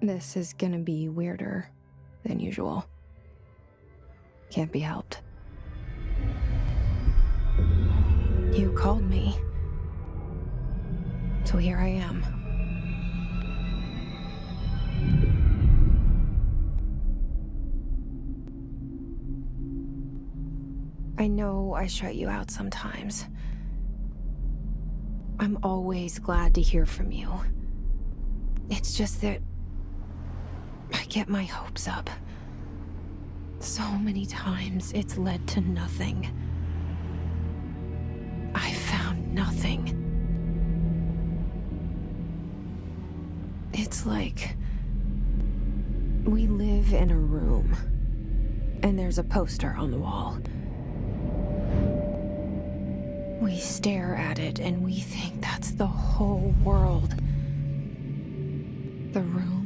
This is gonna be weirder than usual. Can't be helped. You called me. So here I am. I know I shut you out sometimes. I'm always glad to hear from you. It's just that I get my hopes up. So many times it's led to nothing. I found nothing. It's like we live in a room, and there's a poster on the wall. We stare at it and we think that's the whole world. The room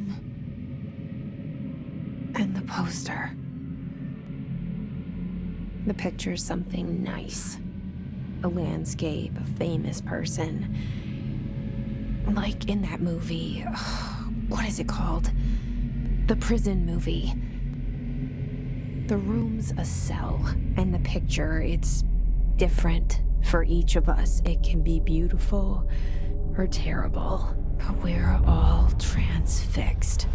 and the poster. The picture's something nice. A landscape, a famous person. Like in that movie, what is it called? The prison movie. The room's a cell, and the picture, it's different for each of us. It can be beautiful or terrible, but we're all transfixed.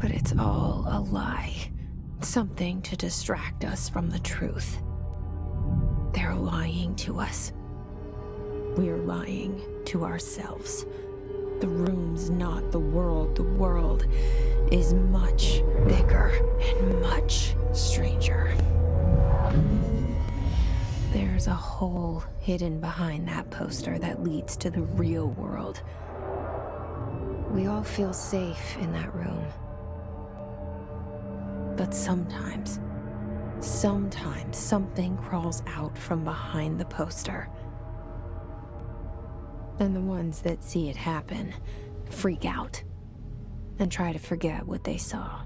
But it's all a lie. Something to distract us from the truth. They're lying to us. We're lying to ourselves. The room's not the world. The world is much bigger and much stranger. There's a hole hidden behind that poster that leads to the real world. We all feel safe in that room. But sometimes something crawls out from behind the poster. And the ones that see it happen freak out and try to forget what they saw.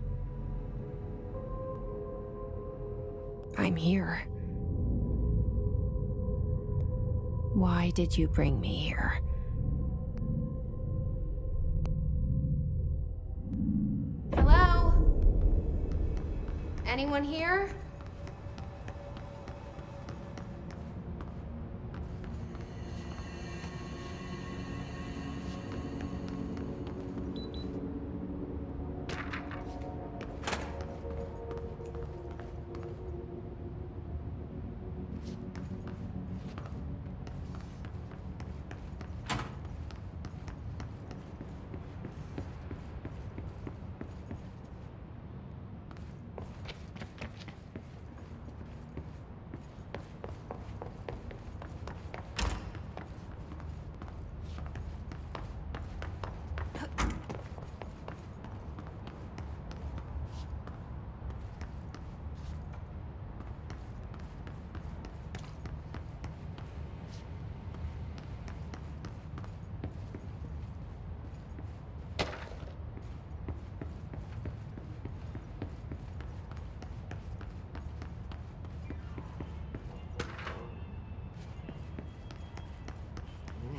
I'm here. Why did you bring me here? Hello? Anyone here?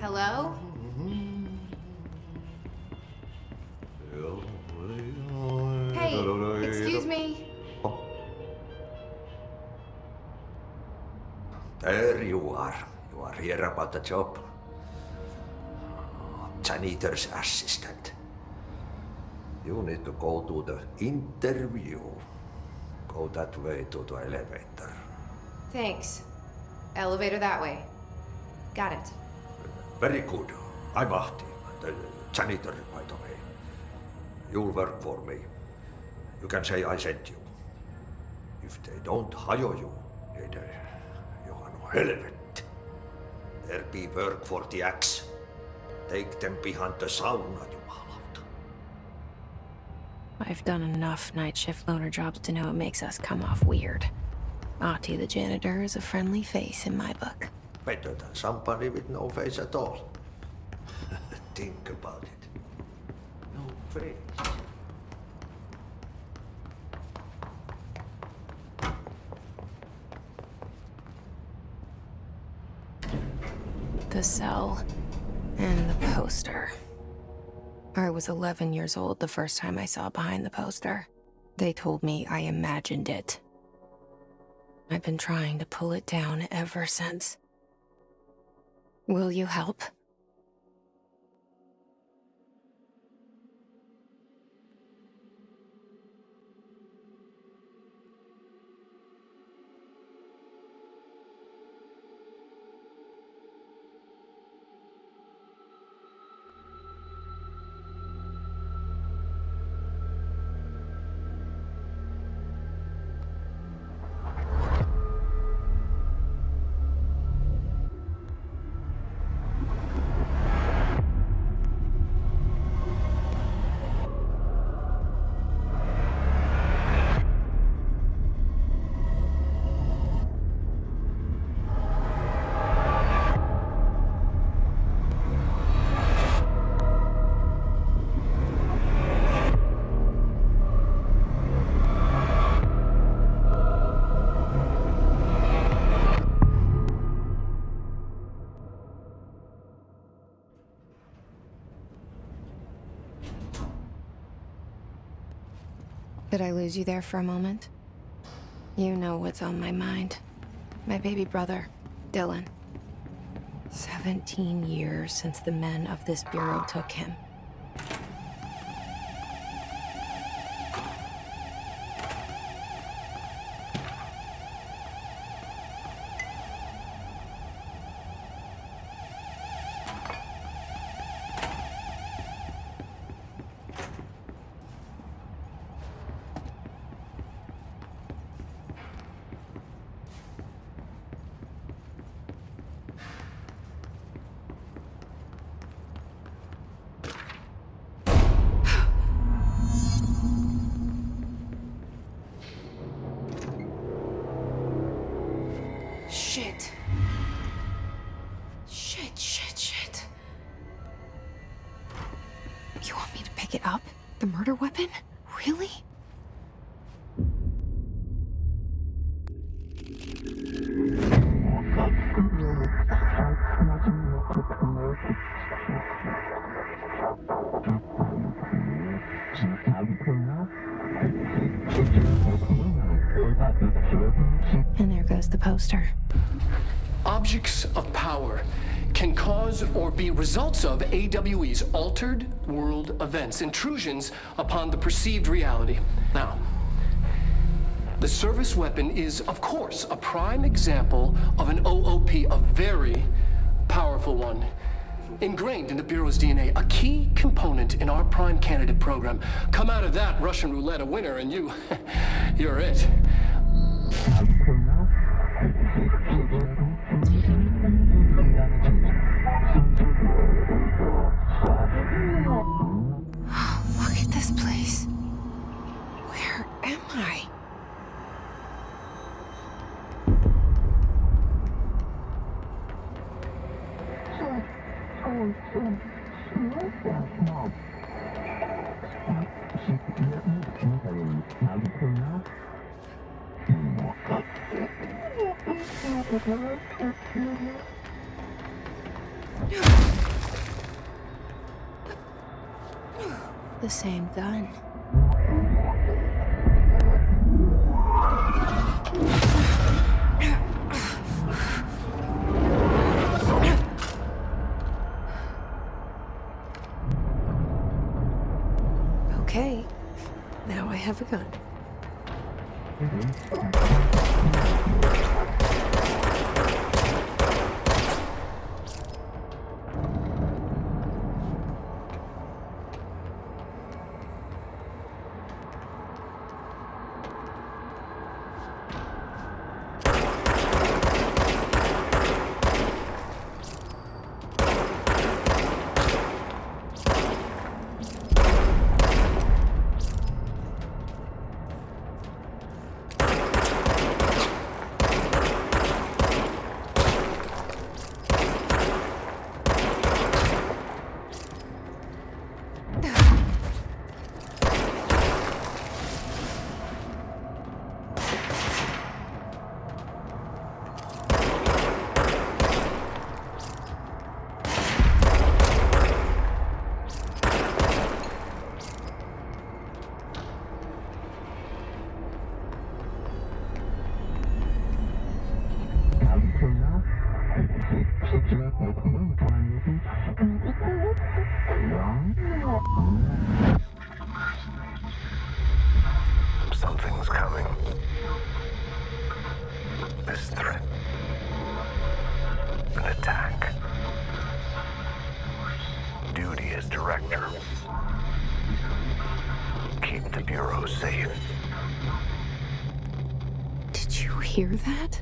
Hello? Hey, excuse me. There you are. You are here about the job. Janitor's assistant. You need to go to the interview. Go that way to the elevator. Thanks. Elevator that way. Got it. Very good. I'm Ahti, the janitor, by the way. You'll work for me. You can say I sent you. If they don't hire you, then you are no helvet. There be work for the axe. Take them behind the sauna, jumalauta. I've done enough night shift loner jobs to know it makes us come off weird. Ahti the janitor is a friendly face in my book. Better than somebody with no face at all. Think about it. No face. The cell and the poster. I was 11 years old the first time I saw behind the poster. They told me I imagined it. I've been trying to pull it down ever since. Will you help? Did I lose you there for a moment? You know what's on my mind. My baby brother, Dylan. 17 years since the men of this bureau took him. Shit. Shit. You want me to pick it up? The murder weapon? Really? And there goes the poster. Objects of power can cause or be results of AWE's altered world events, intrusions upon the perceived reality. Now, the service weapon is, of course, a prime example of an OOP, a very powerful one, ingrained in the Bureau's DNA, a key component in our prime candidate program. Come out of that Russian roulette a winner and you're it. Look at this place. Where am I? The same gun. Okay, now I have a gun. director. Keep the Bureau safe. Did you hear that?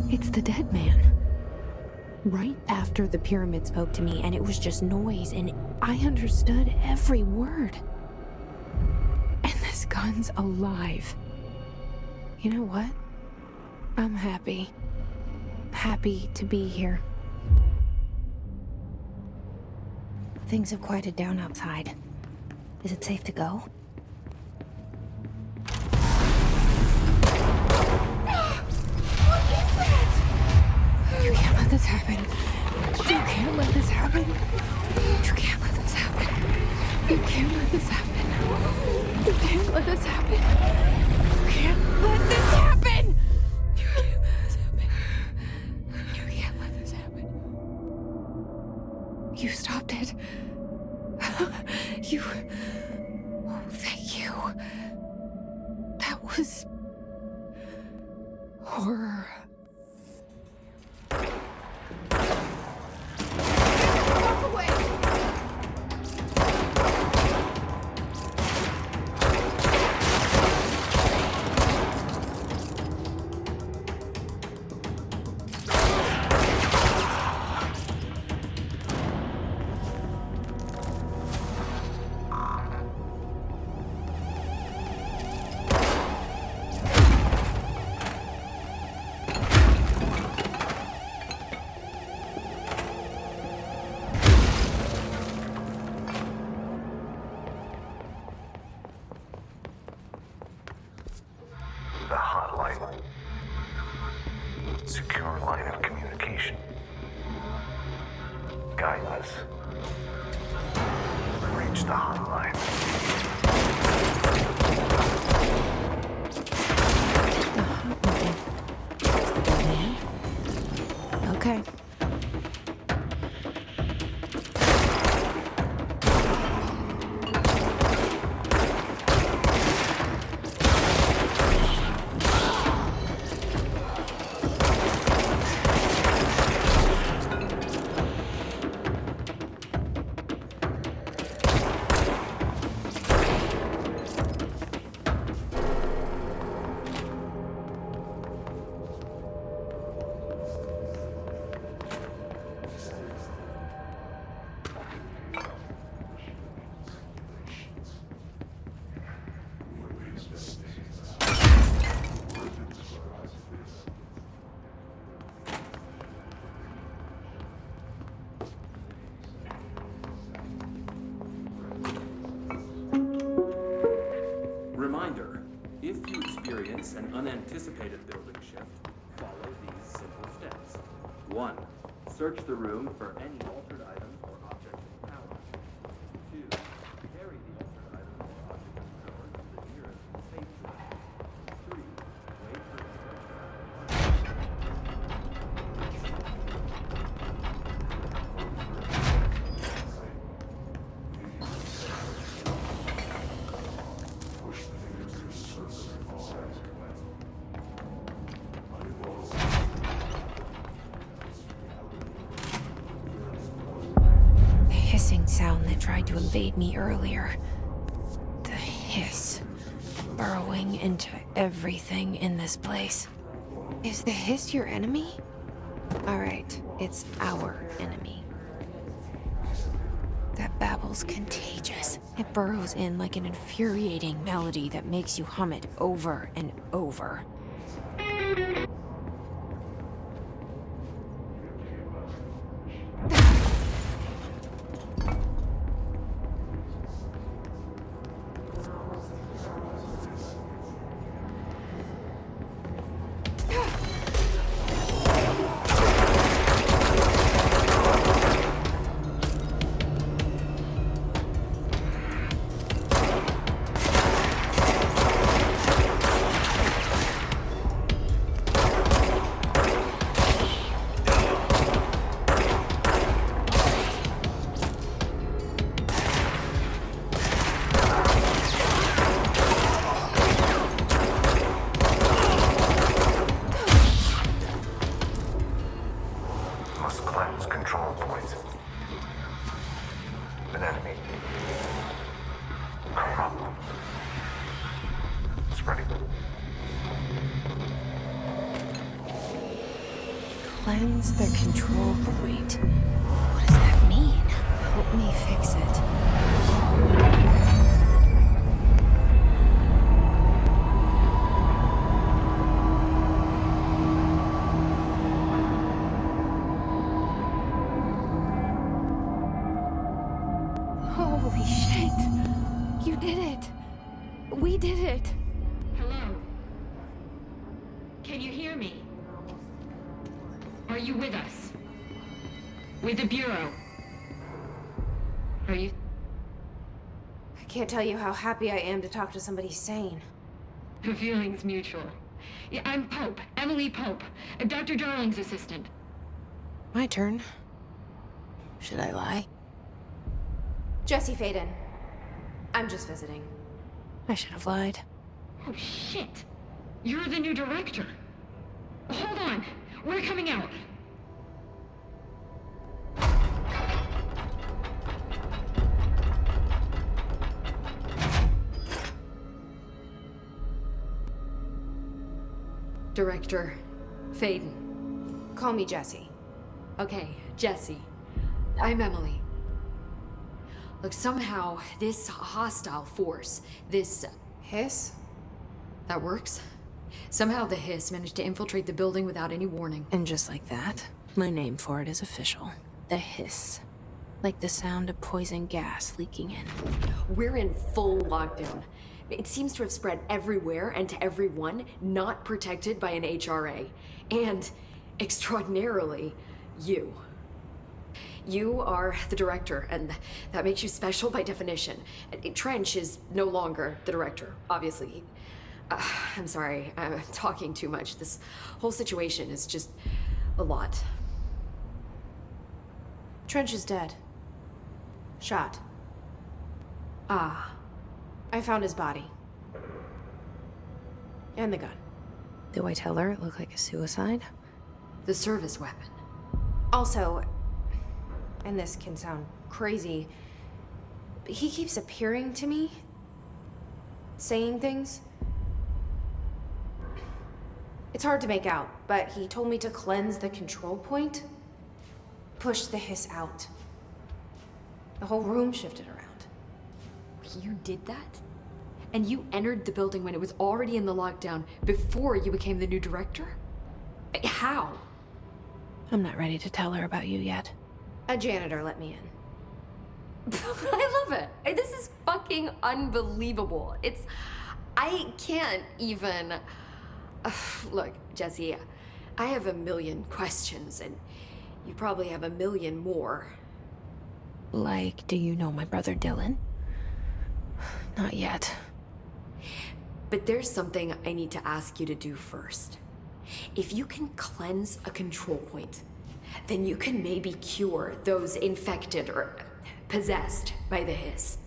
It's the dead man. Right after the pyramid spoke to me, and it was just noise, and I understood every word. And this gun's alive. You know what? I'm happy. Happy to be here. Things have quieted down outside. Is it safe to go? You can't let this happen. You can't let this happen. You can't let this happen. You can't let this happen. You can't let this happen. You can't let this happen. You can't let this happen. You can't let this happen. You stopped it. You... Oh, thank you. That was... horror. Walk away! The hotline. Secure line of communication. Guidance. Reach the hotline. Okay. Reminder, if you experience an unanticipated building shift, follow these simple steps. 1. Search the room for any altered item or object of power. 2. Carry the altered item or object of power to the nearest safe zone. 3. Wait for Hissing sound that tried to invade me earlier. The hiss. Burrowing into everything in this place. Is the hiss your enemy? Alright, it's our enemy. That babble's contagious. It burrows in like an infuriating melody that makes you hum it over and over. an enemy. Problem. Spreading. Cleanse the control point. What does that mean? Help me fix it. Holy shit! You did it! We did it! Hello? Can you hear me? Are you with us? With the Bureau? Are you... I can't tell you how happy I am to talk to somebody sane. The feeling's mutual. Yeah, I'm Pope. Emily Pope. Dr. Darling's assistant. My turn. Should I lie? Jesse Faden. I'm just visiting. I should have lied. Oh, shit. You're the new director. Hold on. We're coming out. Director Faden. Call me Jesse. Okay, Jesse. I'm Emily. Look, somehow this hostile force, this... Hiss? that works? Somehow the Hiss managed to infiltrate the building without any warning. And just like that, my name for it is official. The Hiss. Like the sound of poison gas leaking in. We're in full lockdown. It seems to have spread everywhere and to everyone not protected by an HRA. And, extraordinarily, you. You are the director, and that makes you special by definition. Trench is no longer the director, obviously. I'm sorry, I'm talking too much. This whole situation is just a lot. Trench is dead. Shot. Ah. I found his body. And the gun. Do I tell her it looked like a suicide? The service weapon. Also, and this can sound crazy, but he keeps appearing to me, saying things. It's hard to make out, but he told me to cleanse the control point, push the Hiss out. The whole room shifted around. You did that? And you entered the building when it was already in the lockdown before you became the new director? How? I'm not ready to tell her about you yet. A janitor let me in. I love it. This is fucking unbelievable. I can't even... Look, Jesse, I have a million questions, and you probably have a million more. Like, do you know my brother Dylan? Not yet. But there's something I need to ask you to do first. If you can cleanse a control point, then you can maybe cure those infected or possessed by the Hiss.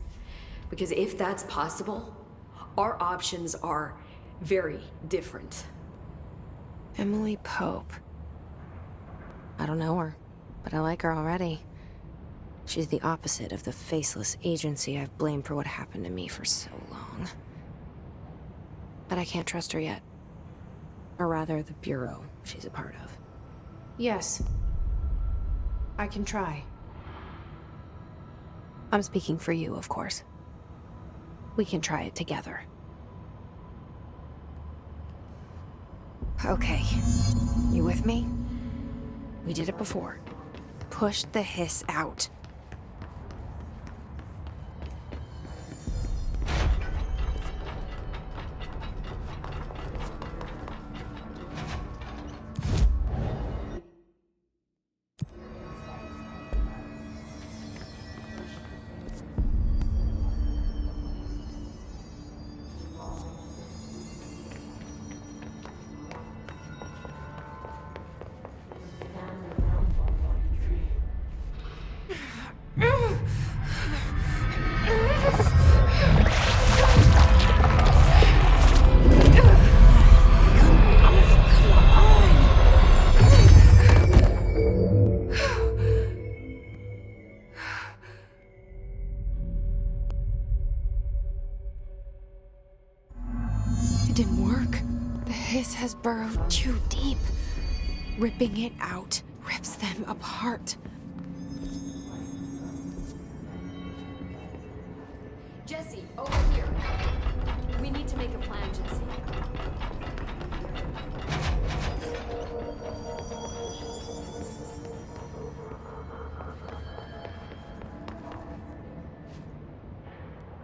Because if that's possible, our options are very different. Emily Pope. I don't know her, but I like her already. She's the opposite of the faceless agency I've blamed for what happened to me for so long. But I can't trust her yet. Or rather, the Bureau she's a part of. Yes. I can try. I'm speaking for you, of course. We can try it together. Okay. You with me? We did it before. Push the Hiss out. didn't work. The hiss has burrowed too deep. Ripping it out rips them apart. Jesse, over here. We need to make a plan, Jesse.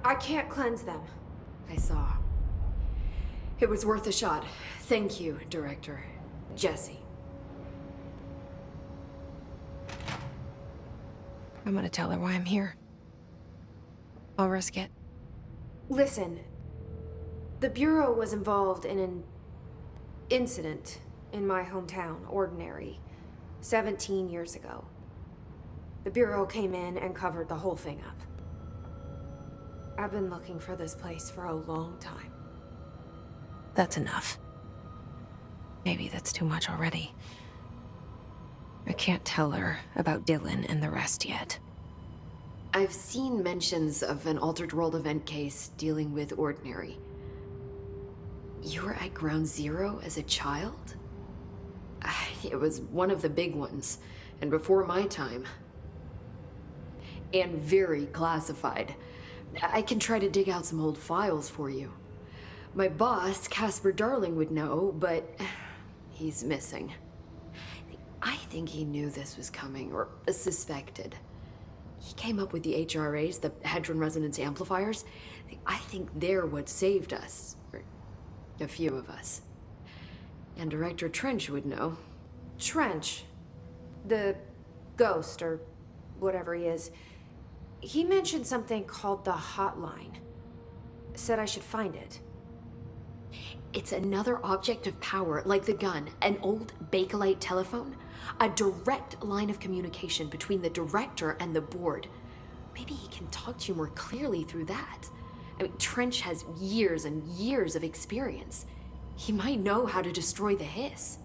I can't cleanse them. I saw. It was worth a shot. Thank you, Director. Jesse. I'm gonna tell her why I'm here. I'll risk it. Listen, the Bureau was involved in an incident in my hometown, Ordinary, 17 years ago. The Bureau came in and covered the whole thing up. I've been looking for this place for a long time. That's enough. Maybe that's too much already. I can't tell her about Dylan and the rest yet. I've seen mentions of an Altered World event case dealing with Ordinary. You were at Ground Zero as a child? It was one of the big ones, and before my time. And very classified. I can try to dig out some old files for you. My boss, Casper Darling, would know, but he's missing. I think he knew this was coming, or suspected. He came up with the HRAs, the Hadron Resonance Amplifiers. I think they're what saved us. Or a few of us. And Director Trench would know. Trench, the ghost, or whatever he is, he mentioned something called the Hotline. Said I should find it. It's another object of power, like the gun, an old Bakelite telephone. A direct line of communication between the director and the board. Maybe he can talk to you more clearly through that. I mean, Trench has years and years of experience. He might know how to destroy the hiss.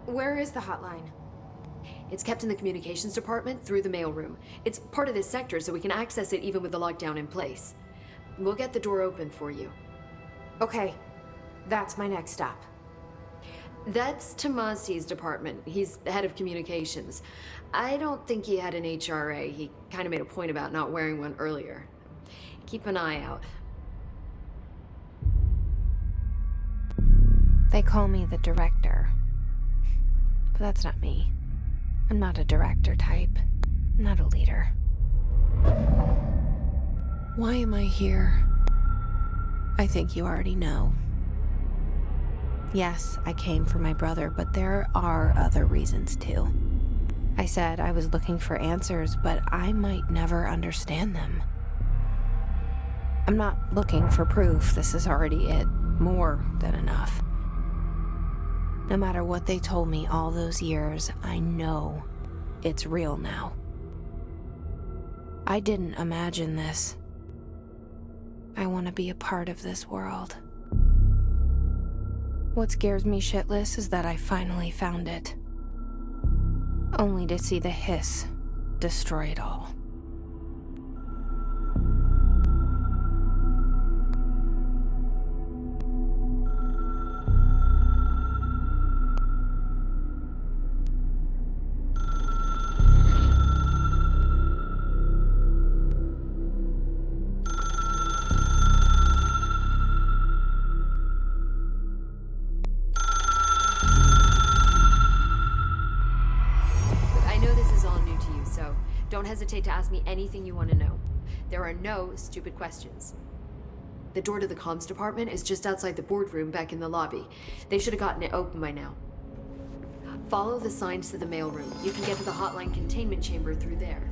Where is the hotline? It's kept in the communications department through the mailroom. It's part of this sector, so we can access it even with the lockdown in place. We'll get the door open for you. Okay, that's my next stop. That's Tomasi's department. He's the head of communications. I don't think he had an HRA. He kind of made a point about not wearing one earlier. Keep an eye out. They call me the director. But that's not me. I'm not a director type. I'm not a leader. Why am I here? I think you already know. Yes, I came for my brother, but there are other reasons too. I said I was looking for answers, but I might never understand them. I'm not looking for proof. This is already it. More than enough. No matter what they told me all those years, I know it's real now. I didn't imagine this. I want to be a part of this world. What scares me shitless is that I finally found it. Only to see the hiss destroy it all. Don't hesitate to ask me anything you want to know. There are no stupid questions. The door to the comms department is just outside the boardroom back in the lobby. They should have gotten it open by now. Follow the signs to the mailroom. You can get to the hotline containment chamber through there.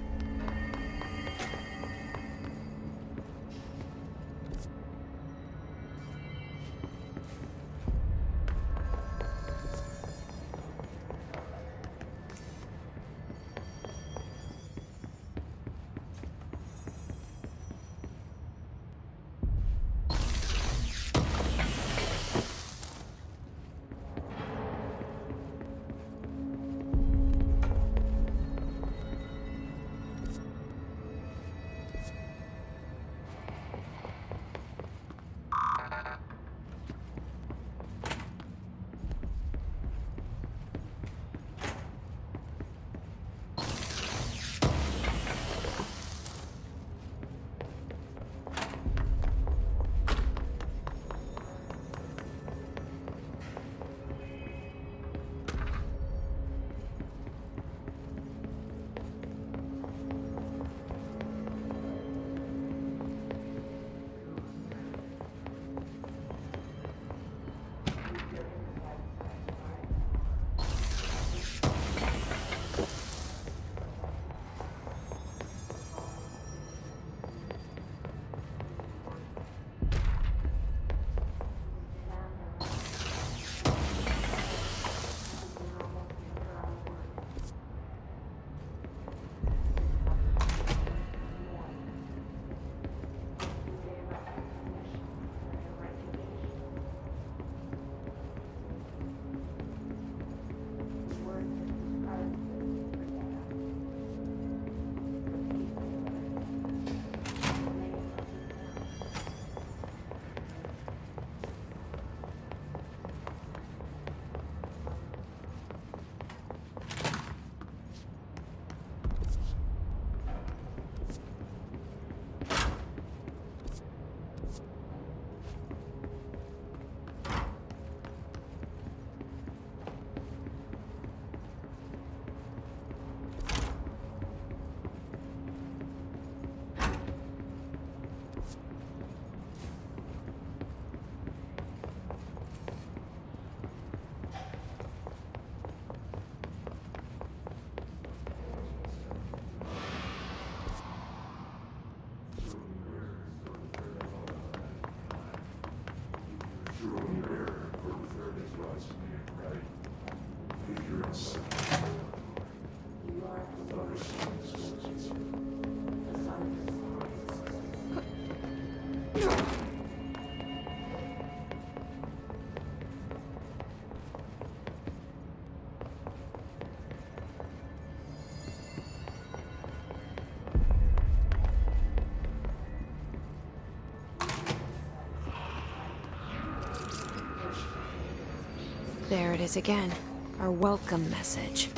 There it is again. Our welcome message.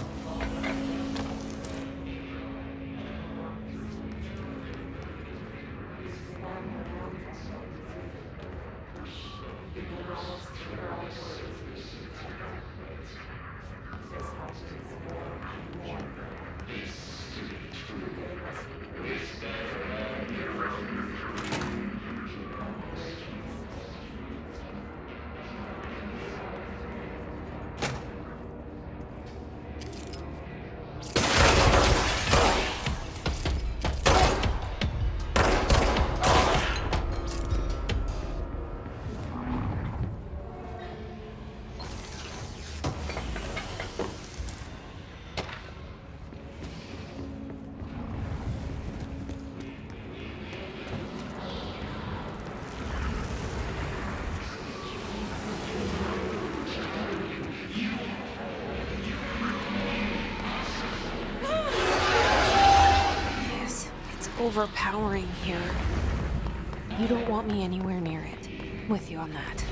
Overpowering here. You don't want me anywhere near it. With you on that.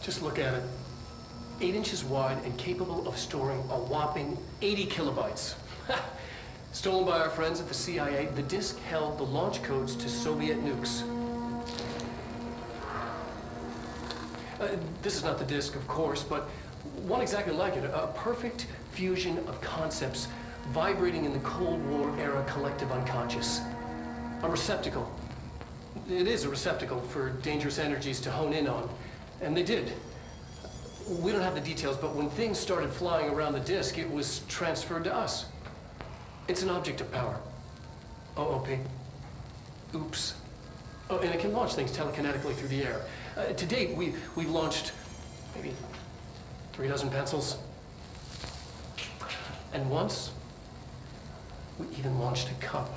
Just look at it. 8 inches wide and capable of storing a whopping 80 kilobytes. Stolen by our friends at the CIA, the disk held the launch codes to Soviet nukes. This is not the disk, of course, but one exactly like it. A perfect fusion of concepts vibrating in the Cold War era collective unconscious. A receptacle. It is a receptacle for dangerous energies to hone in on. And they did. We don't have the details, but when things started flying around the disk, it was transferred to us. It's an object of power. OOP. Oops. Oh, and it can launch things telekinetically through the air. To date, we've launched maybe 3 dozen pencils. And once, we even launched a cup.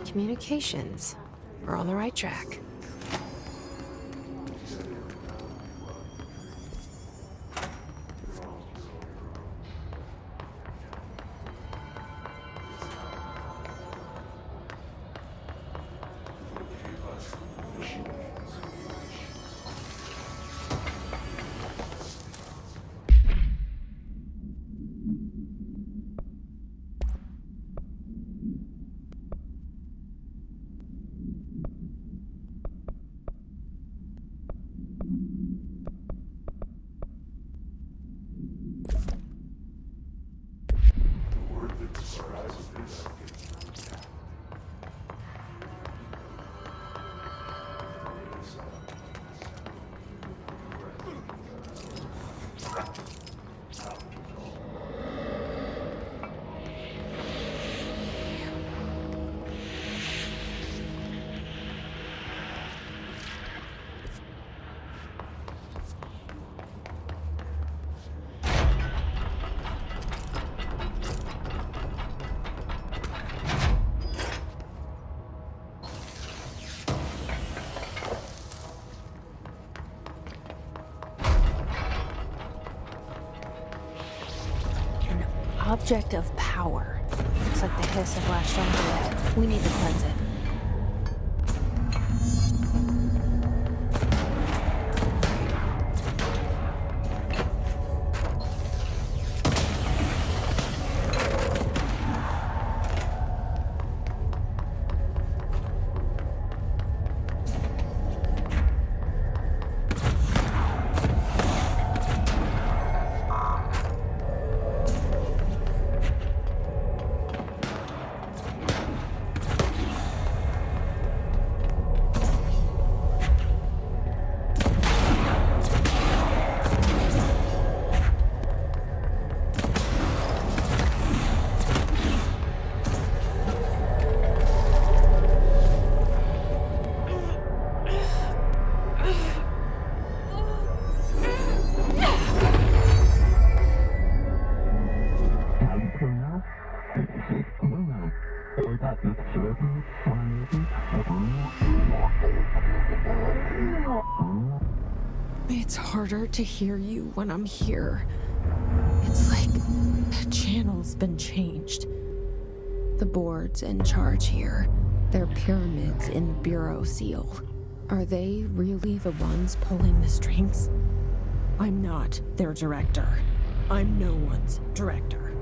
Communications. We're on the right track. Object of power. Looks like the hiss have latched onto it. We need to cleanse it. It's harder to hear you when I'm here. It's like the channel's been changed. The board's in charge here. They're pyramids in the Bureau seal. Are they really the ones pulling the strings? I'm not their director. I'm no one's director.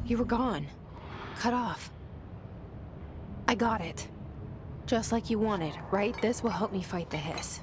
You were gone. Cut off. I got it. Just like you wanted, right? This will help me fight the hiss.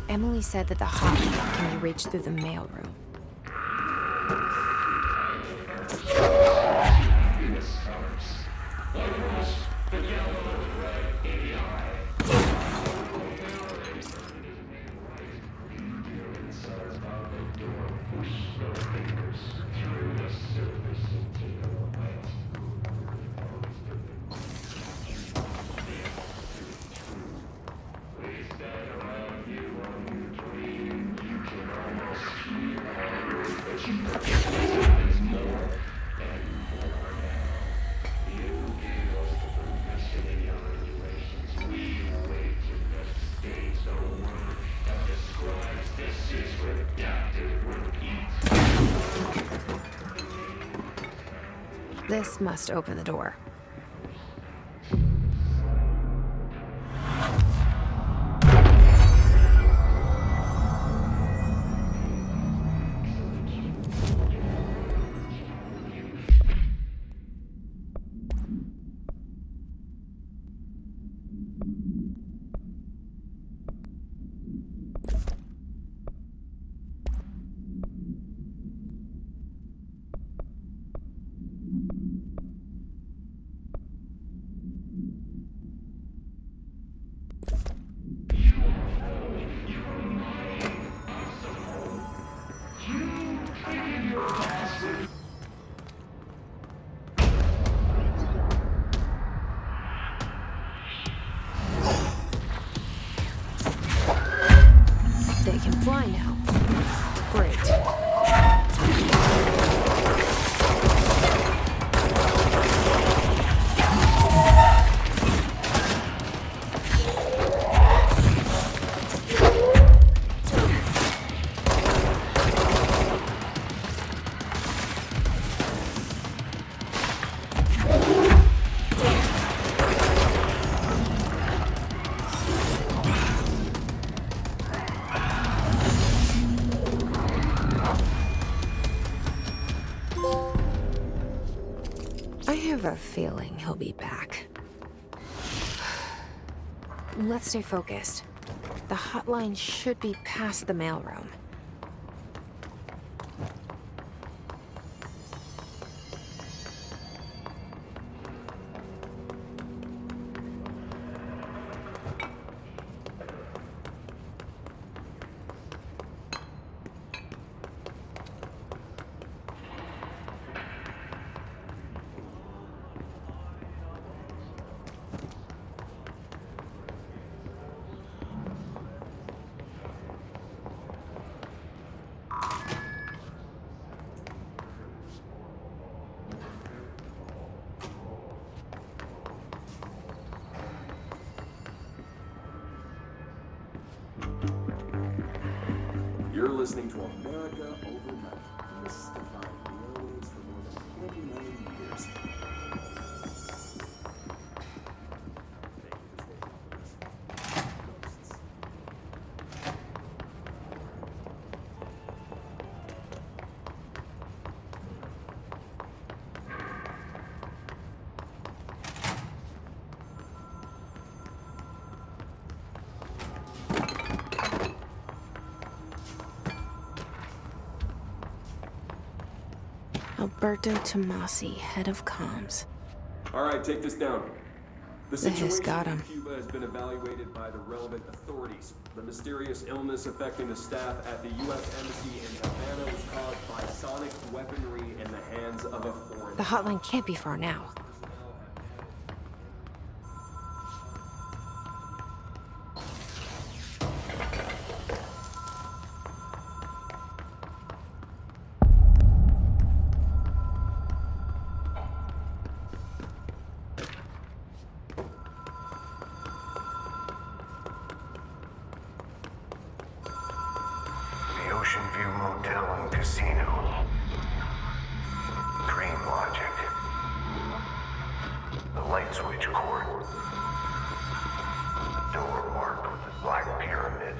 Emily said that the hotline can be reached through the mailroom. This must open the door. They can fly now. Great. I have a feeling he'll be back. Let's stay focused. The hotline should be past the mailroom. You're listening to America Overnight, mystifying the airwaves for more than 20 million years. Thank you for staying with us. Ghosts. Alberto Tomasi, head of comms. All right, take this down. The The hiss situation got in him. Cuba has been evaluated by the relevant authorities. The mysterious illness affecting the staff at the U.S. Embassy in Havana was caused by sonic weaponry in the hands of a foreign. The hotline can't be far now. The Ocean View Motel and Casino. Dream Logic. The light switch cord. Door marked with a black pyramid.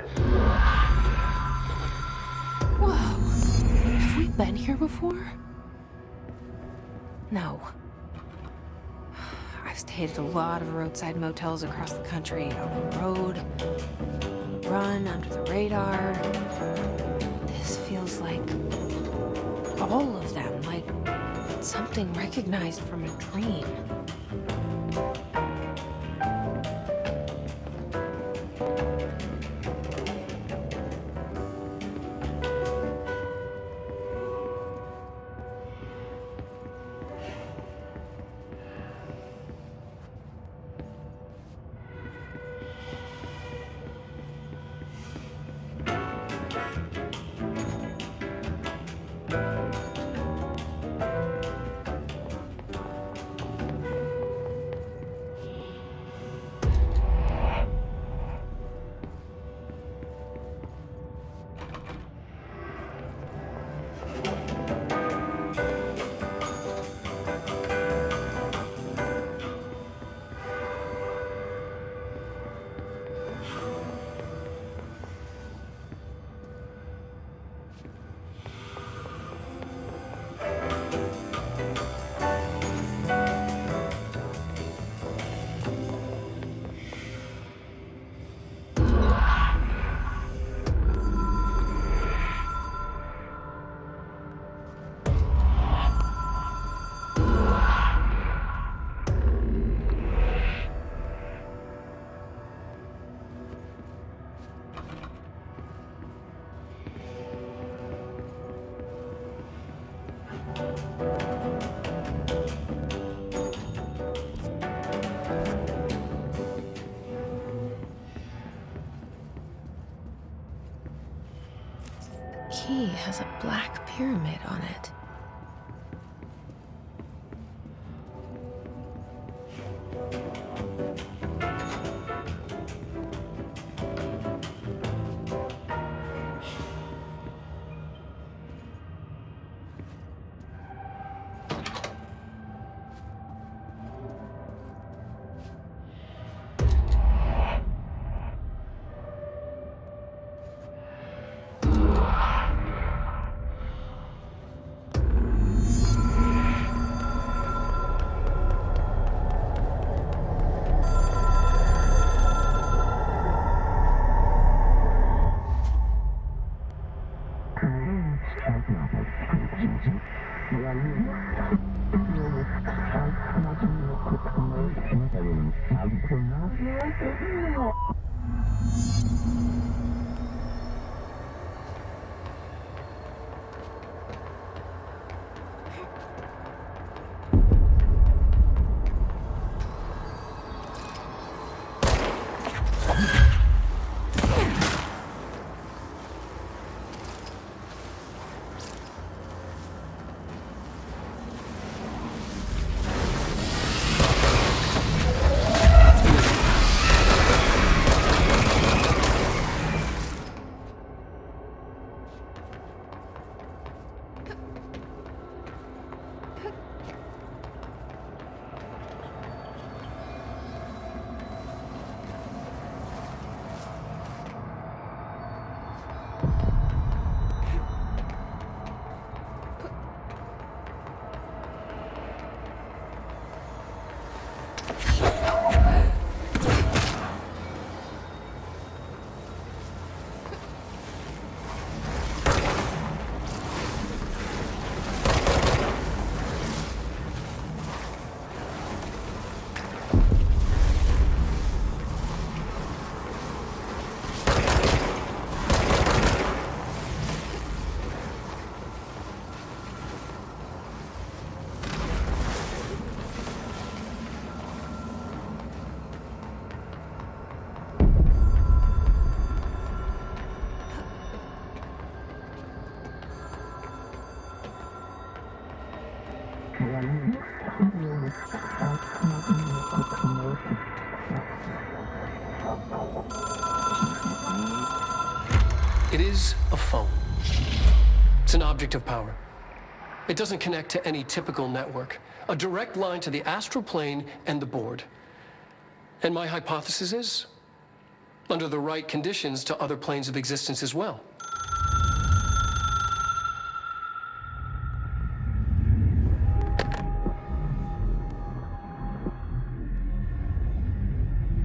Whoa. Have we been here before? No. I've stayed at a lot of roadside motels across the country. On the road, on the run, under the radar. This feels like all of them, like something recognized from a dream. Key has a black pyramid on it. It is a phone. It's an object of power. It doesn't connect to any typical network. A direct line to the astral plane and the board. And my hypothesis is, under the right conditions, to other planes of existence as well.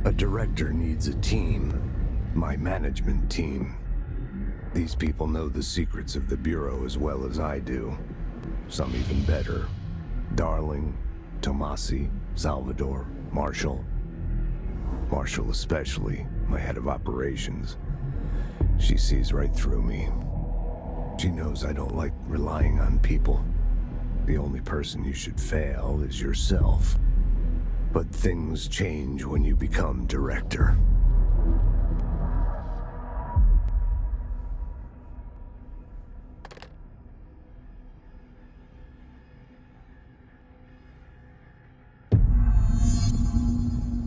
A director needs a team. My management team. These people know the secrets of the Bureau as well as I do. Some even better. Darling, Tomasi, Salvador, Marshall. Marshall especially, my head of operations. She sees right through me. She knows I don't like relying on people. The only person you should fail is yourself. But things change when you become director.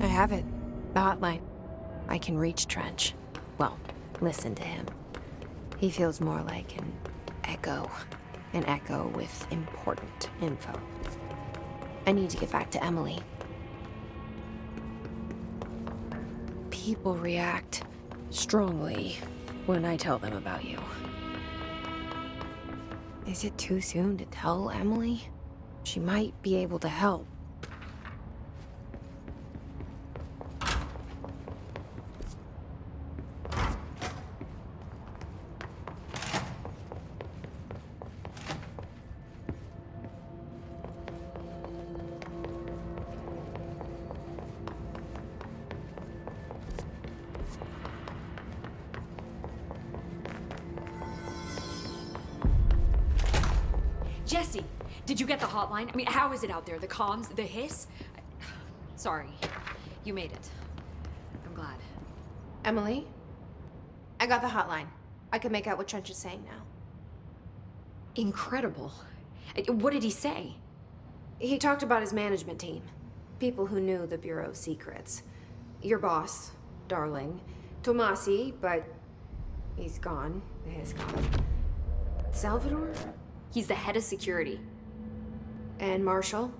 I have it. The hotline. I can reach Trench. Well, listen to him. He feels more like an echo. An echo with important info. I need to get back to Emily. People react strongly when I tell them about you. Is it too soon to tell Emily? She might be able to help. Jesse, did you get the hotline? I mean, how is it out there? The comms, the hiss? Sorry, you made it. I'm glad. Emily? I got the hotline. I can make out what Trench is saying now. Incredible. What did he say? He talked about his management team. People who knew the Bureau's secrets. Your boss, Darling. Tomasi, but he's gone. His gone. Salvador? He's the head of security. And Marshall?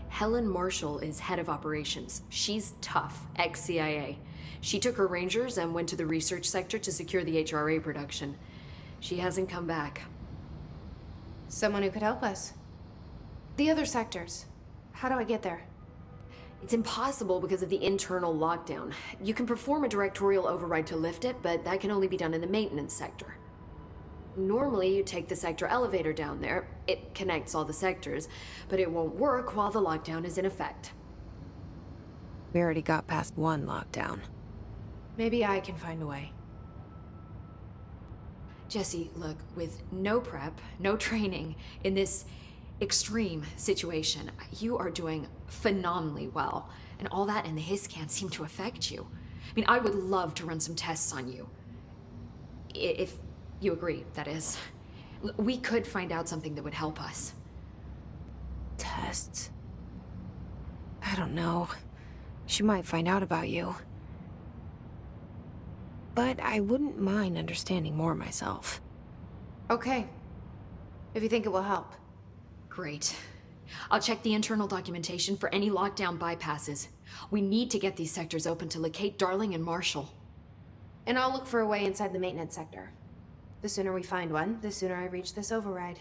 Helen Marshall is head of operations. She's tough, ex-CIA. She took her Rangers and went to the research sector to secure the HRA production. She hasn't come back. Someone who could help us. The other sectors. How do I get there? It's impossible because of the internal lockdown. You can perform a directorial override to lift it, but that can only be done in the maintenance sector. Normally, you take the sector elevator down there. It connects all the sectors, but it won't work while the lockdown is in effect. We already got past one lockdown. Maybe I can find a way. Jesse, look, with no prep, no training, in this extreme situation, you are doing phenomenally well. And all that and the hiss can't seem to affect you. I mean, I would love to run some tests on you. If you agree, that is. We could find out something that would help us. Tests? I don't know. She might find out about you. But I wouldn't mind understanding more myself. Okay. If you think it will help. Great. I'll check the internal documentation for any lockdown bypasses. We need to get these sectors open to locate Darling and Marshall. And I'll look for a way inside the maintenance sector. The sooner we find one, the sooner I reach this override.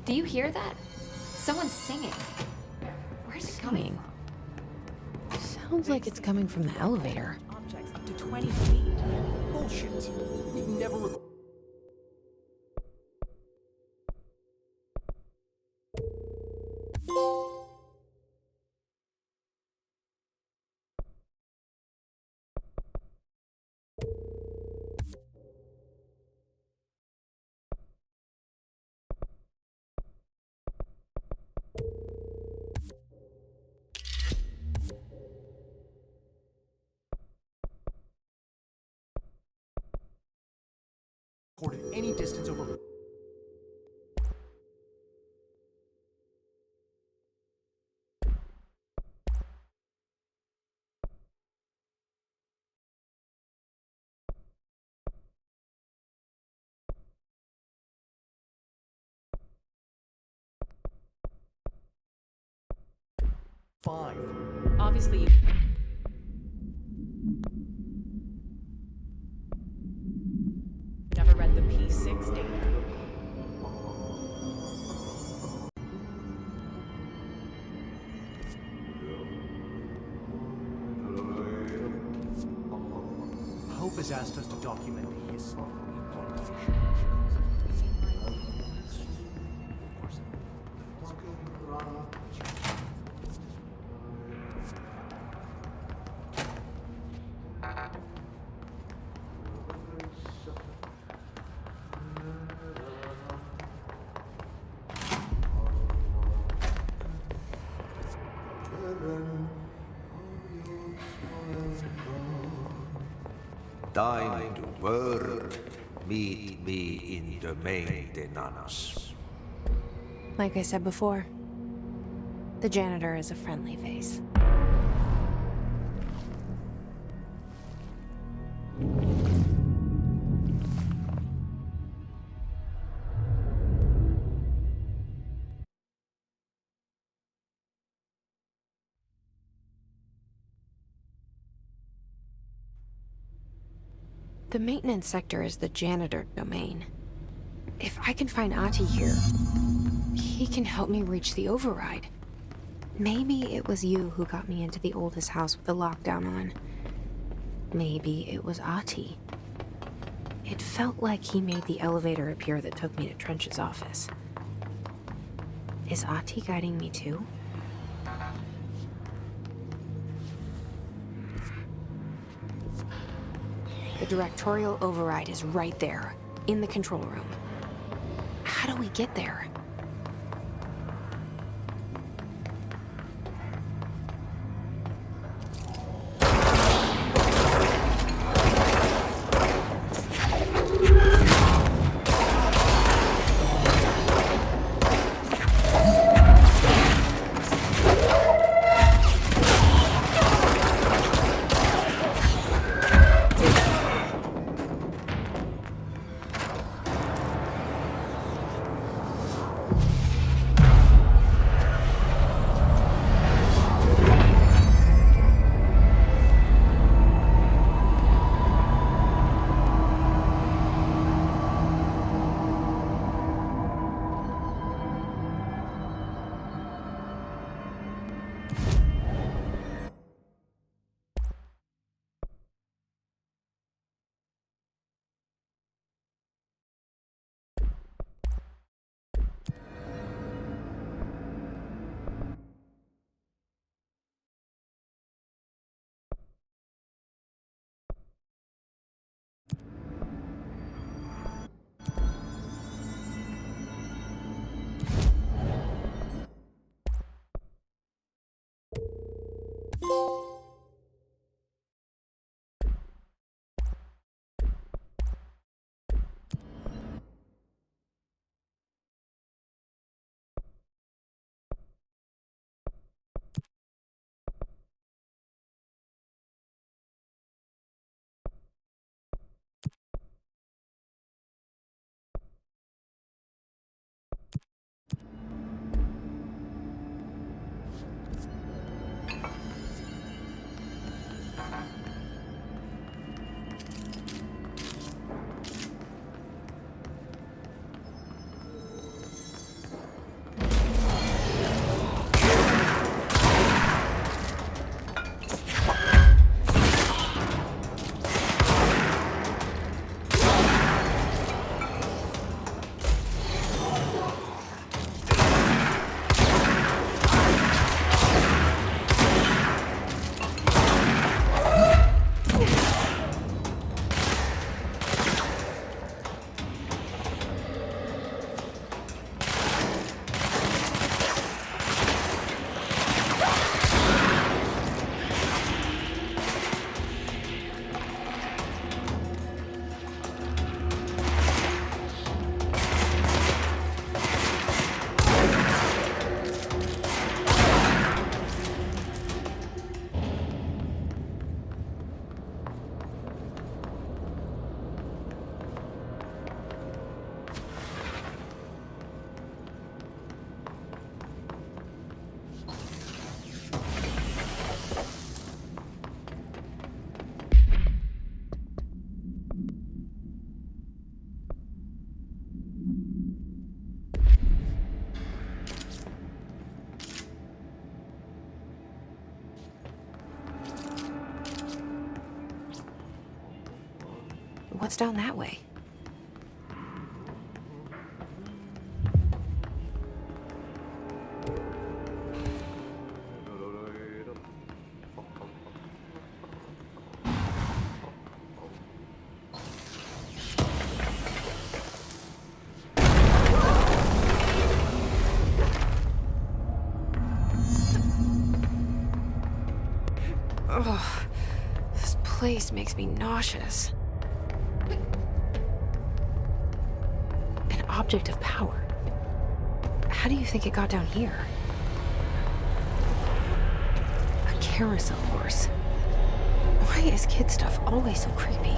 Do you hear that? Someone's singing. Where's it coming from? Sounds like it's coming from the elevator. Objects up to 20 feet. Bullshit. We've never. Recorded any distance over. Five. Obviously, you... never read the P6 data. Hope has asked us to document the history. Time to work. Meet me in the maintenance. Like I said before, the janitor is a friendly face. The maintenance sector is the janitor domain. If I can find Ahti here, he can help me reach the override. Maybe it was you who got me into the oldest house with the lockdown on. Maybe it was Ahti. It felt like he made the elevator appear that took me to Trench's office. Is Ahti guiding me too? The directorial override is right there, in the control room. How do we get there? What's down that way? Ugh, this place makes me nauseous. An object of power. How do you think it got down here? A carousel horse. Why is kid stuff always so creepy?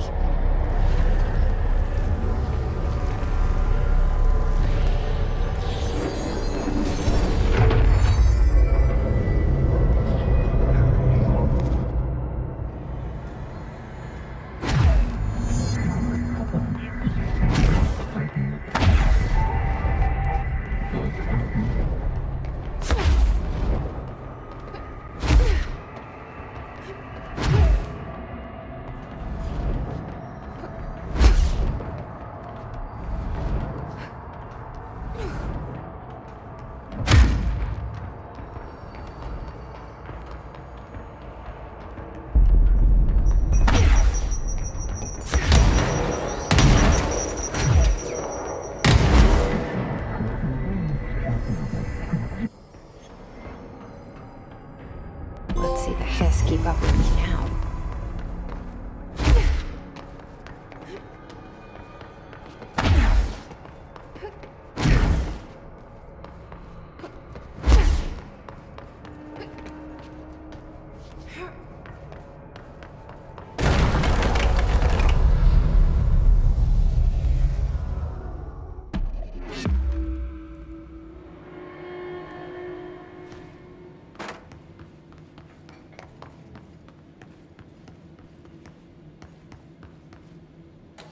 Let's see the Hiss keep up with me now.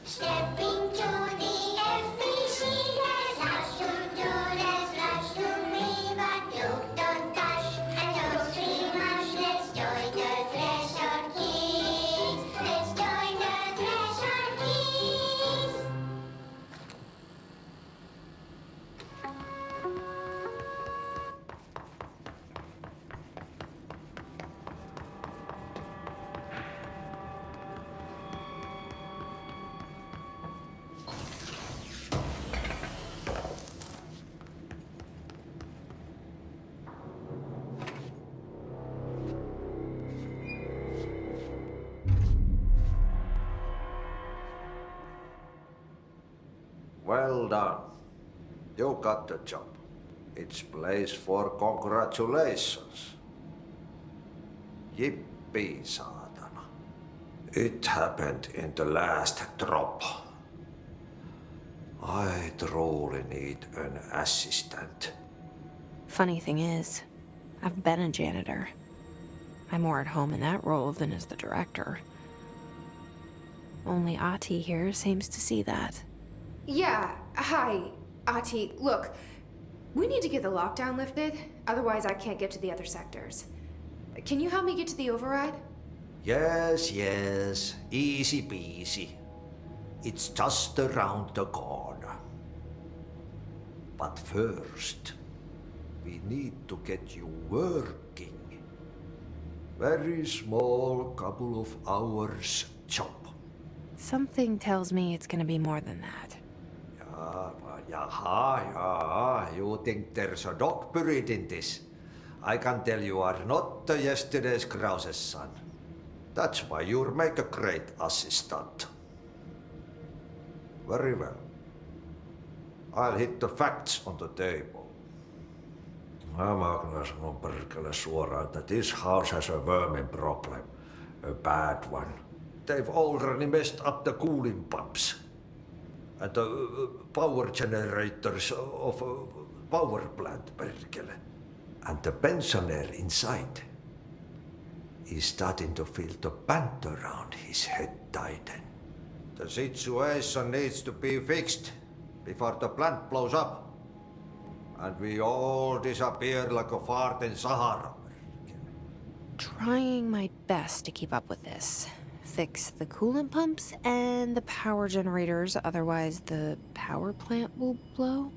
Stepping to the FBC, there's lots to do, there's lots to read, but don't dash and don't scream much. Let's join the Thresher Kids. Let's join the Thresher Kids. Well done. You got the job. It's place for congratulations. Yippee, saatana. It happened in the last drop. I truly need an assistant. Funny thing is, I've been a janitor. I'm more at home in that role than as the director. Only Ahti here seems to see that. Yeah, hi, Ahti. Look, we need to get the lockdown lifted, otherwise I can't get to the other sectors. Can you help me get to the override? Yes, easy peasy. It's just around the corner. But first, we need to get you working. Very small, couple of hours job. Something tells me it's gonna be more than that. Yeah, you think there's a dog buried in this? I can tell you are not yesterday's Krause's son. That's why you'll make a great assistant. Very well. I'll hit the facts on the table. Mä kyllä sanon perkele suoraan, että this house has a vermin problem. A bad one. They've already messed up the cooling pumps. And the power generators of a power plant, perkele. And the pensioner inside is starting to feel the band around his head tighten. The situation needs to be fixed before the plant blows up. And we all disappear like a fart in Sahara. Trying my best to keep up with this. fix the coolant pumps and the power generators, otherwise the power plant will blow?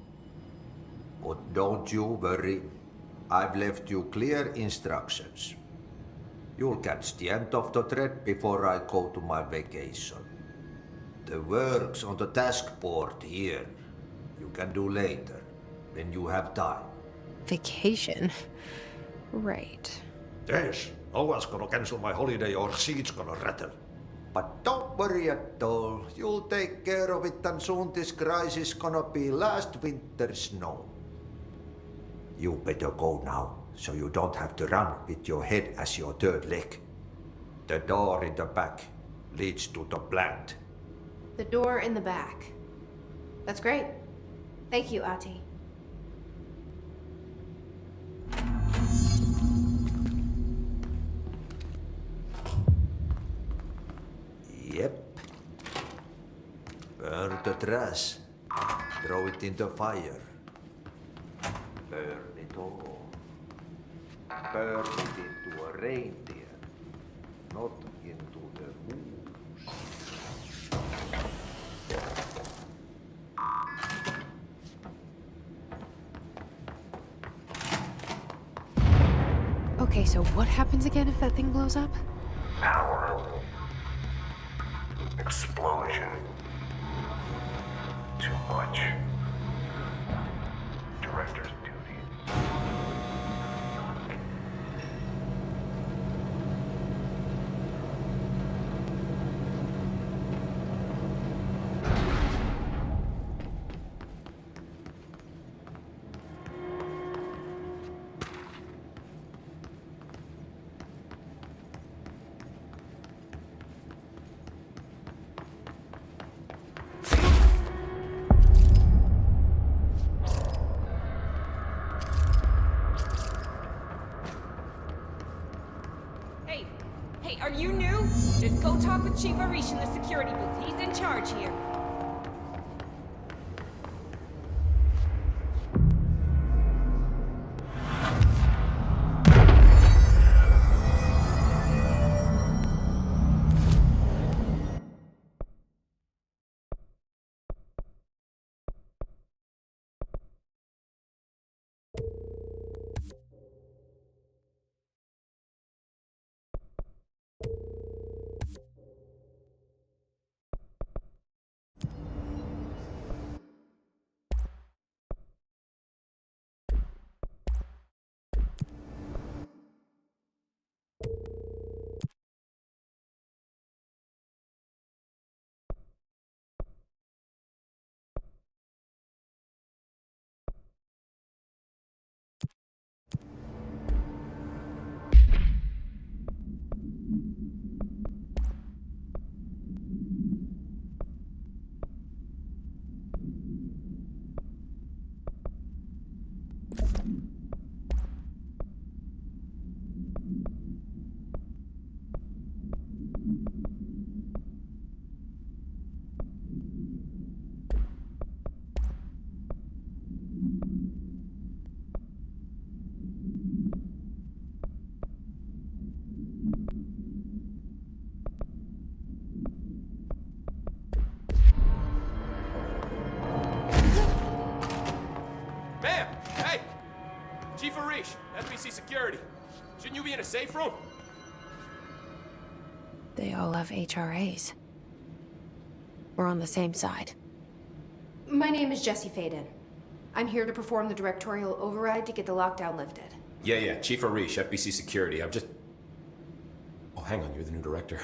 But don't you worry. I've left you clear instructions. You'll catch the end of the thread before I go to my vacation. The work's on the task board here. You can do later, when you have time. Vacation? Right. Yes, no one's gonna cancel my holiday or seat's gonna rattle. But don't worry at all. You'll take care of it and soon this crisis gonna be last winter's snow. You better go now, so you don't have to run with your head as your third leg. The door in the back leads to the plant. The door in the back. That's great. Thank you, Ahti. Yep. Burn the trash. Throw it in the fire. Burn it all. Burn it into a reindeer, not into the moose. Okay, so what happens again if that thing blows up? Power. Explosion. Too much. Director's duty. Hey, are you new? Just go talk with Chief Arish in the security booth. He's in charge here. Chief Arish, FBC Security. Shouldn't you be in a safe room? They all have HRAs. We're on the same side. My name is Jesse Faden. I'm here to perform the directorial override to get the lockdown lifted. Yeah, Chief Arish, FBC Security. I'm just... Oh, hang on, you're the new director.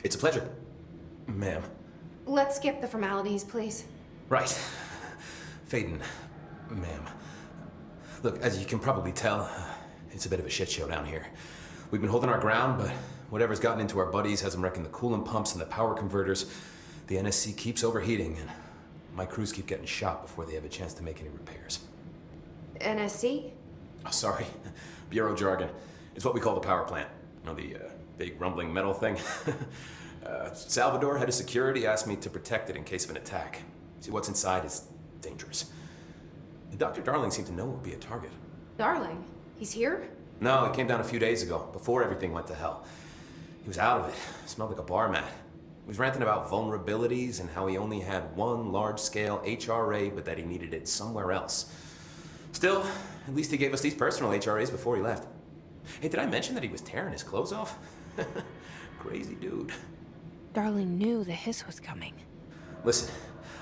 It's a pleasure, ma'am. Let's skip the formalities, please. Right. Faden, ma'am. Look, as you can probably tell, it's a bit of a shit show down here. We've been holding our ground, but whatever's gotten into our buddies has them wrecking the coolant pumps and the power converters. The NSC keeps overheating, and my crews keep getting shot before they have a chance to make any repairs. NSC? Oh, sorry. Bureau jargon. It's what we call the power plant. You know, the big rumbling metal thing? Salvador, head of security, asked me to protect it in case of an attack. See, what's inside is dangerous. Dr. Darling seemed to know it would be a target. Darling? He's here? No, he came down a few days ago, before everything went to hell. He was out of it. Smelled like a bar mat. He was ranting about vulnerabilities and how he only had one large-scale HRA, but that he needed it somewhere else. Still, at least he gave us these personal HRAs before he left. Hey, did I mention that he was tearing his clothes off? Crazy dude. Darling knew the hiss was coming. Listen,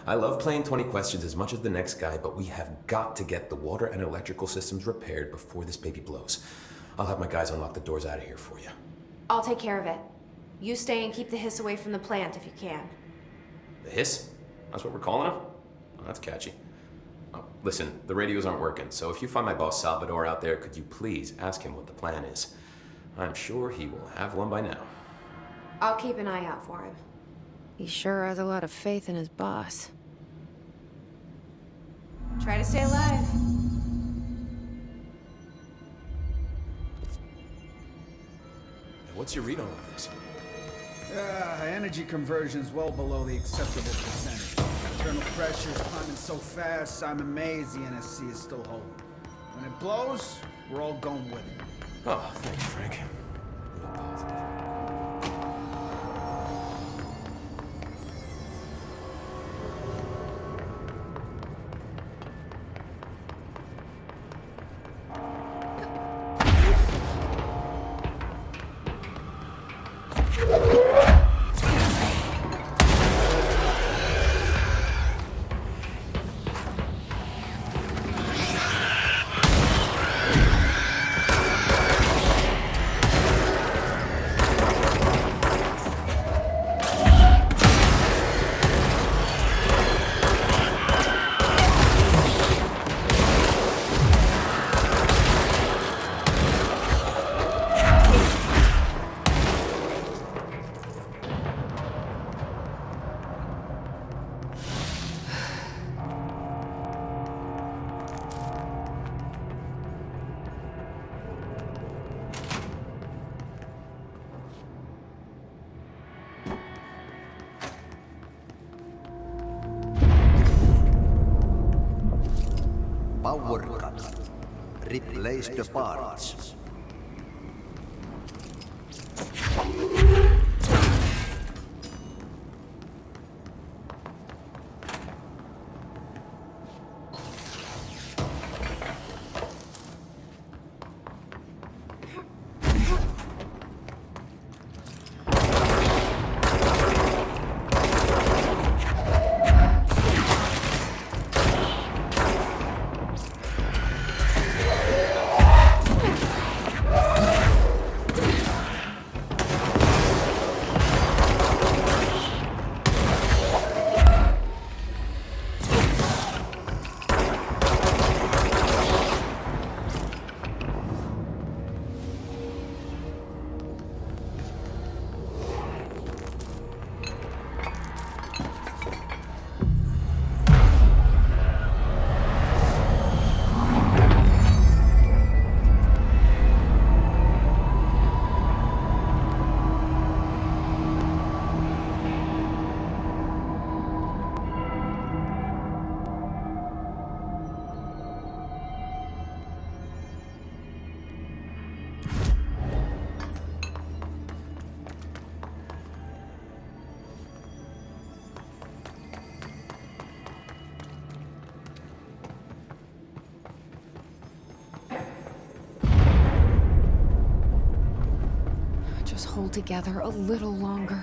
I love playing 20 questions as much as the next guy, but we have got to get the water and electrical systems repaired before this baby blows. I'll have my guys unlock the doors out of here for you. I'll take care of it. You stay and keep the hiss away from the plant if you can. The hiss? That's what we're calling him? Oh, that's catchy. Oh, listen, the radios aren't working, so if you find my boss Salvador out there, could you please ask him what the plan is? I'm sure he will have one by now. I'll keep an eye out for him. He sure has a lot of faith in his boss. Try to stay alive. What's your read on all this? Energy conversion's well below the acceptable percentage. Internal pressure is climbing so fast, I'm amazed the NSC is still holding. When it blows, we're all going with it. Oh, thanks, Frank. Power cut. Replace the parts. Just hold together a little longer.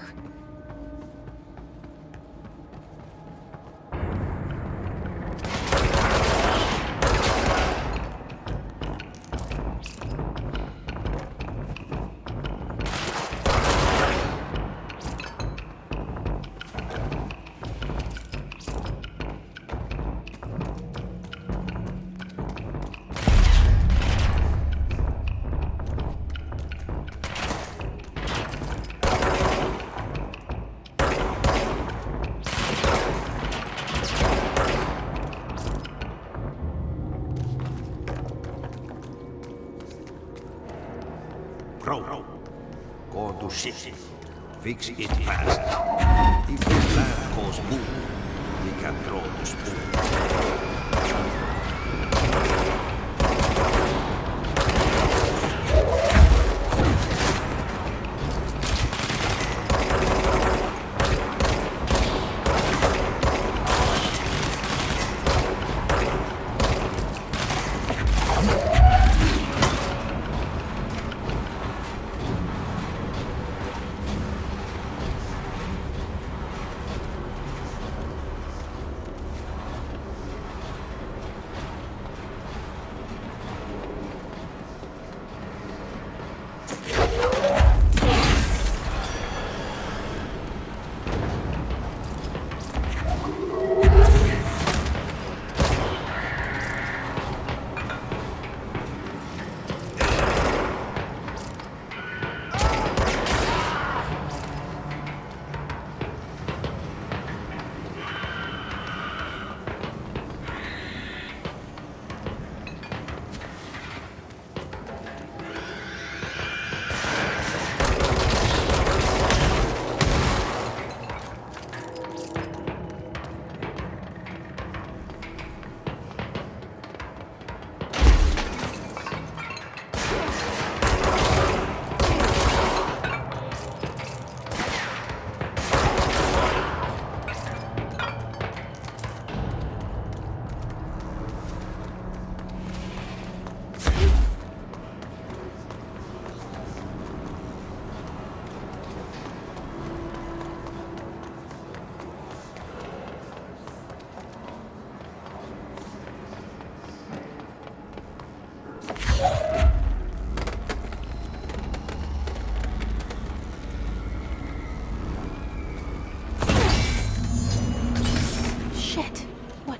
Crow, go to ship. Fix it fast. If the plant goes boom, we can throw the spoon.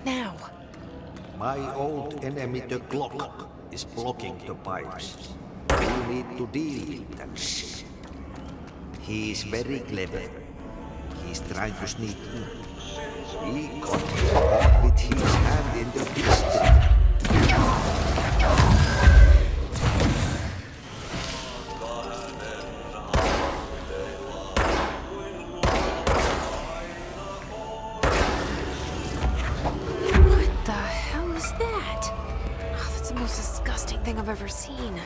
now? My old enemy, the clock, is blocking the pipes. You need to deal with that shit. He is very clever. He's trying to sneak in. He got caught with his hand in the history. What the hell is that? Oh, that's the most disgusting thing I've ever seen.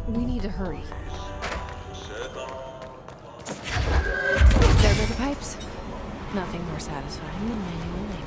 We need to hurry. There go the pipes. Nothing more satisfying than manual labor.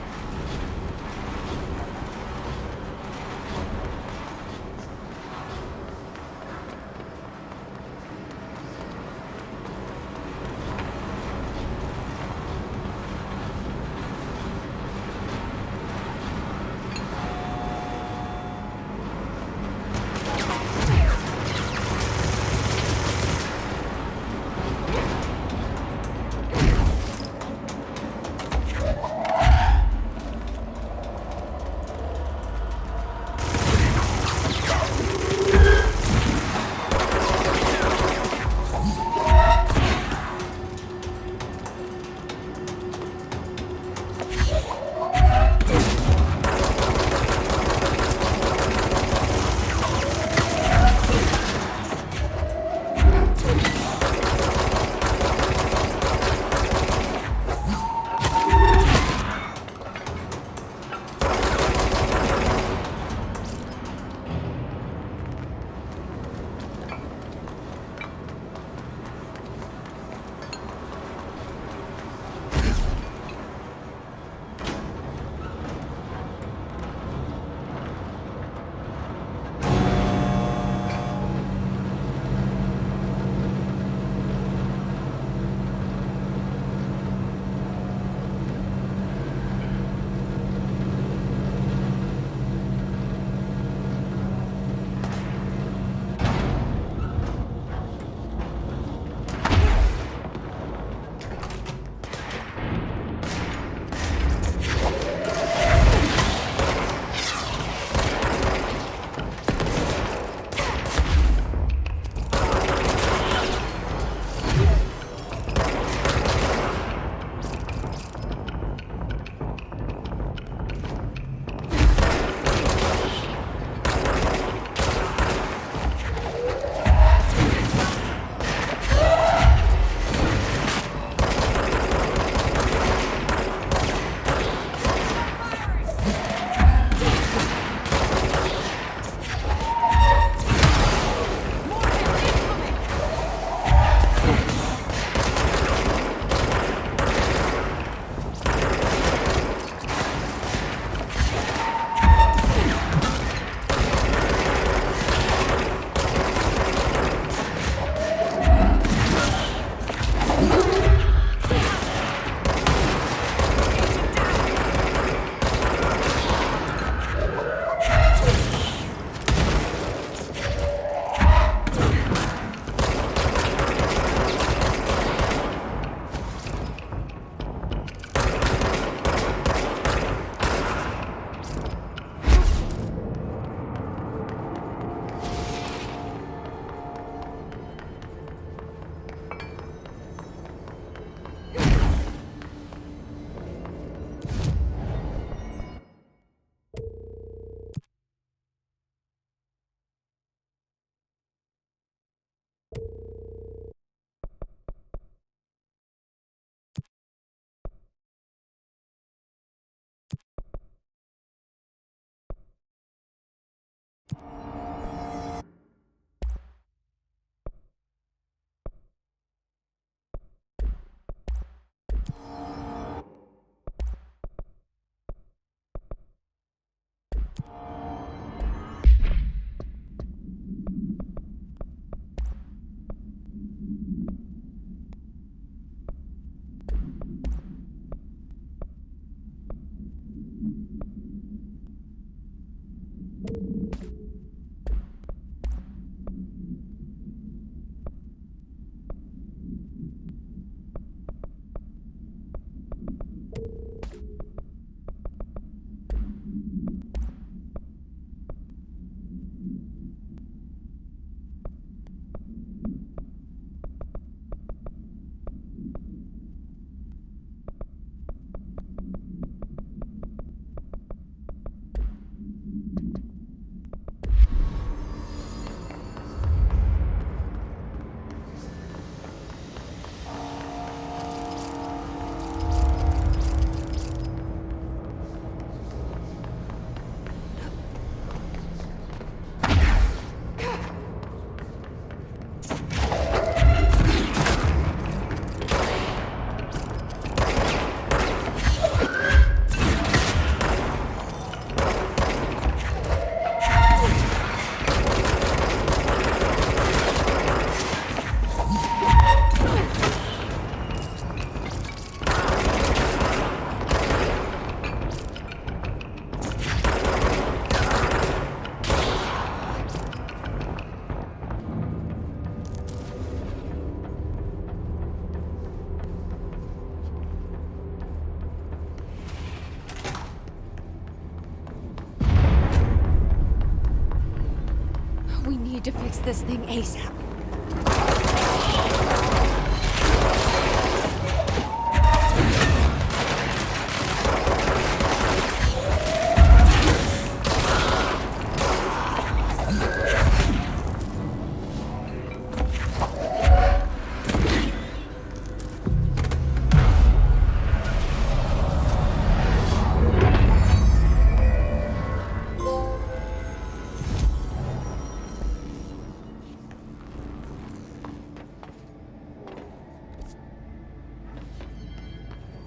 We need to fix this thing ASAP.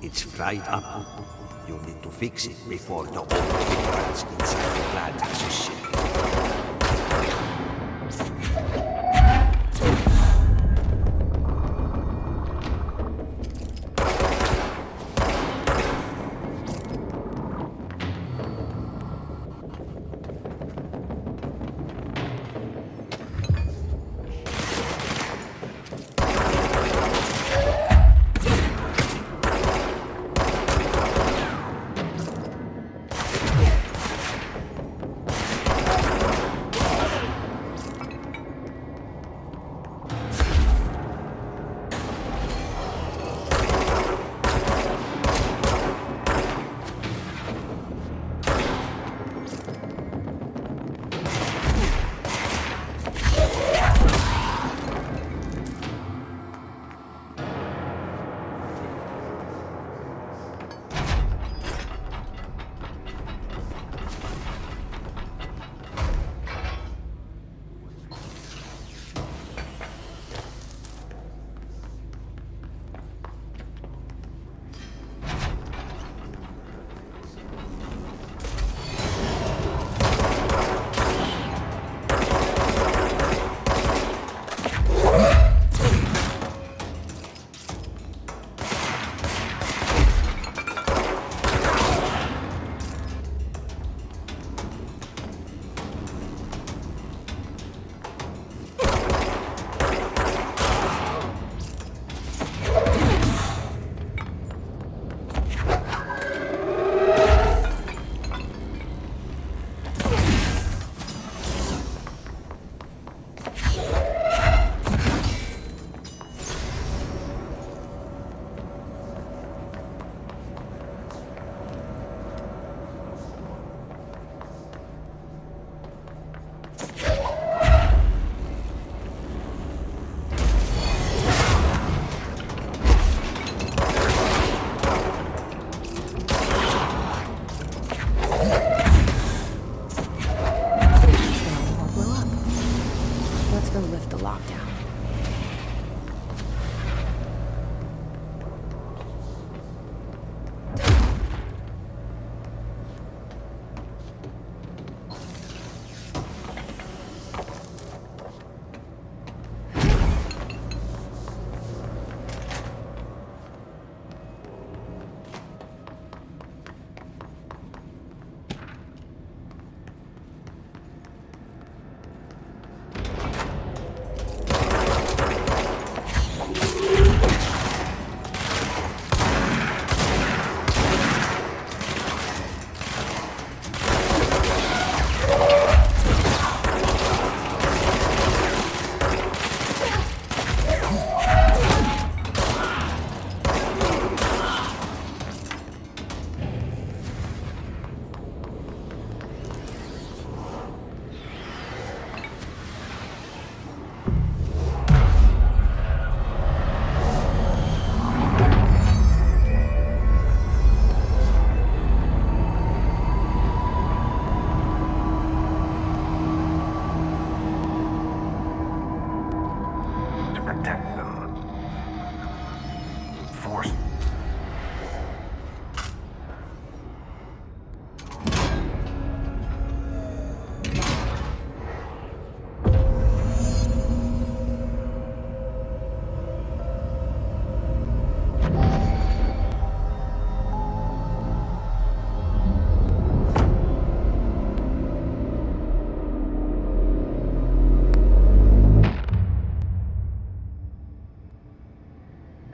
It's fried up. You need to fix it before the old minerals inside the plant has a ship.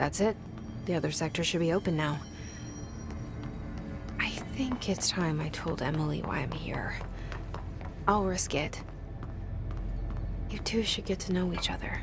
That's it. The other sector should be open now. I think it's time I told Emily why I'm here. I'll risk it. You two should get to know each other.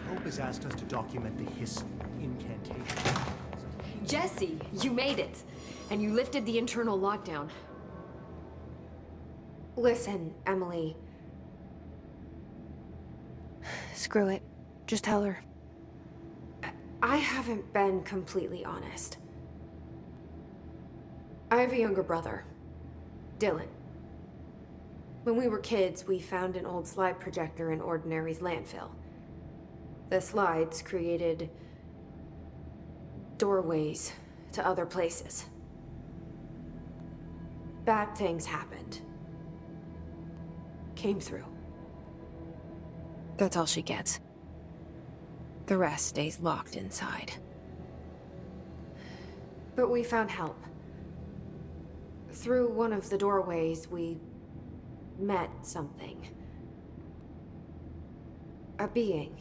Hope has asked us to document the hiss incantation. Jesse, you made it! And you lifted the internal lockdown. Listen, Emily. Screw it. Just tell her. I haven't been completely honest. I have a younger brother, Dylan. When we were kids, we found an old slide projector in Ordinary's landfill. The slides created doorways to other places. Bad things happened. Came through. That's all she gets. The rest stays locked inside. But we found help. Through one of the doorways, we met something. A being.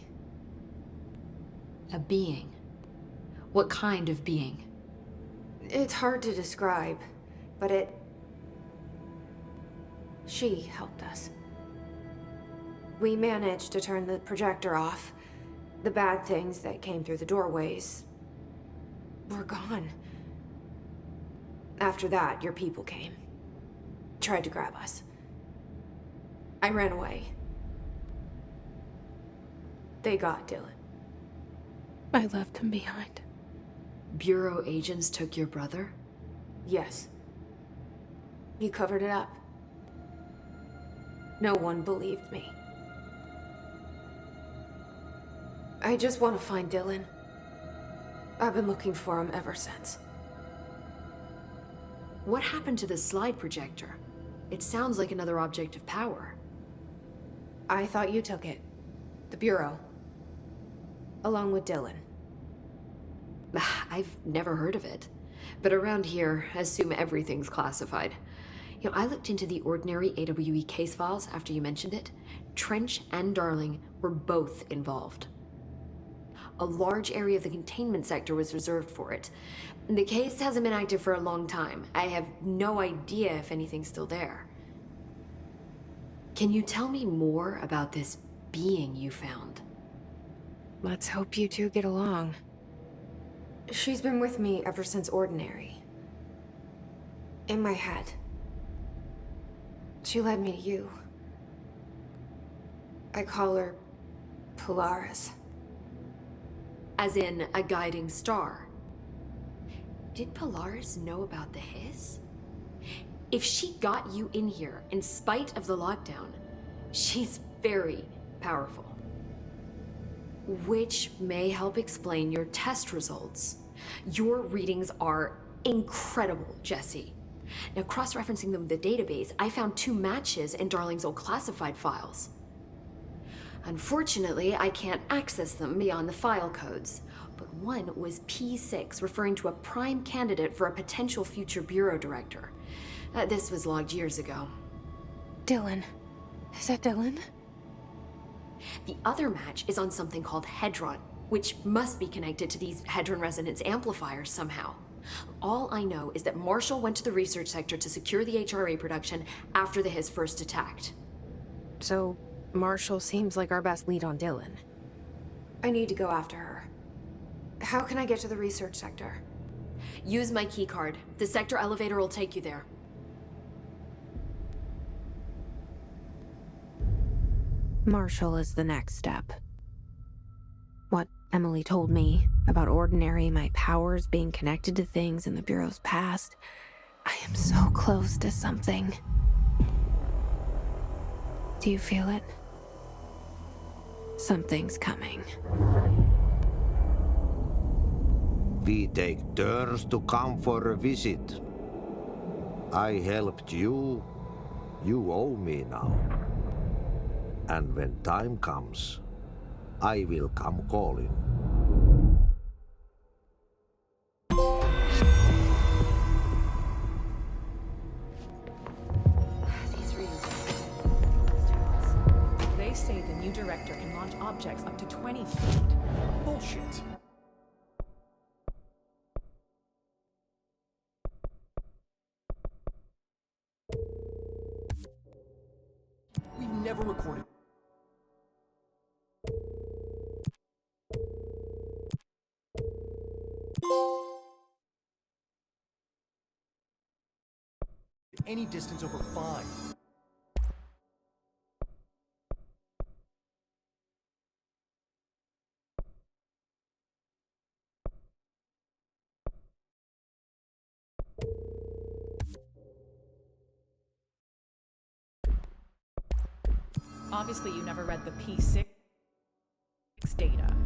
A being? What kind of being? It's hard to describe, but she helped us. We managed to turn the projector off. The bad things that came through the doorways were gone. After that, your people came. Tried to grab us. I ran away. They got Dylan. I left him behind. Bureau agents took your brother? Yes. You covered it up. No one believed me. I just want to find Dylan. I've been looking for him ever since. What happened to the slide projector? It sounds like another object of power. I thought you took it. The Bureau. Along with Dylan. I've never heard of it. But around here, assume everything's classified. You know, I looked into the Ordinary AWE case files after you mentioned it. Trench and Darling were both involved. A large area of the containment sector was reserved for it. The case hasn't been active for a long time. I have no idea if anything's still there. Can you tell me more about this being you found? Let's hope you two get along. She's been with me ever since Ordinary. In my head. She led me to you. I call her Polaris. As in a guiding star. Did Polaris know about the hiss? If she got you in here in spite of the lockdown, she's very powerful. Which may help explain your test results. Your readings are incredible, Jesse. Now, cross-referencing them with the database, I found 2 matches in Darling's old classified files. Unfortunately, I can't access them beyond the file codes, but one was P6, referring to a prime candidate for a potential future bureau director. This was logged years ago. Dylan. Is that Dylan? The other match is on something called Hedron, which must be connected to these Hedron resonance amplifiers somehow. All I know is that Marshall went to the research sector to secure the HRA production after the Hiss first attacked. So, Marshall seems like our best lead on Dylan. I need to go after her. How can I get to the research sector? Use my keycard. The sector elevator will take you there. Marshall is the next step. What Emily told me about Ordinary, my powers being connected to things in the Bureau's past, I am so close to something. Do you feel it? Something's coming. We take turns to come for a visit. I helped you. You owe me now. And when time comes, I will come calling. They say the new director can launch objects up to 20 feet. Bullshit. We've never recorded any distance over 5. Obviously, you never read the P6 data.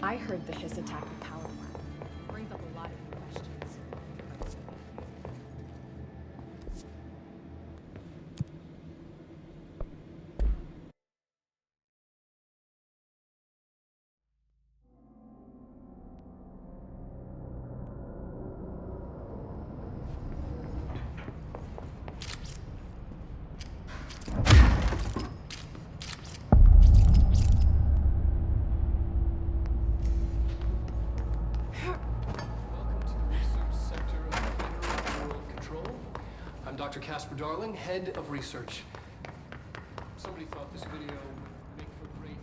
I heard the Hiss attack the power plant. It brings up a lot of questions. Dr. Casper Darling, Head of Research. Somebody thought this video would make for great...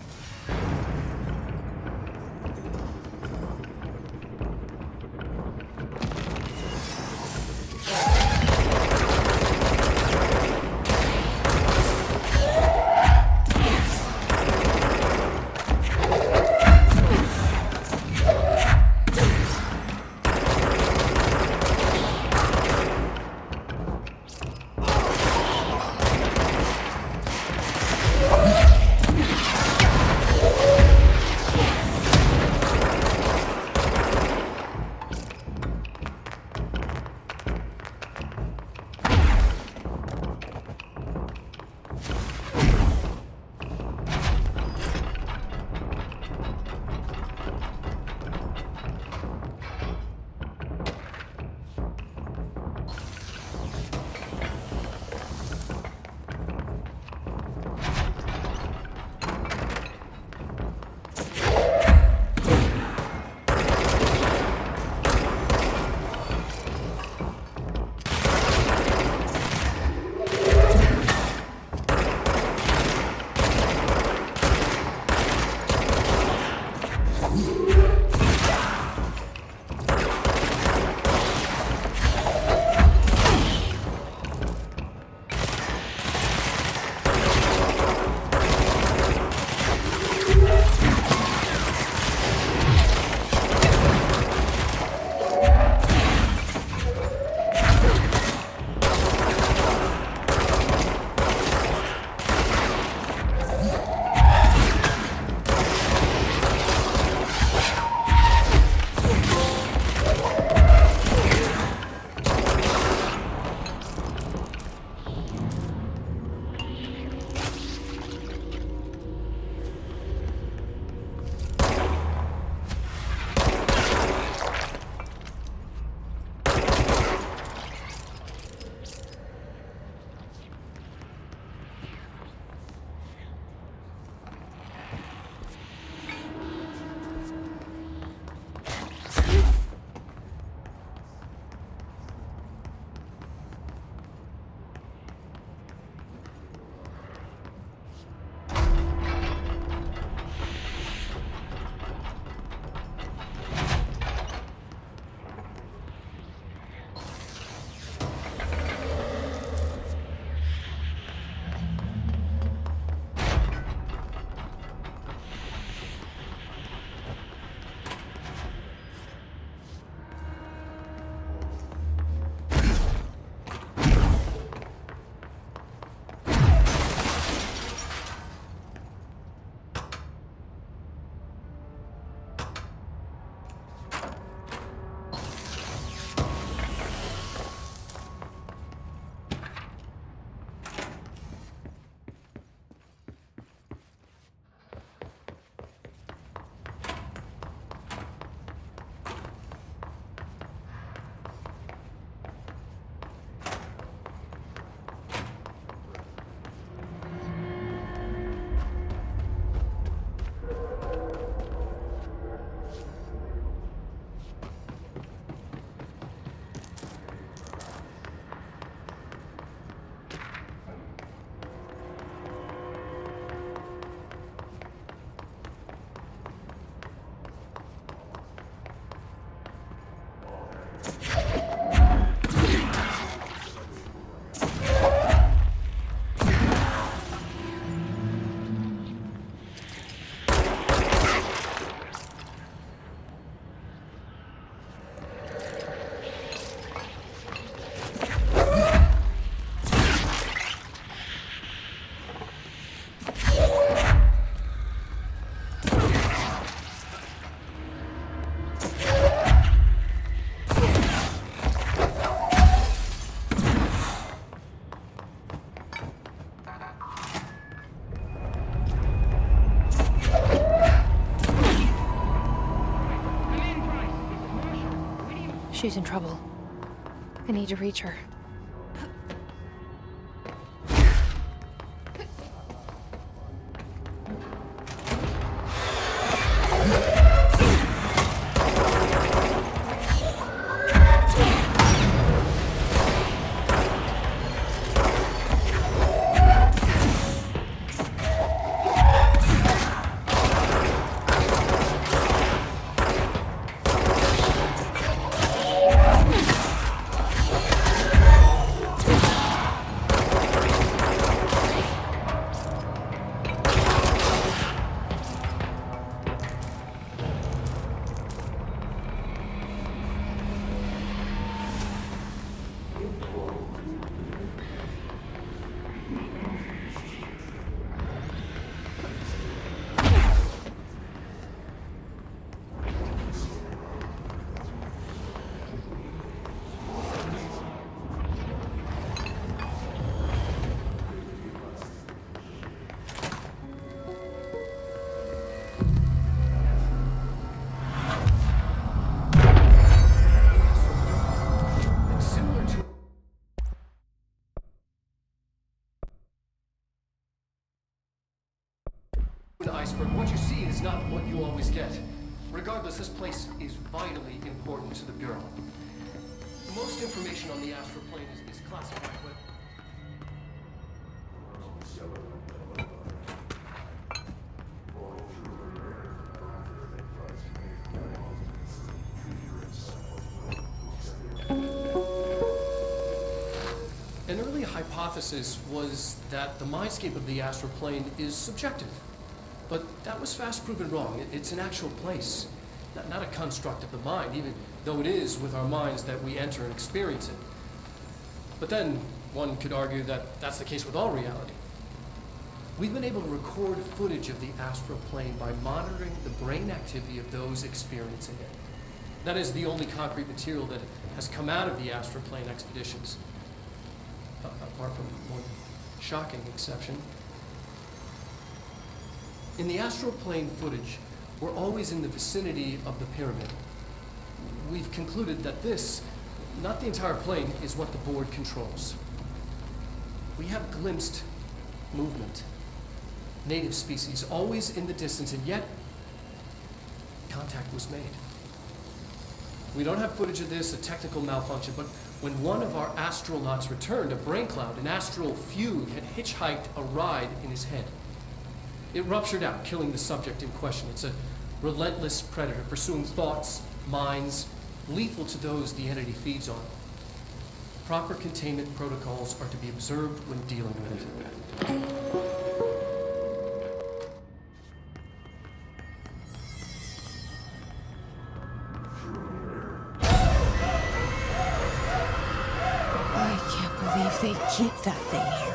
She's in trouble. I need to reach her. Iceberg, what you see is not what you always get. Regardless, this place is vitally important to the Bureau. Most information on the astral plane is classified, but... An early hypothesis was that the mindscape of the astral plane is subjective. But that was fast proven wrong. It's an actual place, not a construct of the mind, even though it is with our minds that we enter and experience it. But then one could argue that that's the case with all reality. We've been able to record footage of the astral plane by monitoring the brain activity of those experiencing it. That is the only concrete material that has come out of the astral plane expeditions, apart from one shocking exception. In the astral plane footage, we're always in the vicinity of the pyramid. We've concluded that this, not the entire plane, is what the board controls. We have glimpsed movement, native species, always in the distance, and yet contact was made. We don't have footage of this, a technical malfunction, but when one of our astronauts returned, a brain cloud, an astral fugue, had hitchhiked a ride in his head. It ruptured out, killing the subject in question. It's a relentless predator, pursuing thoughts, minds, lethal to those the entity feeds on. Proper containment protocols are to be observed when dealing with it. I can't believe they keep that thing here.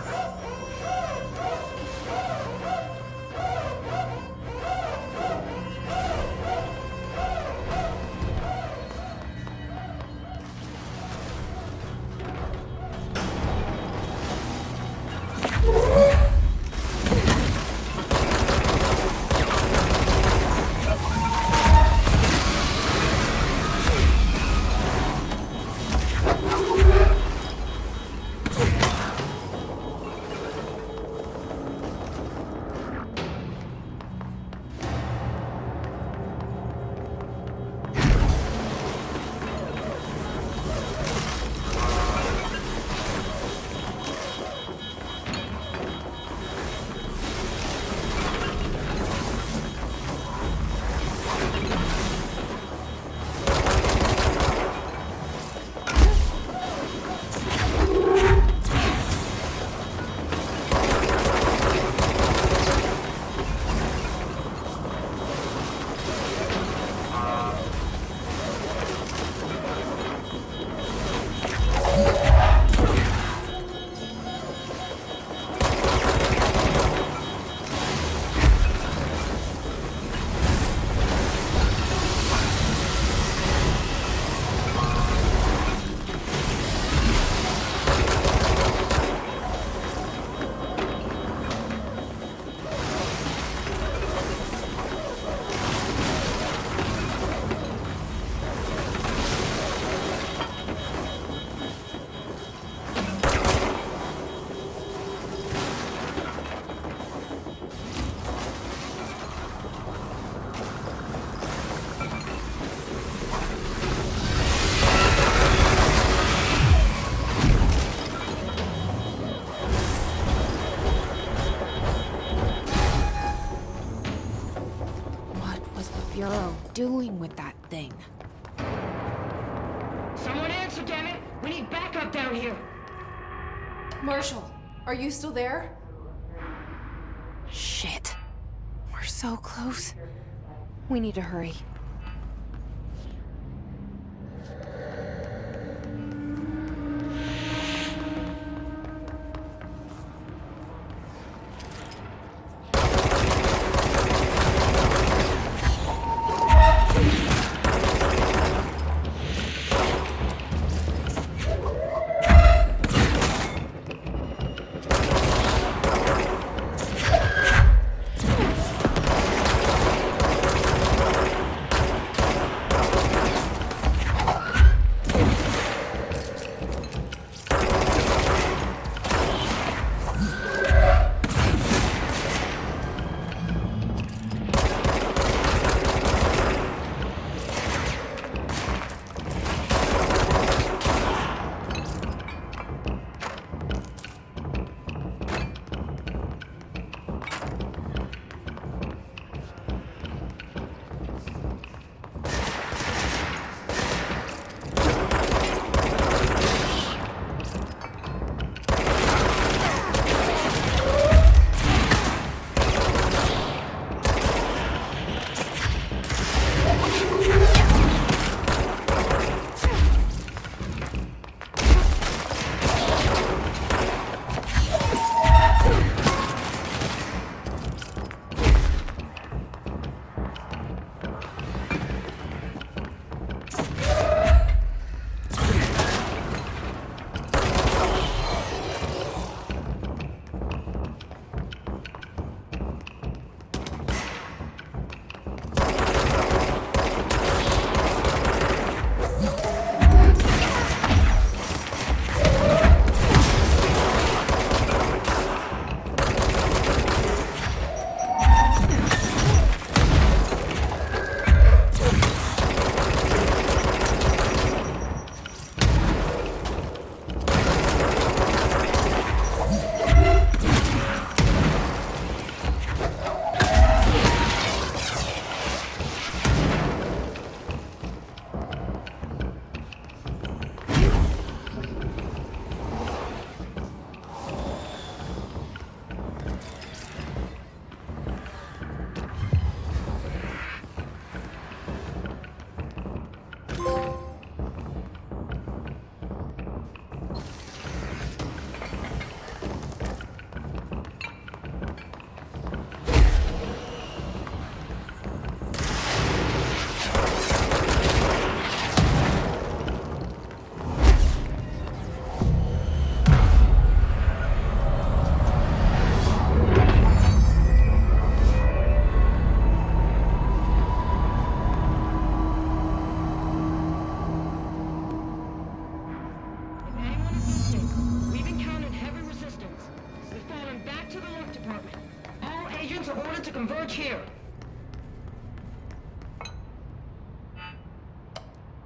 Bureau doing with that thing? Someone answer, damn it! We need backup down here! Marshall, are you still there? Shit. We're so close. We need to hurry.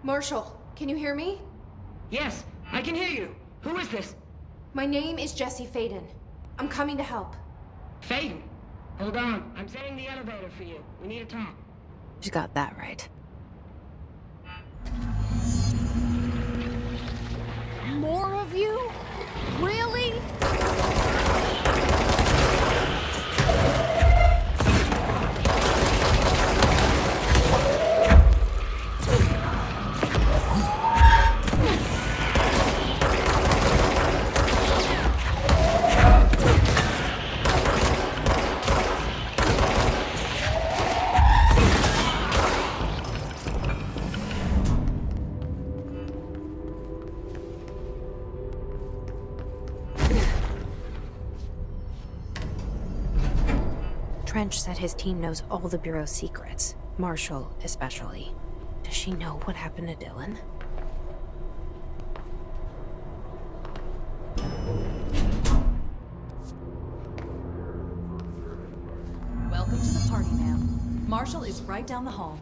Marshall, can you hear me? Yes, I can hear you. Who is this? My name is Jesse Faden. I'm coming to help. Faden? Hold on. I'm setting the elevator for you. We need to talk. She's got that right. More of you? Really? Trench said his team knows all the Bureau's secrets. Marshall, especially. Does she know what happened to Dylan? Welcome to the party, ma'am. Marshall is right down the hall.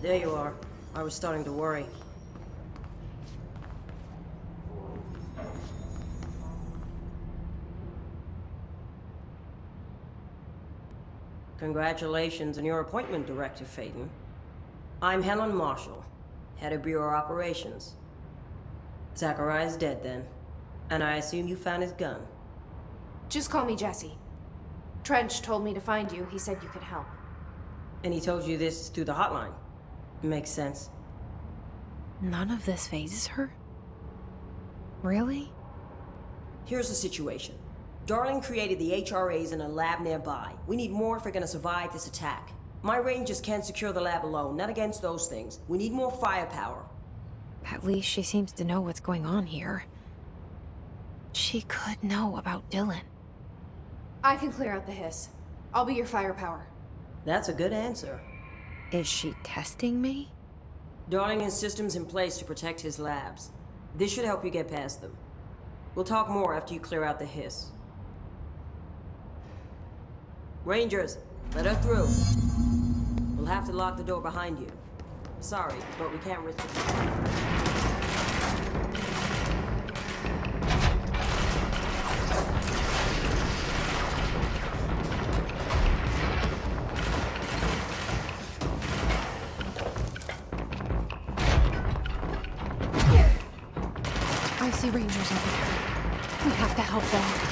There you are. I was starting to worry. Congratulations on your appointment, Director Faden. I'm Helen Marshall, head of Bureau Operations. Zachariah's dead then, and I assume you found his gun. Just call me Jesse. Trench told me to find you. He said you could help. And he told you this through the hotline. Makes sense. None of this phases her? Really? Here's the situation. Darling created the HRAs in a lab nearby. We need more if we're gonna survive this attack. My Rangers can't secure the lab alone, not against those things. We need more firepower. At least she seems to know what's going on here. She could know about Dylan. I can clear out the hiss. I'll be your firepower. That's a good answer. Is she testing me? Darling has systems in place to protect his labs. This should help you get past them. We'll talk more after you clear out the hiss. Rangers, let her through. We'll have to lock the door behind you. Sorry, but we can't risk it. I see Rangers over there. We have to help them.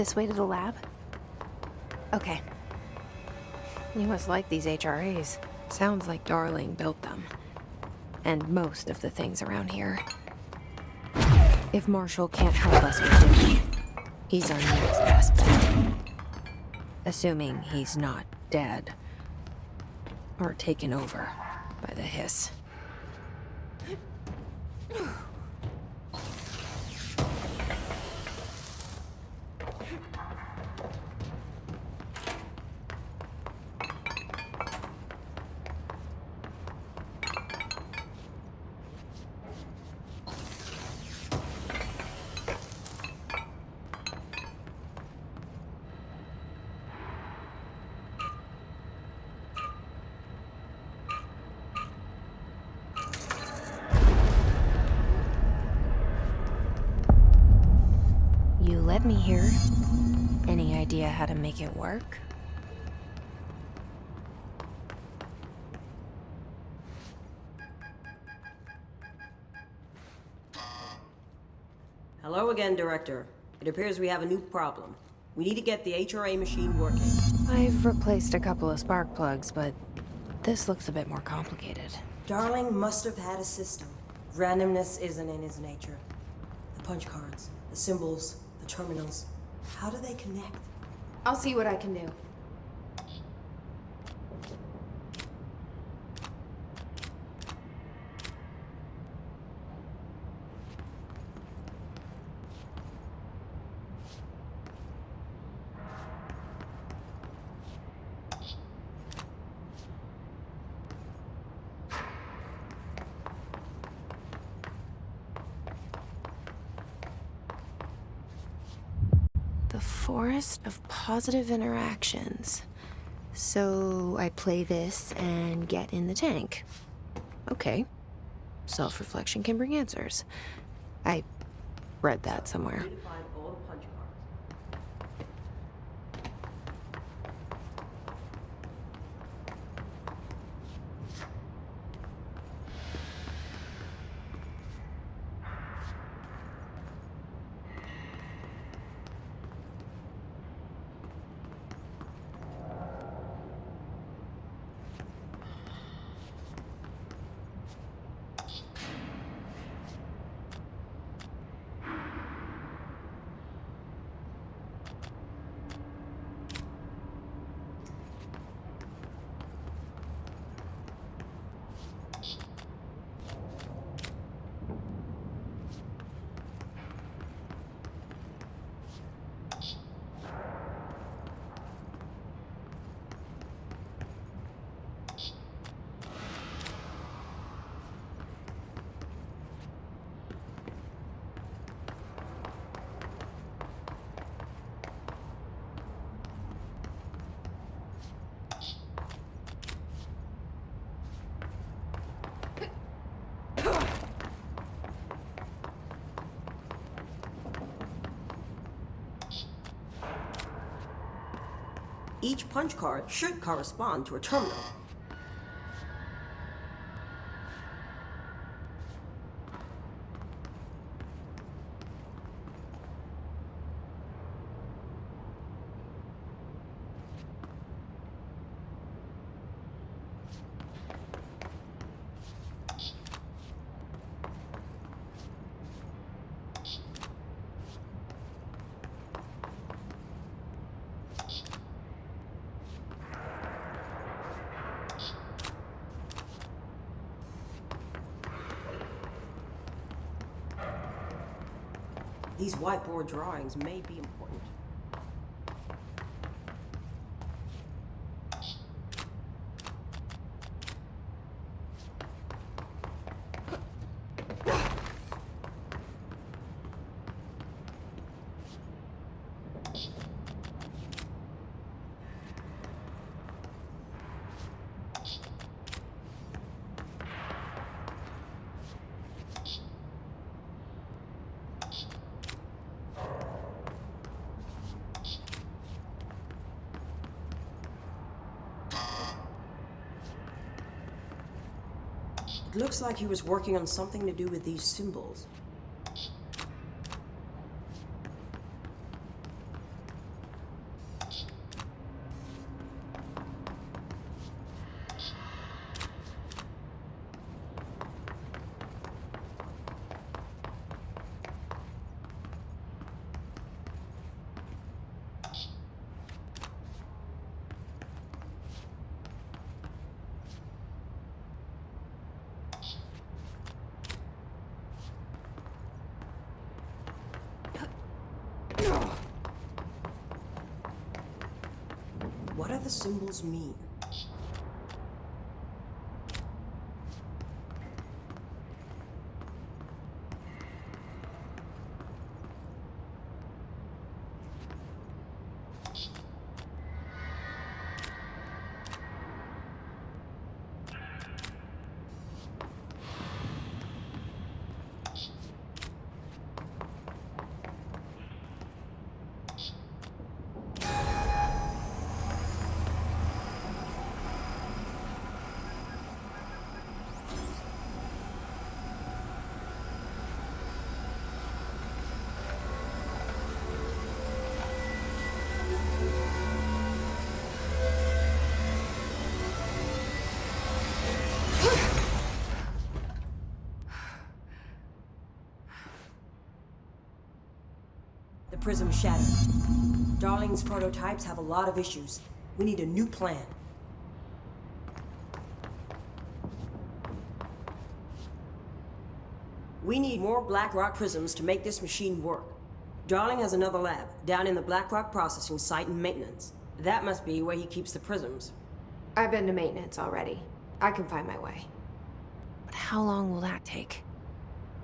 This way to the lab? Okay. You must like these HRAs. Sounds like Darling built them. And most of the things around here. If Marshall can't help us with it, he's our next best bet. Assuming he's not dead. Or taken over by the hiss. You let me here. Any idea how to make it work? Hello again, Director. It appears we have a new problem. We need to get the HRA machine working. I've replaced a couple of spark plugs, but this looks a bit more complicated. Darling must have had a system. Randomness isn't in his nature. The punch cards, the symbols, the terminals. How do they connect? I'll see what I can do. The Forest of Positive Interactions. So I play this and get in the tank. Okay. Self-reflection can bring answers. I read that somewhere. Each punch card should correspond to a terminal. These whiteboard drawings may be important. It looks like he was working on something to do with these symbols. What do the symbols mean? The prism shattered. Darling's prototypes have a lot of issues. We need a new plan. We need more Blackrock prisms to make this machine work. Darling has another lab, down in the Blackrock processing site in maintenance. That must be where he keeps the prisms. I've been to maintenance already. I can find my way. But how long will that take?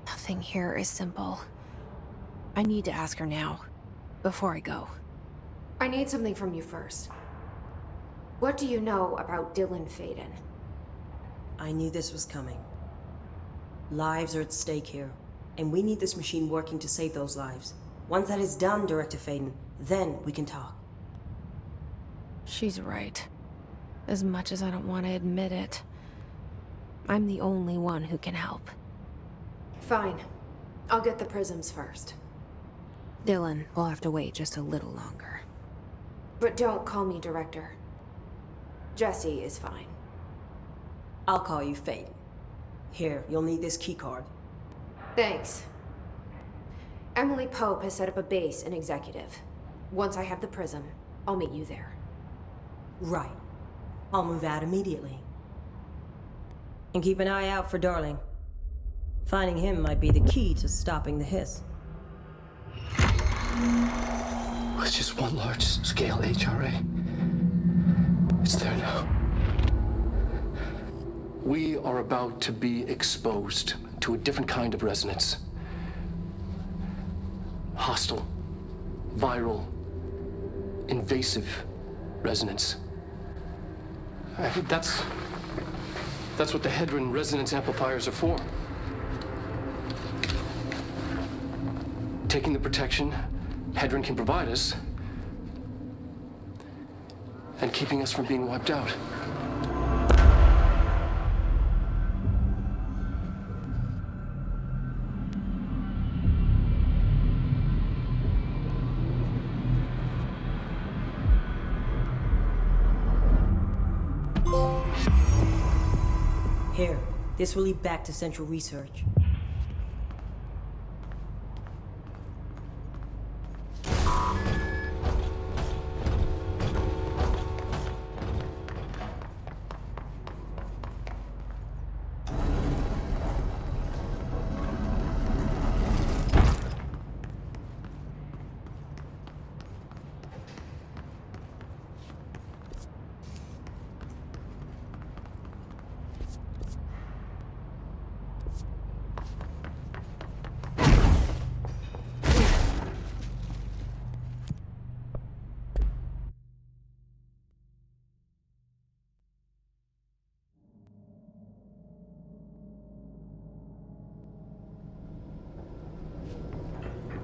Nothing here is simple. I need to ask her now, before I go. I need something from you first. What do you know about Dylan Faden? I knew this was coming. Lives are at stake here, and we need this machine working to save those lives. Once that is done, Director Faden, then we can talk. She's right. As much as I don't want to admit it. I'm the only one who can help. Fine. I'll get the prisms first. Dylan will have to wait just a little longer. But don't call me Director. Jesse is fine. I'll call you Faden. Here, you'll need this keycard. Thanks. Emily Pope has set up a base in Executive. Once I have the prism, I'll meet you there. Right. I'll move out immediately. And keep an eye out for Darling. Finding him might be the key to stopping the hiss. It's just one large-scale HRA. It's there now. We are about to be exposed to a different kind of resonance. Hostile, viral, invasive resonance. I think that's what the Hedron resonance amplifiers are for. Taking the protection Hedron can provide us, and keeping us from being wiped out. Here, this will lead back to Central Research.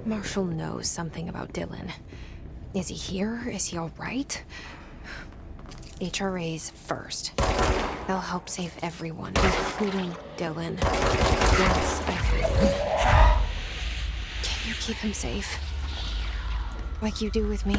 Marshall knows something about Dylan. Is he here? Is he all right? HRAs first. They'll help save everyone, including Dylan. Once I... Can you keep him safe? Like you do with me?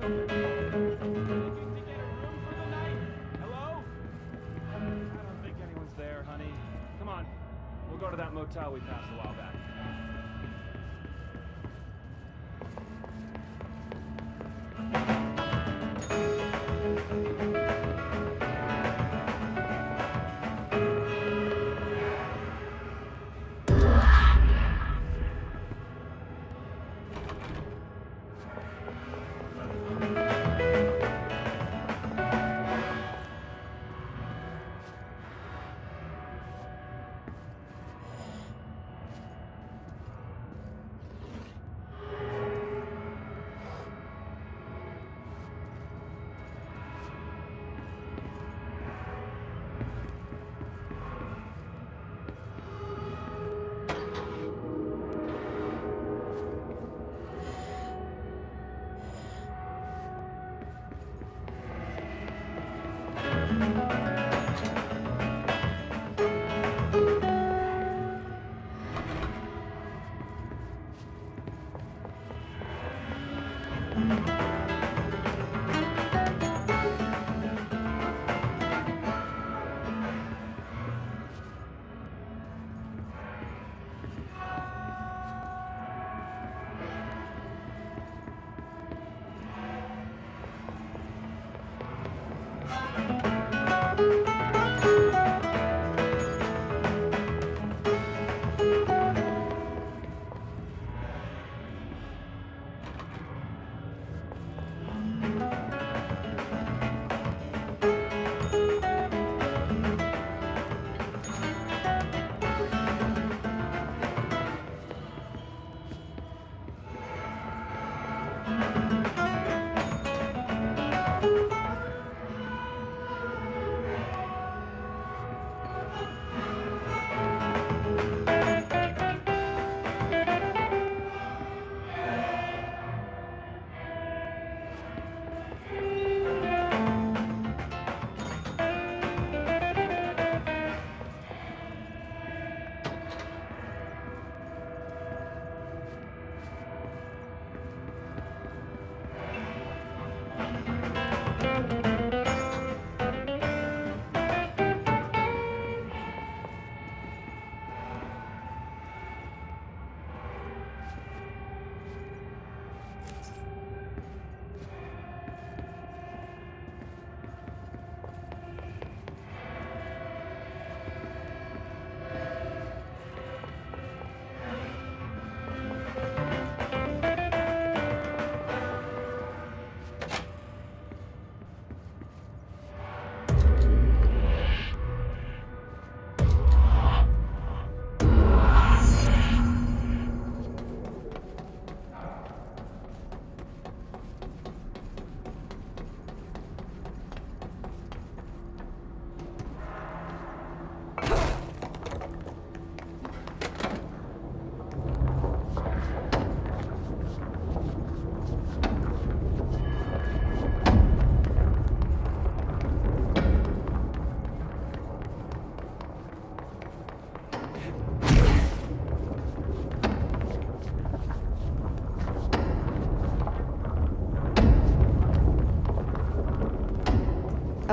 Hello? I don't think anyone's there, honey. Come on. We'll go to that motel we passed a while back.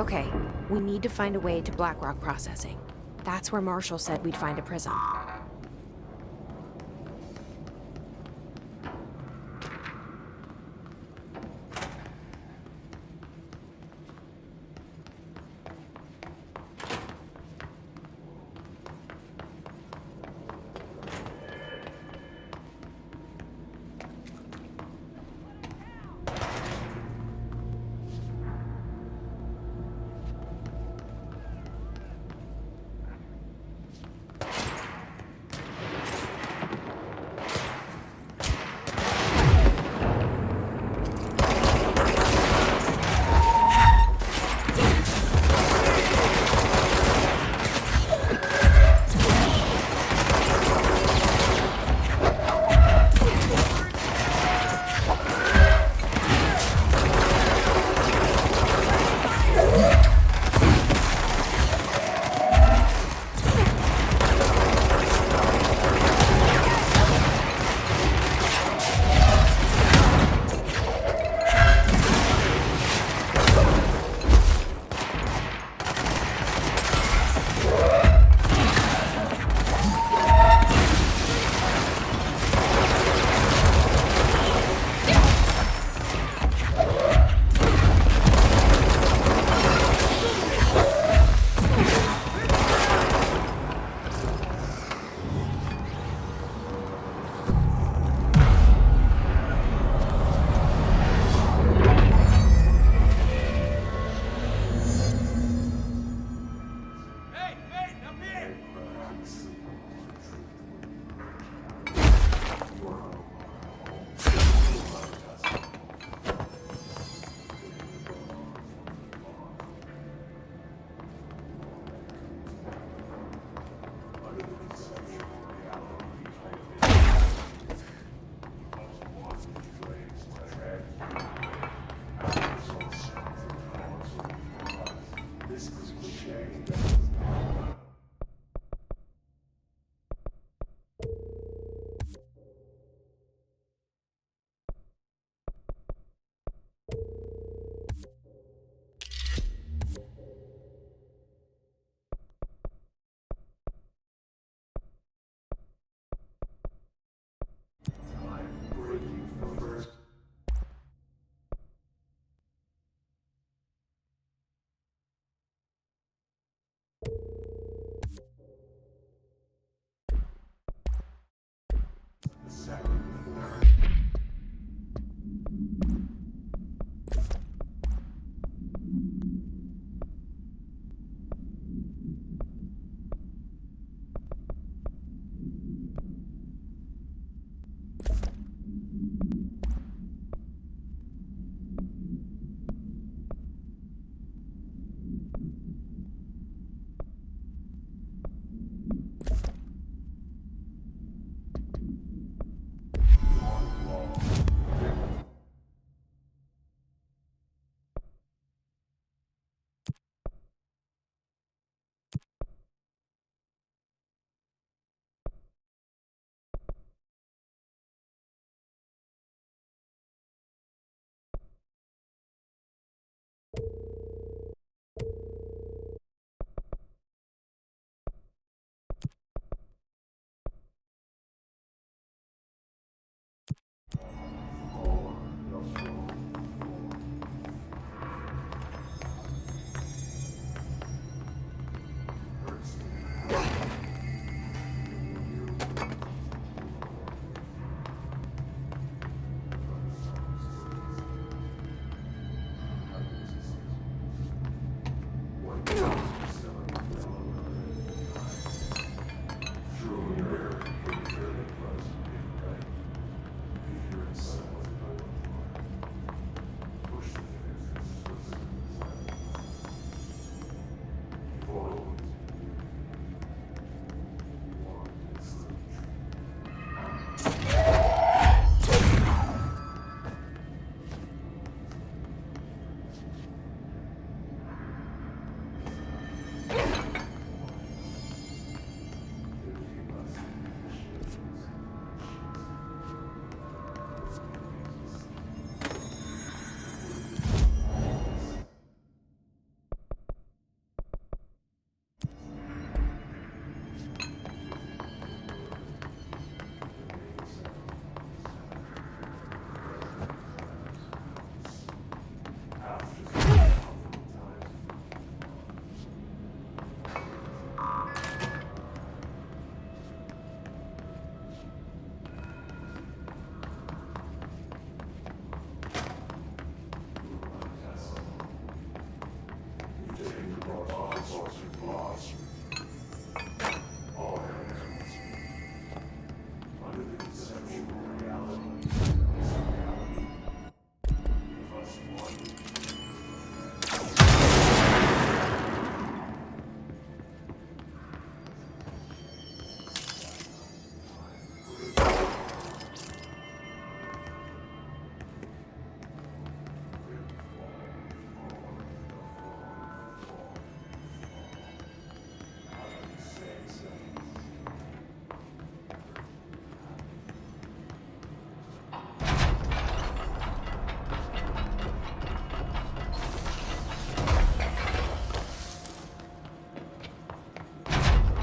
Okay, we need to find a way to Blackrock Processing. That's where Marshall said we'd find a prism.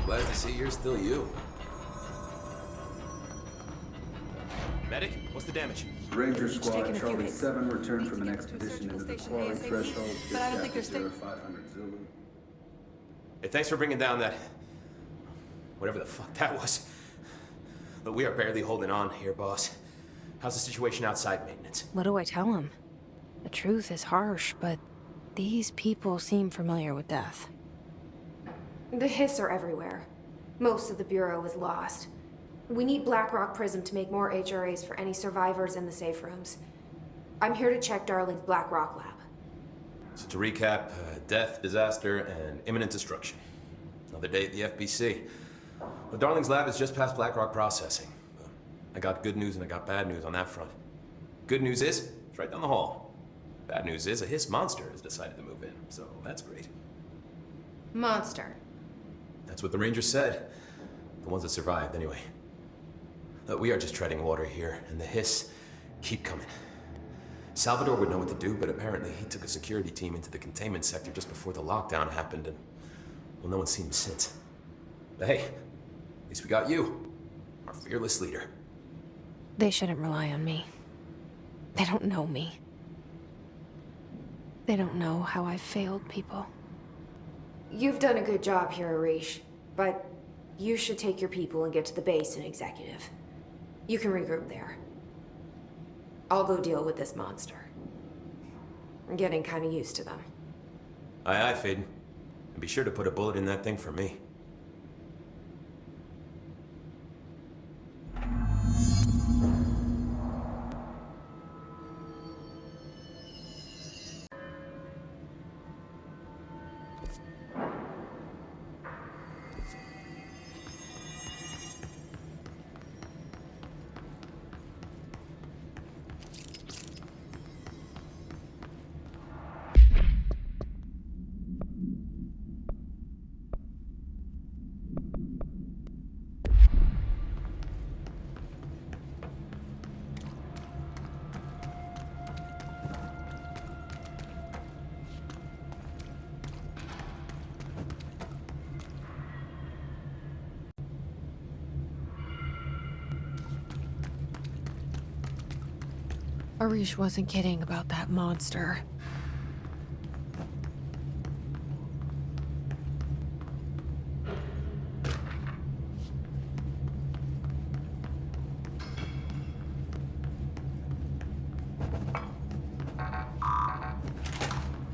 Glad to see you're still you. Medic, what's the damage? Ranger taken Squad a few Charlie hits. 7 returned from an to a expedition into the surgical quarry station threshold. ASAP, but I don't think they're Dispatch 0500 Zulu. Hey, thanks for bringing down that... whatever the fuck that was. But we are barely holding on here, boss. How's the situation outside maintenance? What do I tell him? The truth is harsh, but these people seem familiar with death. The Hiss are everywhere. Most of the Bureau is lost. We need Blackrock Prism to make more HRAs for any survivors in the safe rooms. I'm here to check Darling's Blackrock lab. So to recap, death, disaster, and imminent destruction. Another day at the FBC. Well, Darling's lab is just past Blackrock processing. I got good news and I got bad news on that front. Good news is, it's right down the hall. Bad news is, a Hiss monster has decided to move in, so that's great. Monster. That's what the Rangers said. The ones that survived, anyway. We are just treading water here, and the Hiss keep coming. Salvador would know what to do, but apparently he took a security team into the containment sector just before the lockdown happened, and, well, no one's seen him since. But hey, at least we got you, our fearless leader. They shouldn't rely on me. They don't know me. They don't know how I've failed people. You've done a good job here, Arish, but you should take your people and get to the base in Executive. You can regroup there. I'll go deal with this monster. I'm getting kind of used to them. Aye, aye, Faden. And be sure to put a bullet in that thing for me. Arish wasn't kidding about that monster.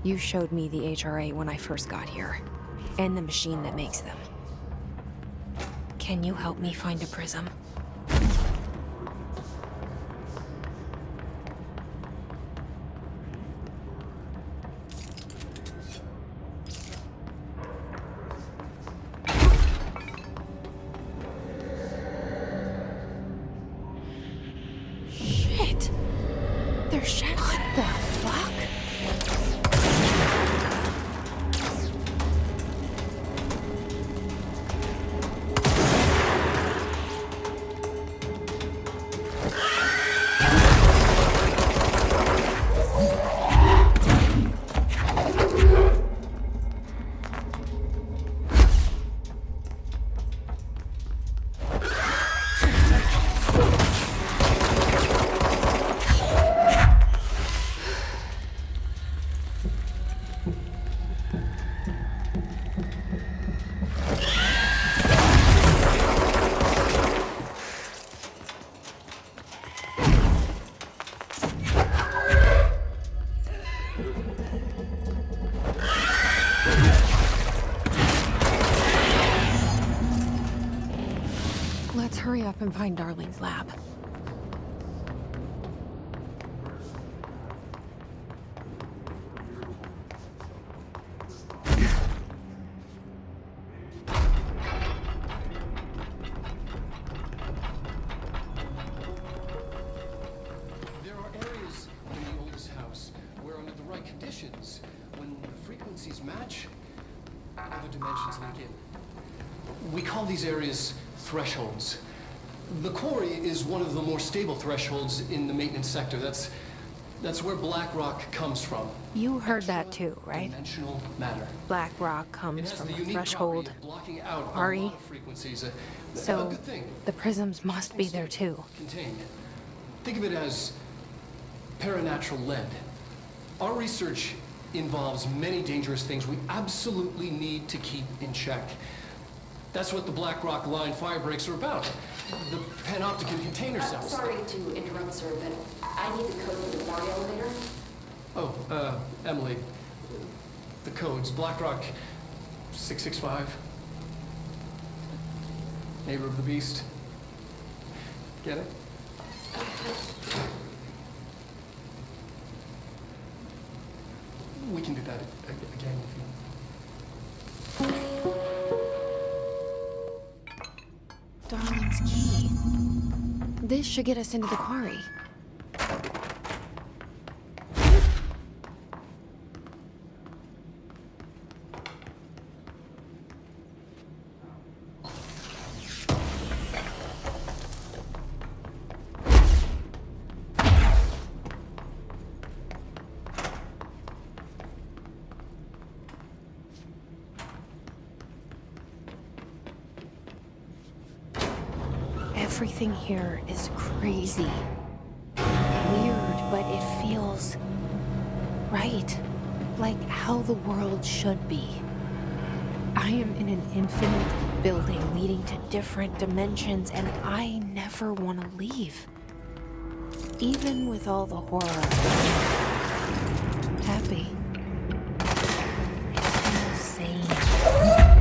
You showed me the HRA when I first got here, and the machine that makes them. Can you help me find a prism? Shit! They're shadows. What the fuck? Let's hurry up and find Darling's lab. There are areas in the oldest house where, under the right conditions, when the frequencies match, other dimensions link in. We call these areas thresholds. The quarry is one of the more stable thresholds in the maintenance sector. That's where black rock comes from. You heard that too, right? Dimensional matter. Black rock comes from the a unique threshold property of blocking out a quarry. lot of frequencies. A So good thing. the prisms must be there too. Contained. Think of it as paranatural lead. Our research involves many dangerous things we absolutely need to keep in check. That's what the Black Rock Line fire breaks are about. The panopticon container cells. Sorry to interrupt, sir, but I need the code for the quarry elevator. Oh, Emily. The codes. Black Rock 665. Neighbor of the Beast. Get it? We can do that again if you... Darling's key. This should get us into the quarry. Everything here is crazy. Weird, but it feels right. Like how the world should be. I am in an infinite building leading to different dimensions, and I never want to leave. Even with all the horror. Happy. It feels sane.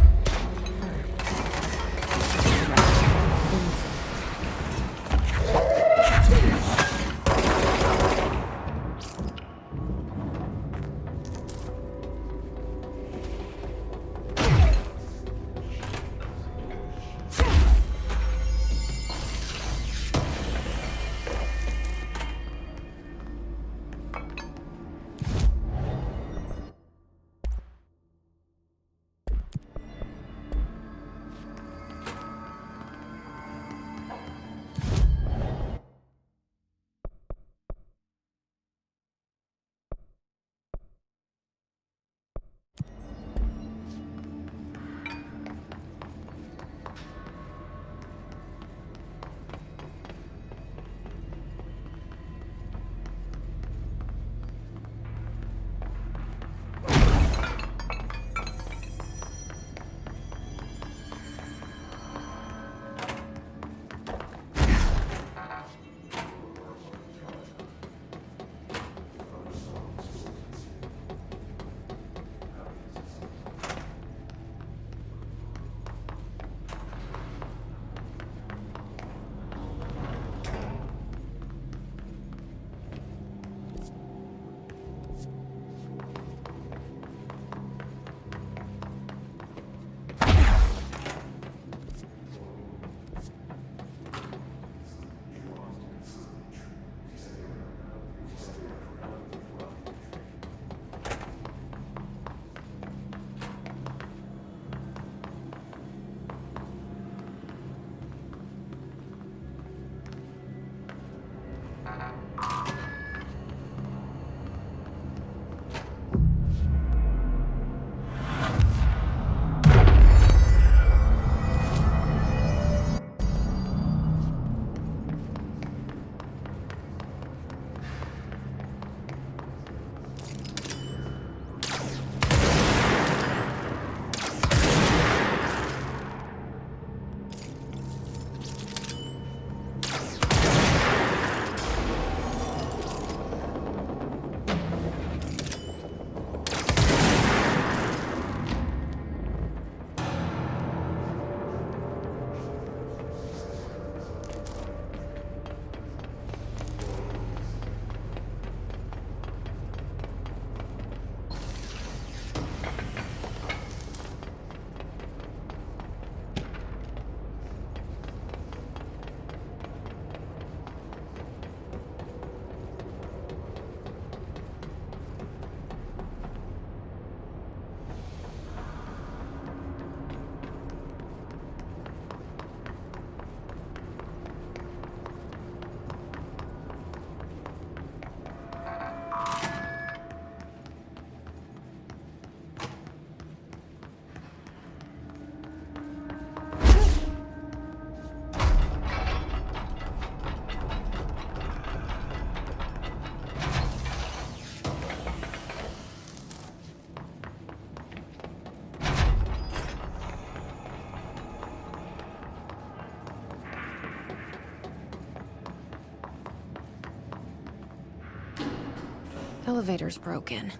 elevator's broken.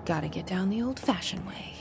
Gotta get down the old-fashioned way.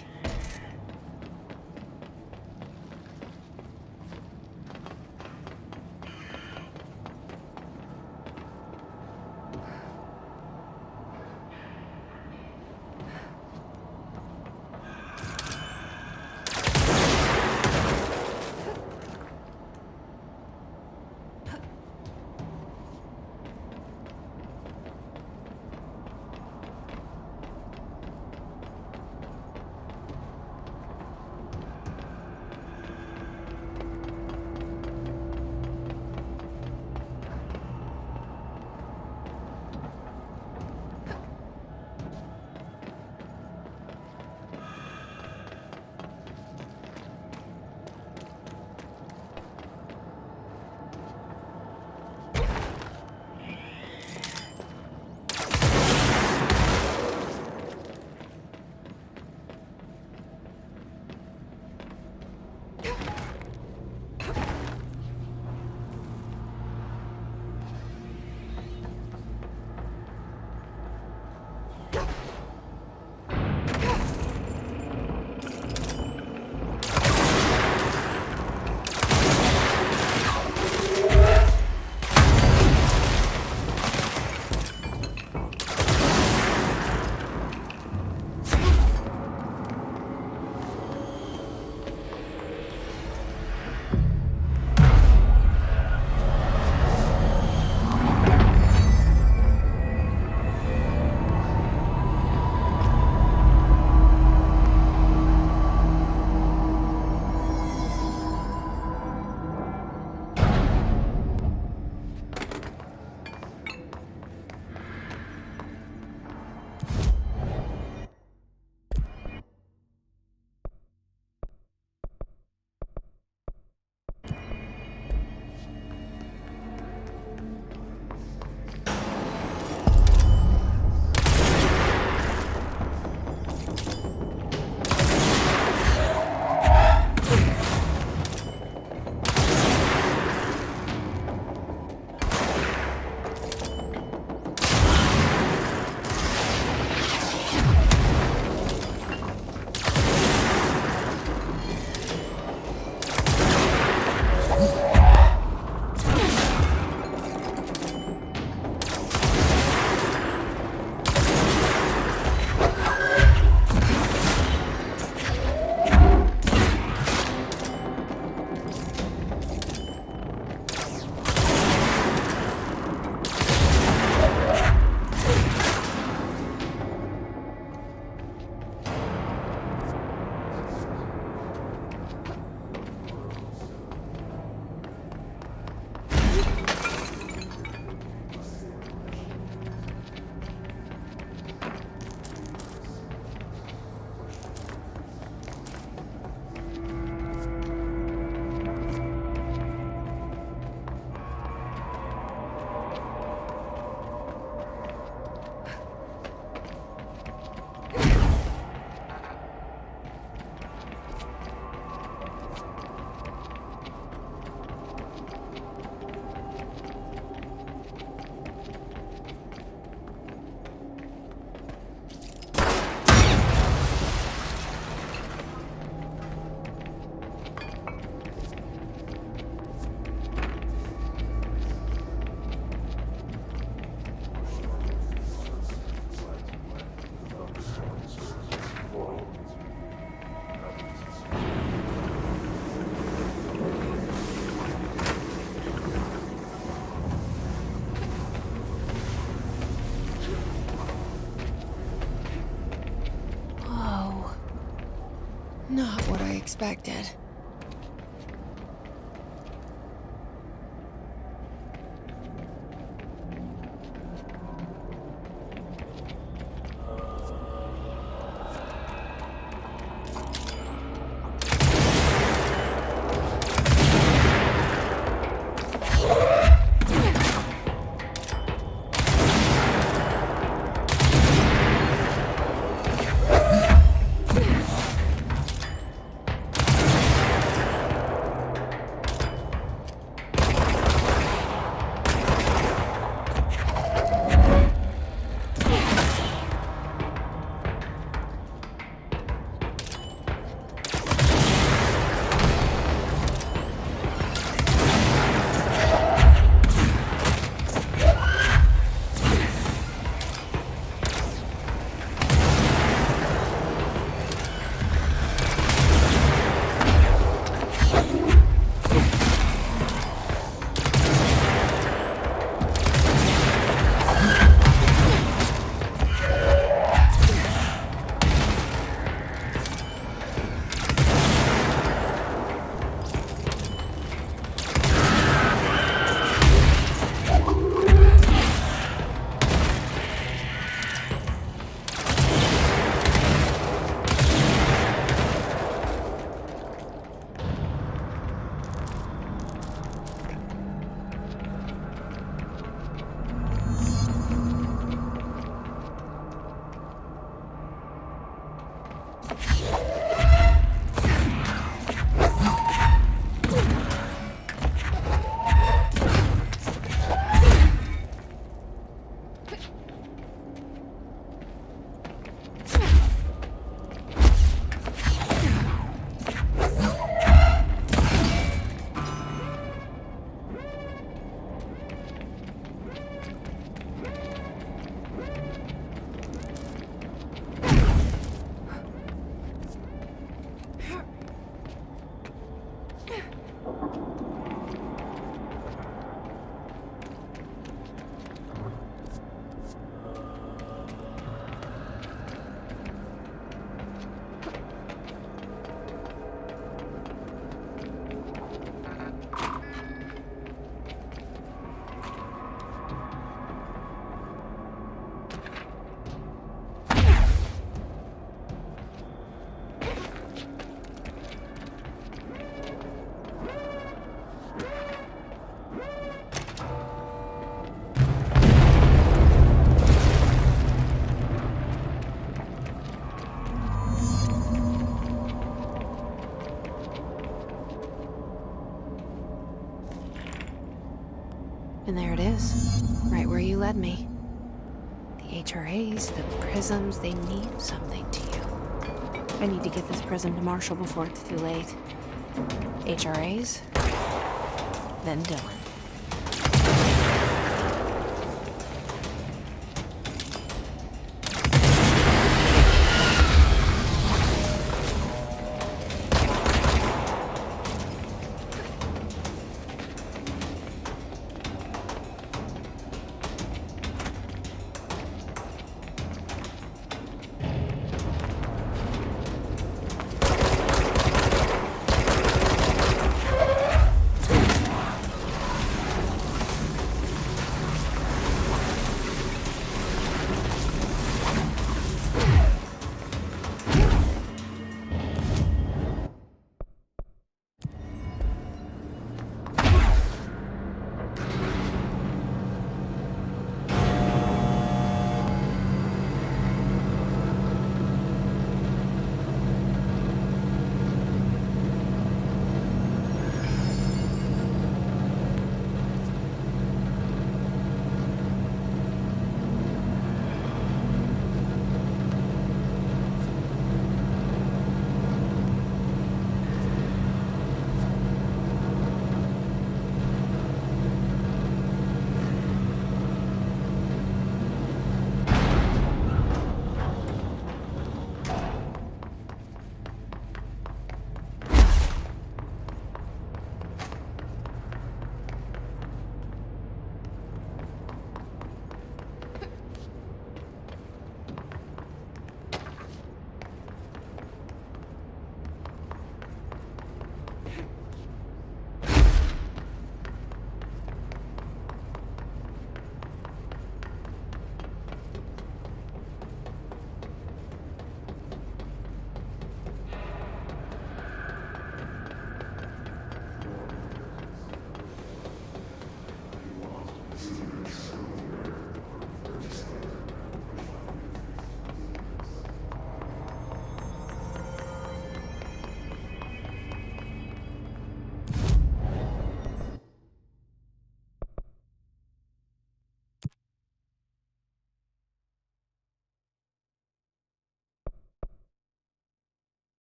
Not what I expected. And there it is, right where you led me. The HRAs, the prisms, they mean something to you. I need to get this prism to Marshall before it's too late. HRAs, then Dylan.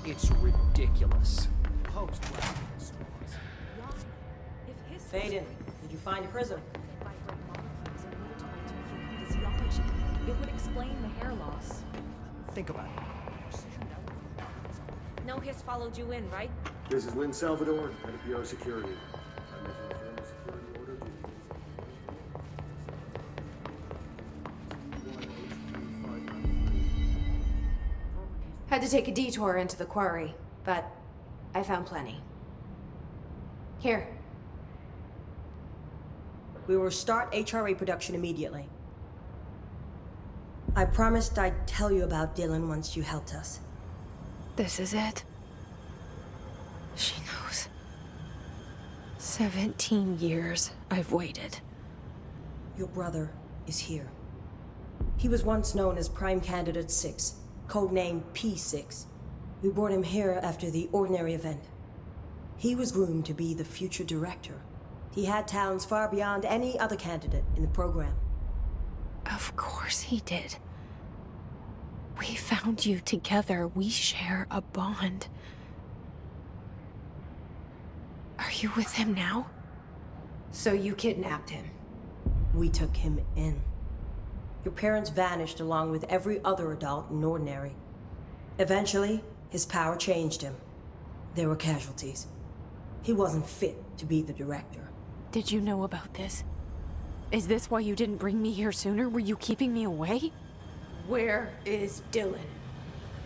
It's ridiculous. Faden, did you find the prism? Physiology. It would explain the hair loss. Think about it. No hiss followed you in, right? This is Lynn Salvador, head of Bureau Security. I'm issuing a formal security order to Had to take a detour into the quarry, but I found plenty. Here. We will start HRA production immediately. I promised I'd tell you about Dylan once you helped us. This is it. She knows. 17 years I've waited. Your brother is here. He was once known as Prime Candidate 6, codenamed P6. We brought him here after the Ordinary event. He was groomed to be the future director. He had talents far beyond any other candidate in the program. Of course he did. We found you together. We share a bond. Are you with him now? So you kidnapped him? We took him in. Your parents vanished along with every other adult in Ordinary. Eventually, his power changed him. There were casualties. He wasn't fit to be the director. Did you know about this? Is this why you didn't bring me here sooner? Were you keeping me away? Where is Dylan?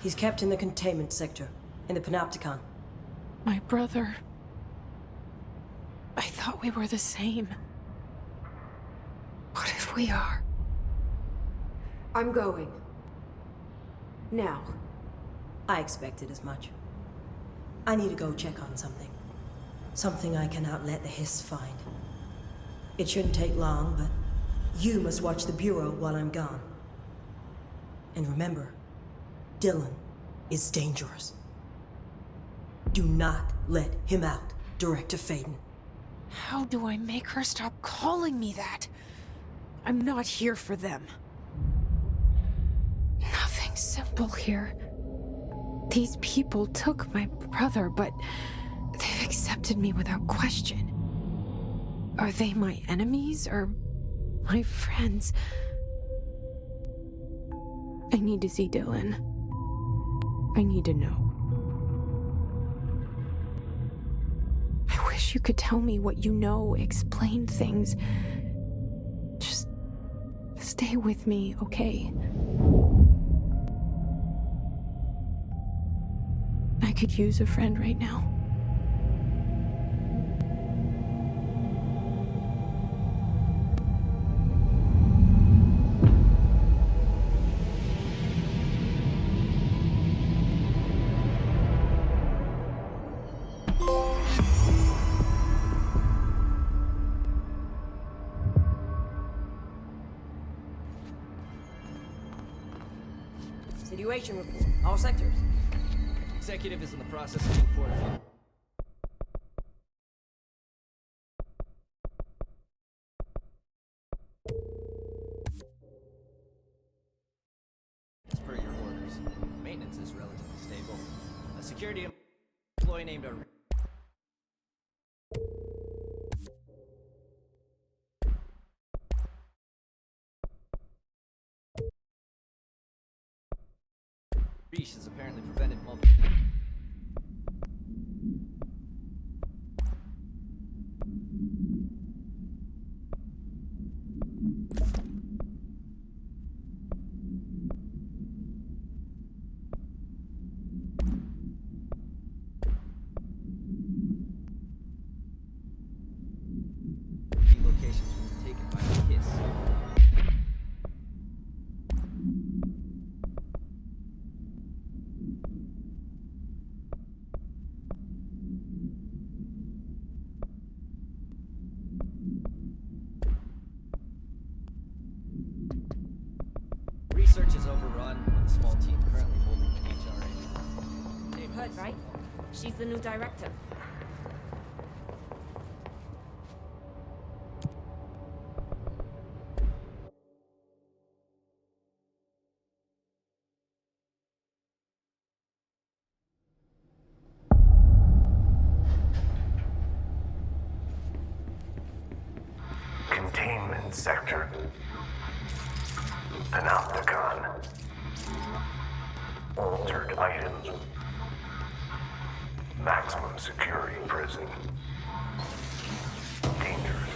He's kept in the containment sector, in the Panopticon. My brother. I thought we were the same. What if we are? I'm going. Now. I expected as much. I need to go check on something. Something I cannot let the Hiss find. It shouldn't take long, but you must watch the Bureau while I'm gone. And remember, Dylan is dangerous. Do not let him out, Director Faden. How do I make her stop calling me that? I'm not here for them. Nothing simple here. These people took my brother, but they've accepted me without question. Are they my enemies or my friends? I need to see Dylan. I need to know. I wish you could tell me what you know, explain things. Just stay with me, okay? I could use a friend right now. Situation report. All sectors. Executive is in the process of moving forward. As per your orders, maintenance is relatively stable. A security employee named Arish has apparently prevented multiple. Locations were taken by the Hiss. Research is overrun with a small team currently holding the HRA. Hood, right? She's the new director. Containment sector. Panopticon. Altered items. Maximum security prison. Dangerous.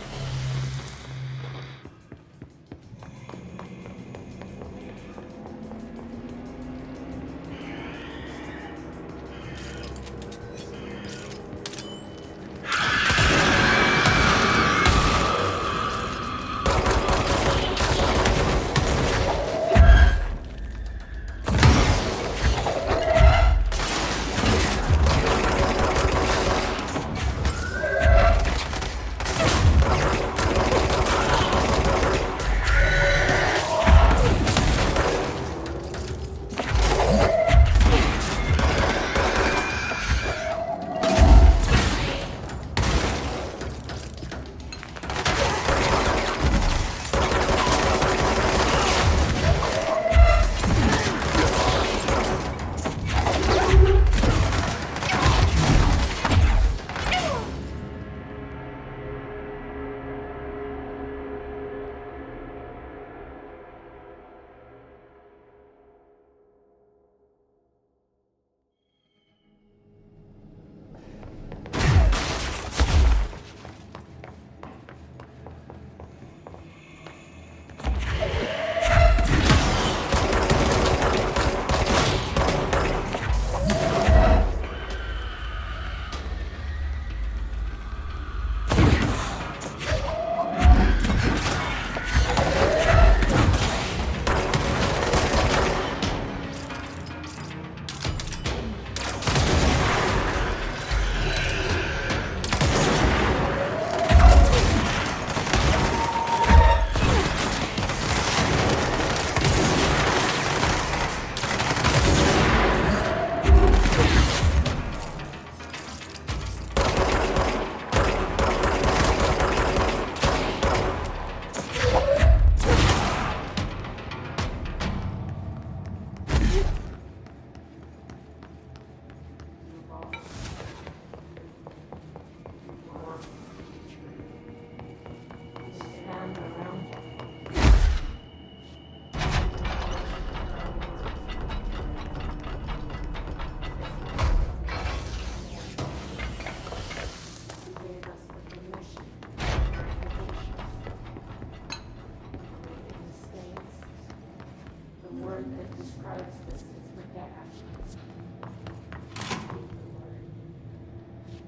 word that describes this is Megath.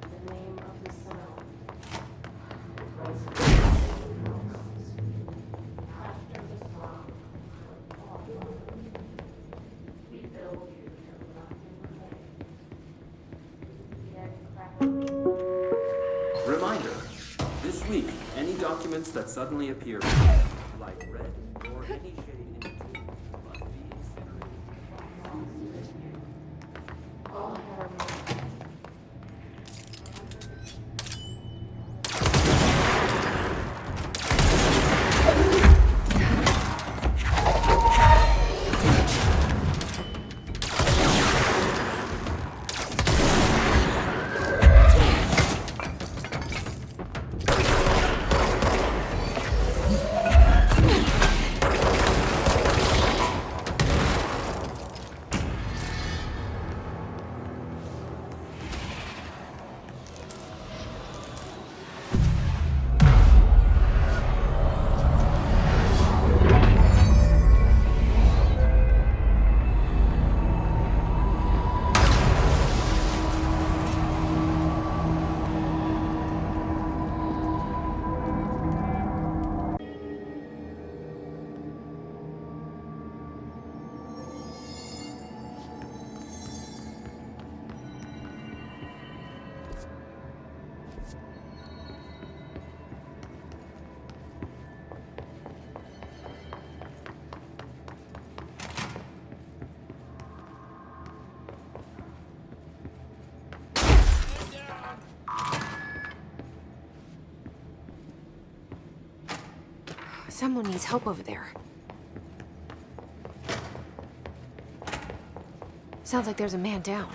The name of the sound. After the throne, we build you till nothing remains. Reminder, this week, any documents that suddenly appear, like red or any shade in between, must be incinerated. All hair Someone needs help over there. Sounds like there's a man down.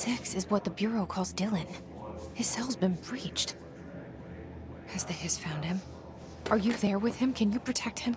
6 is what the Bureau calls Dylan. His cell's been breached. Has the Hiss found him? Are you there with him? Can you protect him?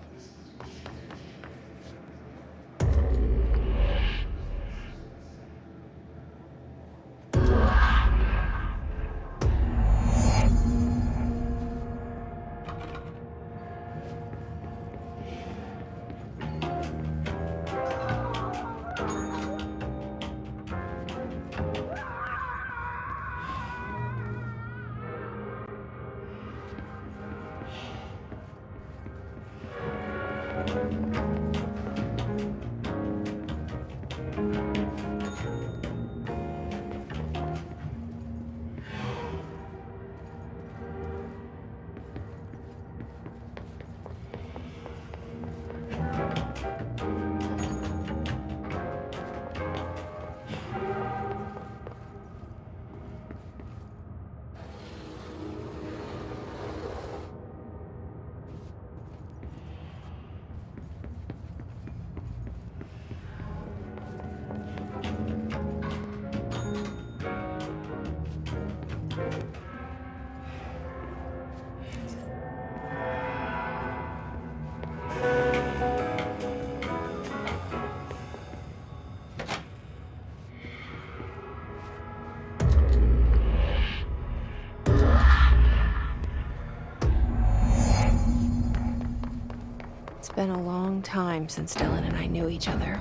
It's been a long time since Dylan and I knew each other.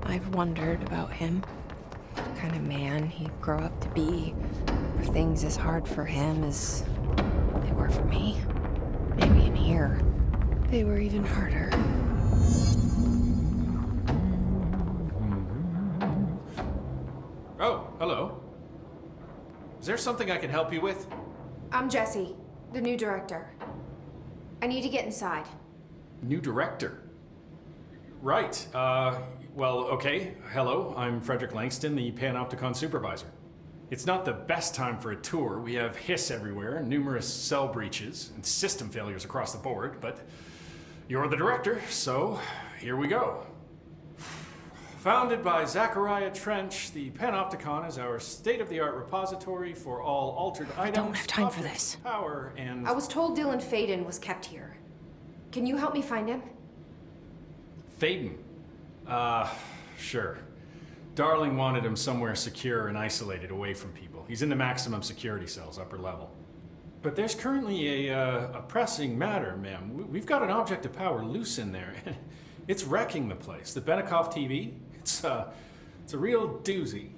I've wondered about him. What kind of man he'd grow up to be. Were things as hard for him as they were for me? Maybe in here, they were even harder. Oh, hello. Is there something I can help you with? I'm Jesse, the new director. I need to get inside. New director? Right, well, okay. Hello, I'm Frederick Langston, the Panopticon supervisor. It's not the best time for a tour. We have Hiss everywhere, numerous cell breaches, and system failures across the board, but you're the director, so here we go. Founded by Zachariah Trench, the Panopticon is our state-of-the-art repository for all altered items. I don't have time for this. Power and... I was told Dylan Faden was kept here. Can you help me find him? Faden? Sure. Darling wanted him somewhere secure and isolated away from people. He's in the maximum security cells, upper level. But there's currently a pressing matter, ma'am. We've got an object of power loose in there. It's wrecking the place. The Benikoff TV, it's a real doozy.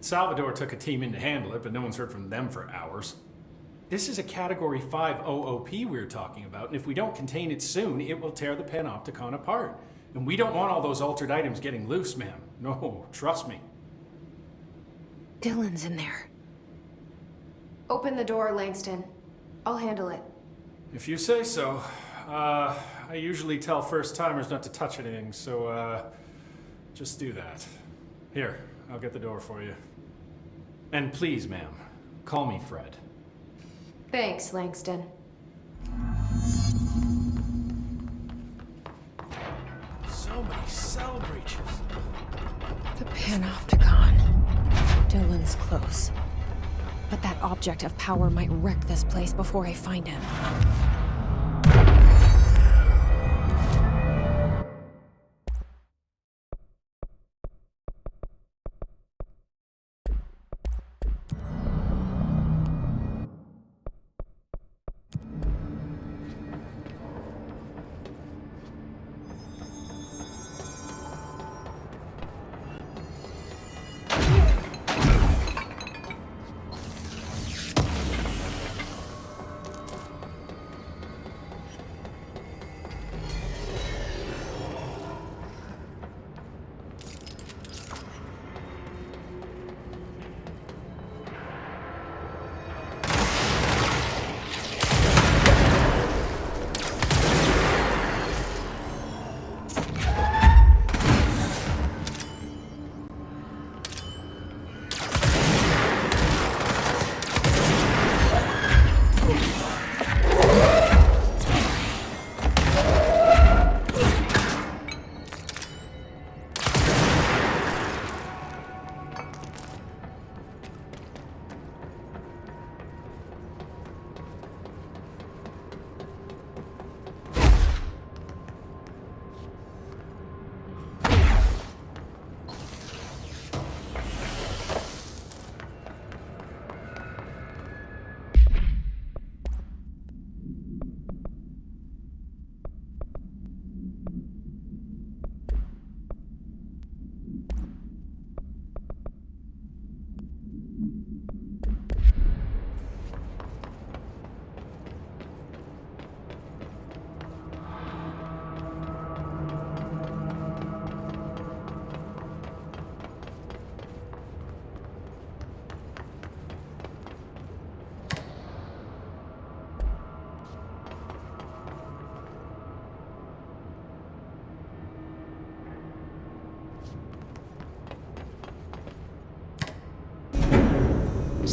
Salvador took a team in to handle it, but no one's heard from them for hours. This is a Category 5 OOP we're talking about, and if we don't contain it soon, it will tear the Panopticon apart. And we don't want all those altered items getting loose, ma'am. No, trust me. Dylan's in there. Open the door, Langston. I'll handle it. If you say so. I usually tell first-timers not to touch anything, so, just do that. Here, I'll get the door for you. And please, ma'am, call me Fred. Thanks, Langston. So many cell breaches. The Panopticon. Dylan's close. But that object of power might wreck this place before I find him.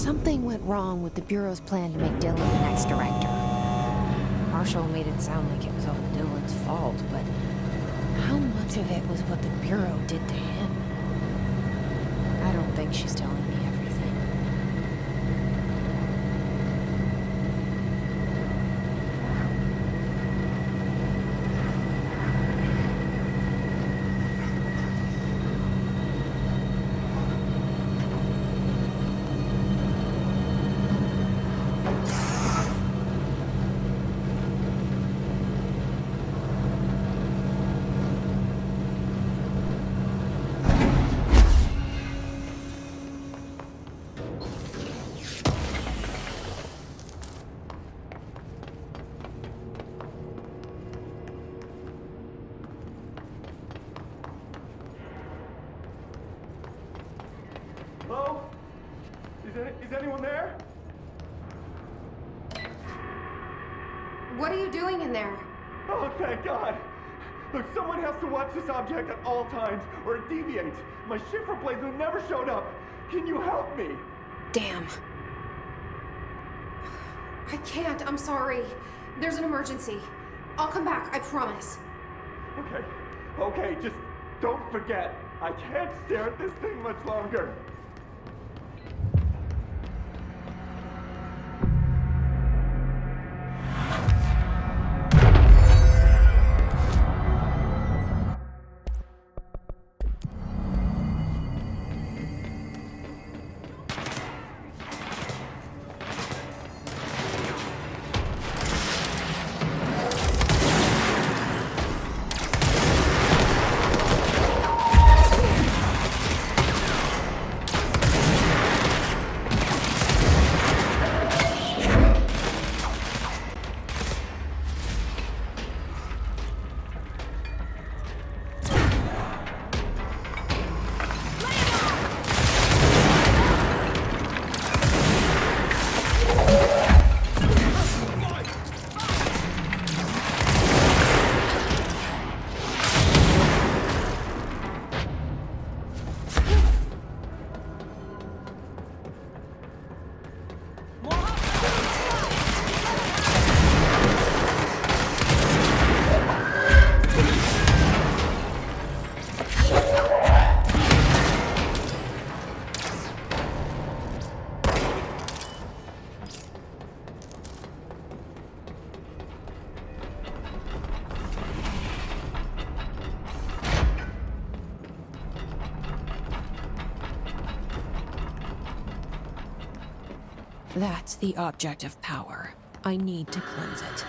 Something went wrong with the Bureau's plan to make Dylan the next director. Marshall made it sound like it was all Dylan's fault, but how much of it was what the Bureau did to him? I don't think she's telling me everything. Hello? Is anyone there? What are you doing in there? Oh, thank God! Look, someone has to watch this object at all times, or it deviates. My shifter blades have never showed up. Can you help me? Damn. I can't, I'm sorry. There's an emergency. I'll come back, I promise. Okay, just don't forget. I can't stare at this thing much longer. That's the object of power. I need to cleanse it.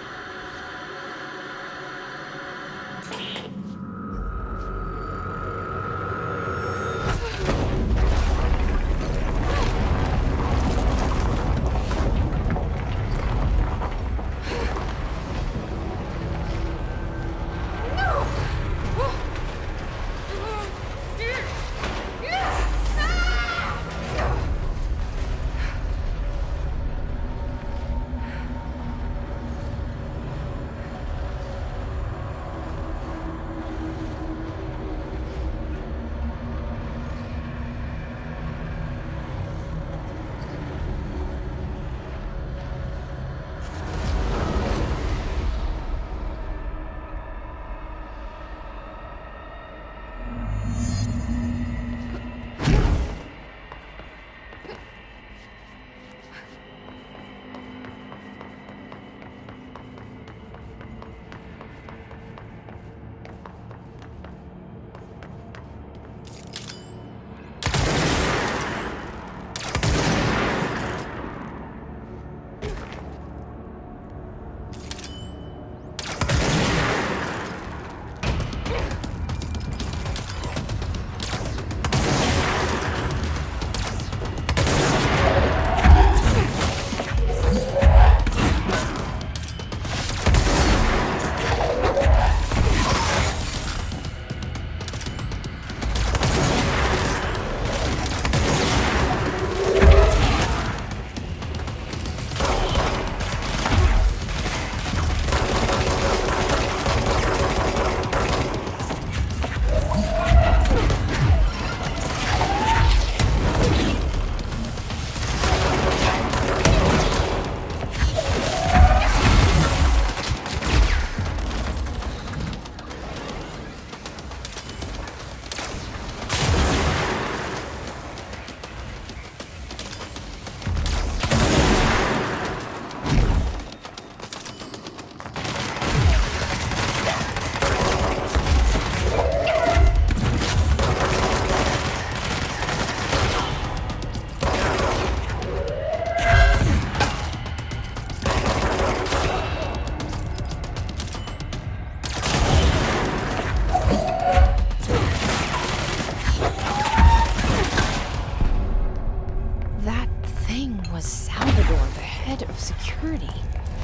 was Salvador, the head of security.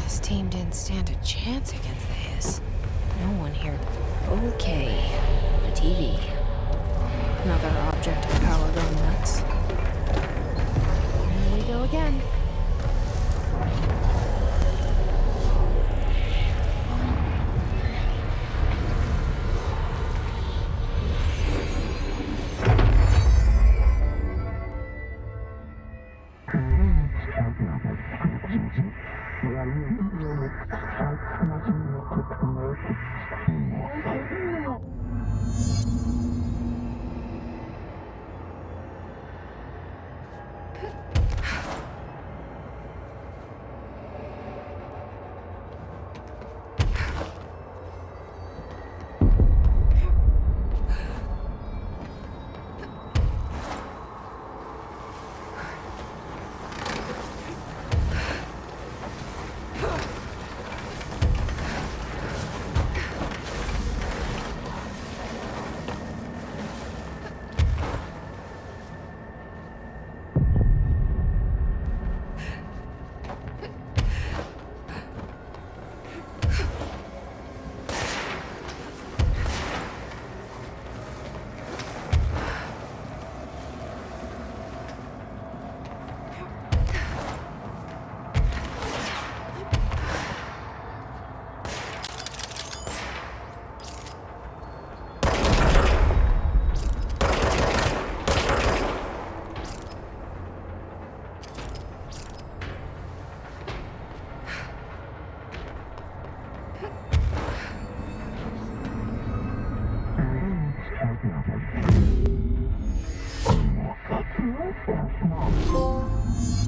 His team didn't stand a chance against the Hiss. No one here. Okay, the TV. Another object of power going nuts. Here we go again.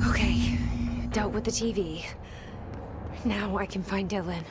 Okay, dealt with the TV. Now I can find Dylan.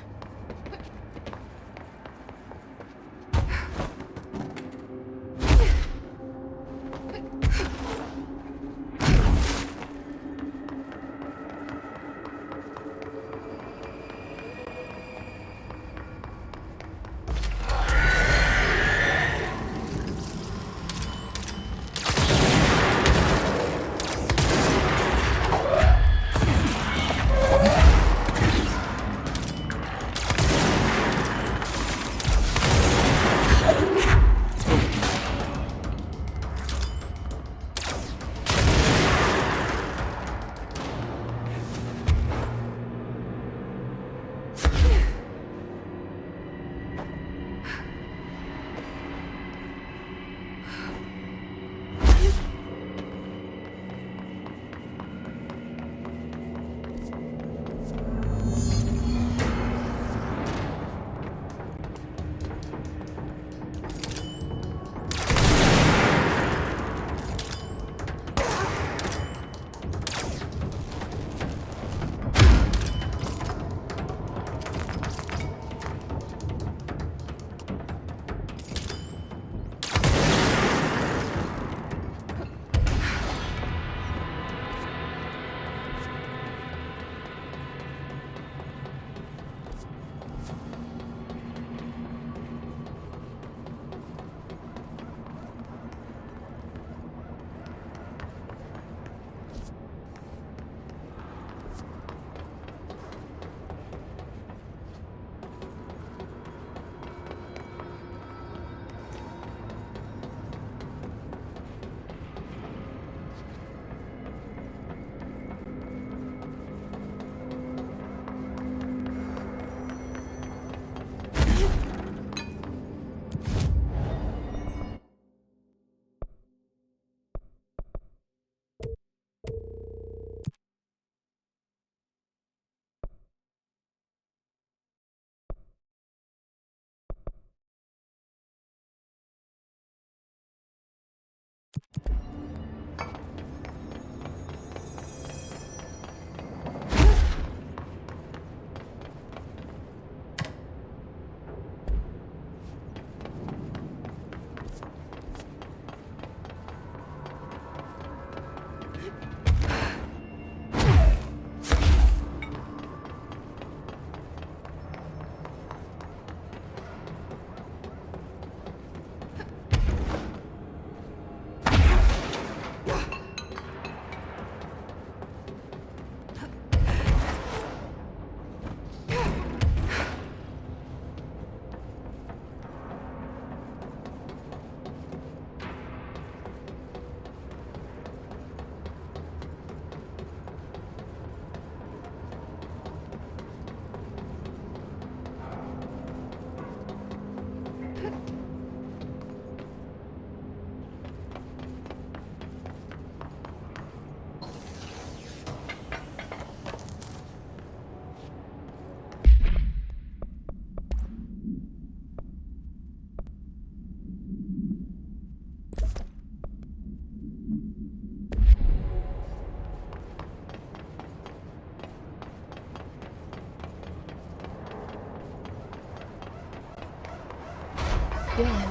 Dylan.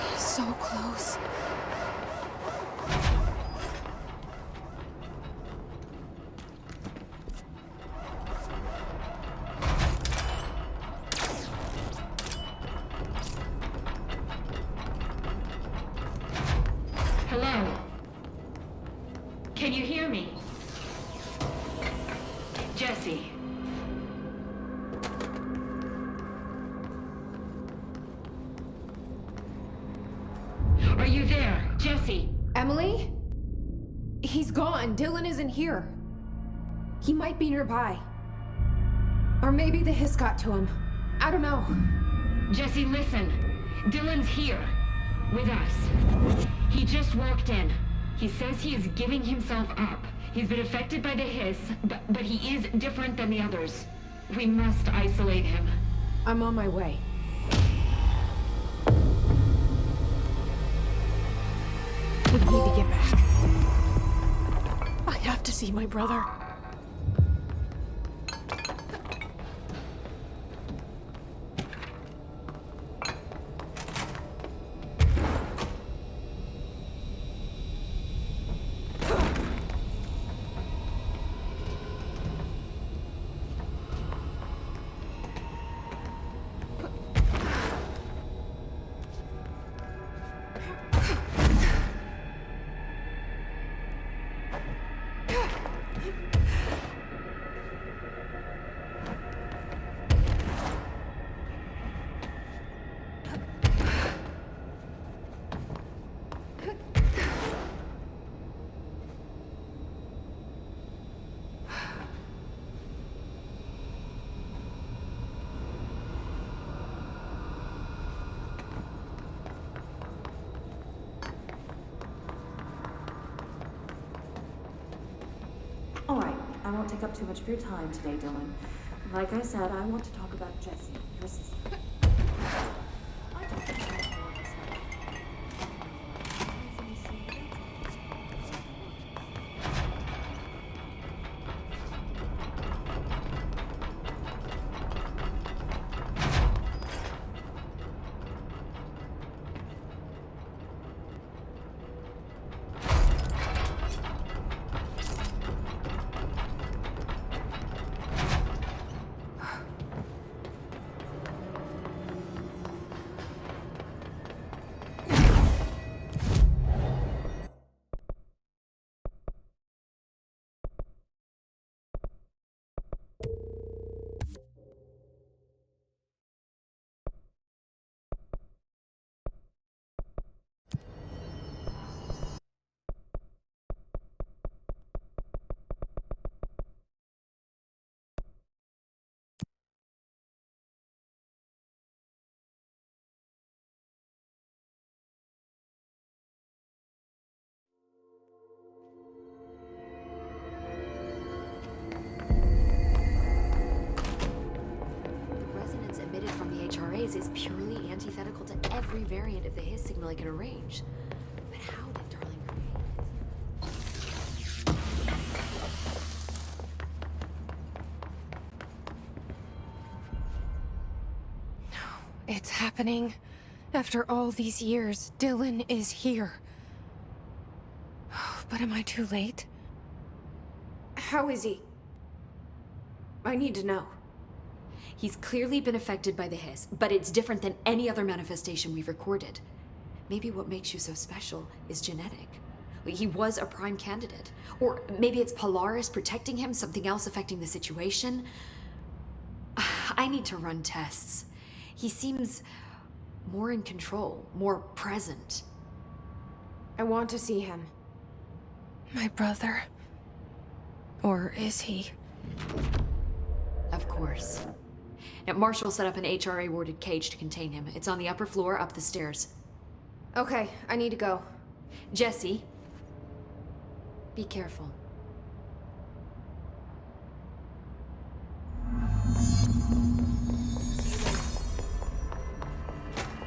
He's so close. Hello? Can you hear me? Jesse. Are you there, Jesse? Emily? He's gone. Dylan isn't here. He might be nearby. Or maybe the hiss got to him. I don't know. Jesse, listen. Dylan's here. With us. He just walked in. He says he is giving himself up. He's been affected by the hiss, but he is different than the others. We must isolate him. I'm on my way. We need to get back. I have to see my brother. Alright, I won't take up too much of your time today, Dylan. Like I said, I want to talk about Jessie, your sister. I don't think I know what this Is purely antithetical to every variant of the hiss signal I can arrange. But how did Darling No, it's happening. After all these years, Dylan is here. But am I too late? How is he? I need to know. He's clearly been affected by the hiss, but it's different than any other manifestation we've recorded. Maybe what makes you so special is genetic. He was a prime candidate. Or maybe it's Polaris protecting him, something else affecting the situation. I need to run tests. He seems more in control, more present. I want to see him. My brother. Or is he? Of course. Now, Marshall set up an HRA-warded cage to contain him. It's on the upper floor, up the stairs. Okay, I need to go. Jesse, be careful.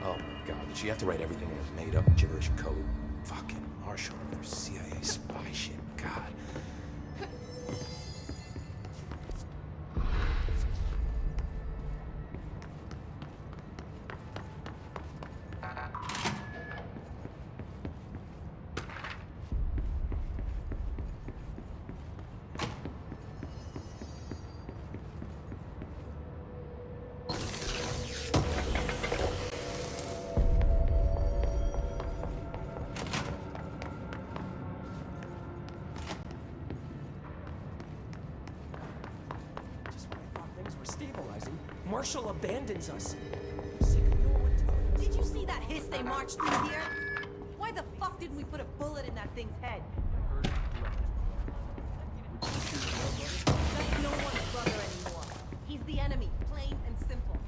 Oh my god, did she have to write everything in a made-up gibberish code? Fucking Marshall and their CIA spy shit, god. destabilizing, Marshall abandons us. I'm sick of knowing what to do. Did you see that hiss they marched through here? Why the fuck didn't we put a bullet in that thing's head? That's no one's brother anymore. He's the enemy, plain and simple.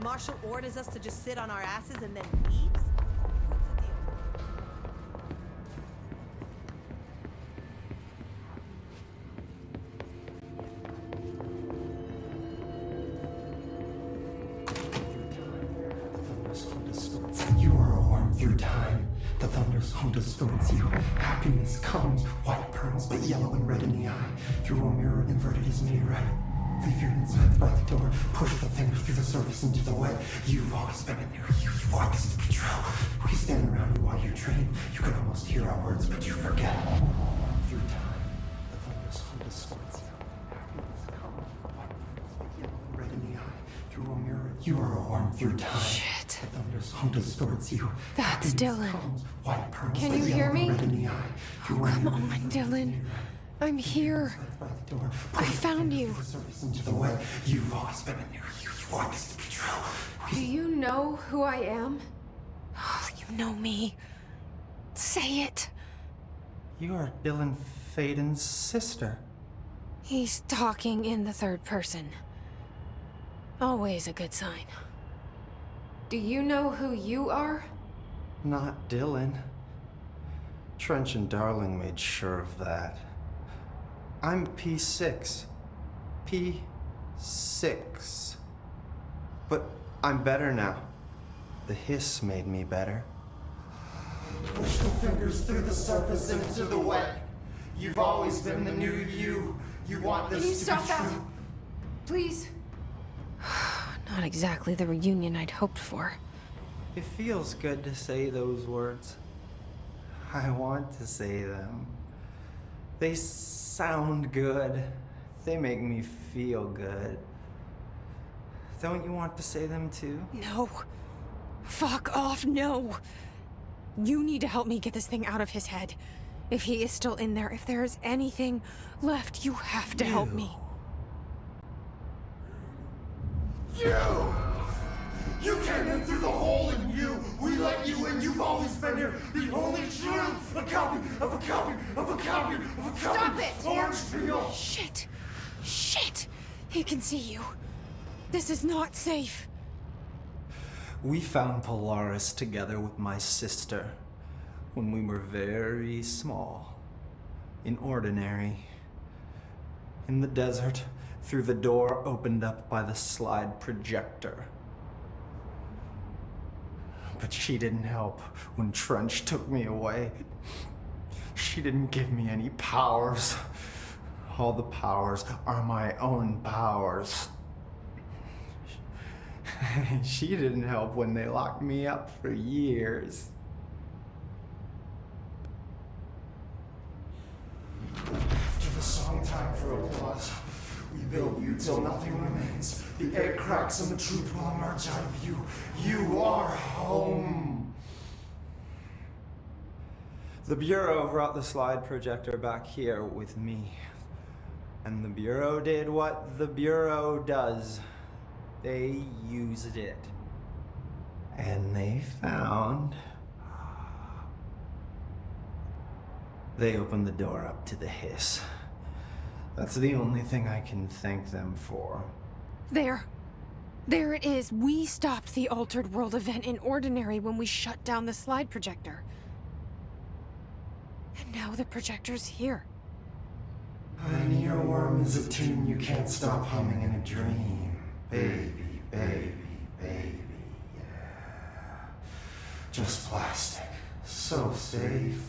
Marshall orders us to just sit on our asses and then leaves? What's the deal? You are a worm through time. The thunder's home distorts you. Happiness comes, white pearls, but yellow and red in the eye. Through a mirror inverted is made right. Leave your insides by the door. Push the fingers through the surface into the wet. You've always been in there. You want this to be true. We stand around you while you dream. You can almost hear our words, but you forget. Through time, the thunder's home distorts you. Happiness comes, white pearls, but yellow and red in the eye. Through a mirror, you are a worm through time. Shit. The thunder's home distorts you. That's Dylan. White pearls, Can but you yellow hear and me? red in the eye. Oh, come on, Dylan. I'm here. I found you. Into the wet. You've always been in there. You want this to be true. Do you know who I am? Oh, you know me. Say it. You are Dylan Faden's sister. He's talking in the third person. Always a good sign. Do you know who you are? Not Dylan. Trench and Darling made sure of that. I'm P6. P6. But I'm better now. The hiss made me better. Push the fingers through the surface into the wet. You've always been the new you. You want this Can you to stop be that? true. Please. Not exactly the reunion I'd hoped for. It feels good to say those words. I want to say them. They sound good. They make me feel good. Don't you want to say them too? No. Fuck off, no. You need to help me get this thing out of his head. If he is still in there, if there is anything left, you have to help me. You came in through the hole in you. We let you in. You've always been here. The only truth. A copy of a copy of a copy of a copy. Stop it! Orange peel. Shit. Shit. He can see you. This is not safe. We found Polaris together with my sister when we were very small, in Ordinary, in the desert, through the door opened up by the slide projector. But she didn't help when Trench took me away. She didn't give me any powers. All the powers are my own powers. She didn't help when they locked me up for years. After the song time for applause, we build you till nothing remains. The air cracks and the truth will emerge out of you. You are home. The Bureau brought the slide projector back here with me. And the Bureau did what the Bureau does. They used it. And they found... They opened the door up to the hiss. That's the only thing I can thank them for. There. There it is. We stopped the Altered World event in Ordinary when we shut down the slide projector. And now the projector's here. An earworm is a tune you can't stop humming in a dream. Baby, baby, baby, yeah. Just plastic. So safe.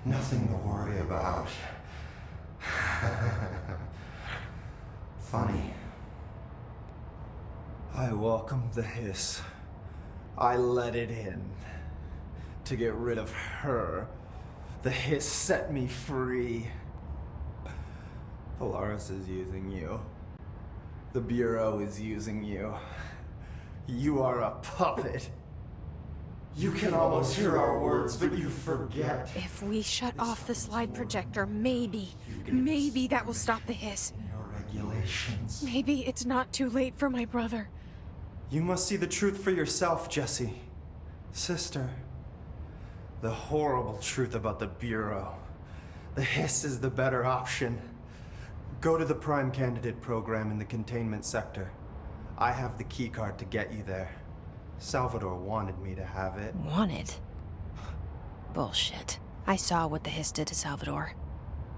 Nothing to worry about. Funny. I welcomed the hiss. I let it in. To get rid of her. The hiss set me free. Polaris is using you. The Bureau is using you. You are a puppet. You can almost hear our words, but you forget. If we shut off the slide projector, maybe that will stop the hiss. Your regulations. Maybe it's not too late for my brother. You must see the truth for yourself, Jesse. Sister. The horrible truth about the Bureau. The hiss is the better option. Go to the Prime Candidate program in the containment sector. I have the keycard to get you there. Salvador wanted me to have it. Wanted? Bullshit. I saw what the hiss did to Salvador.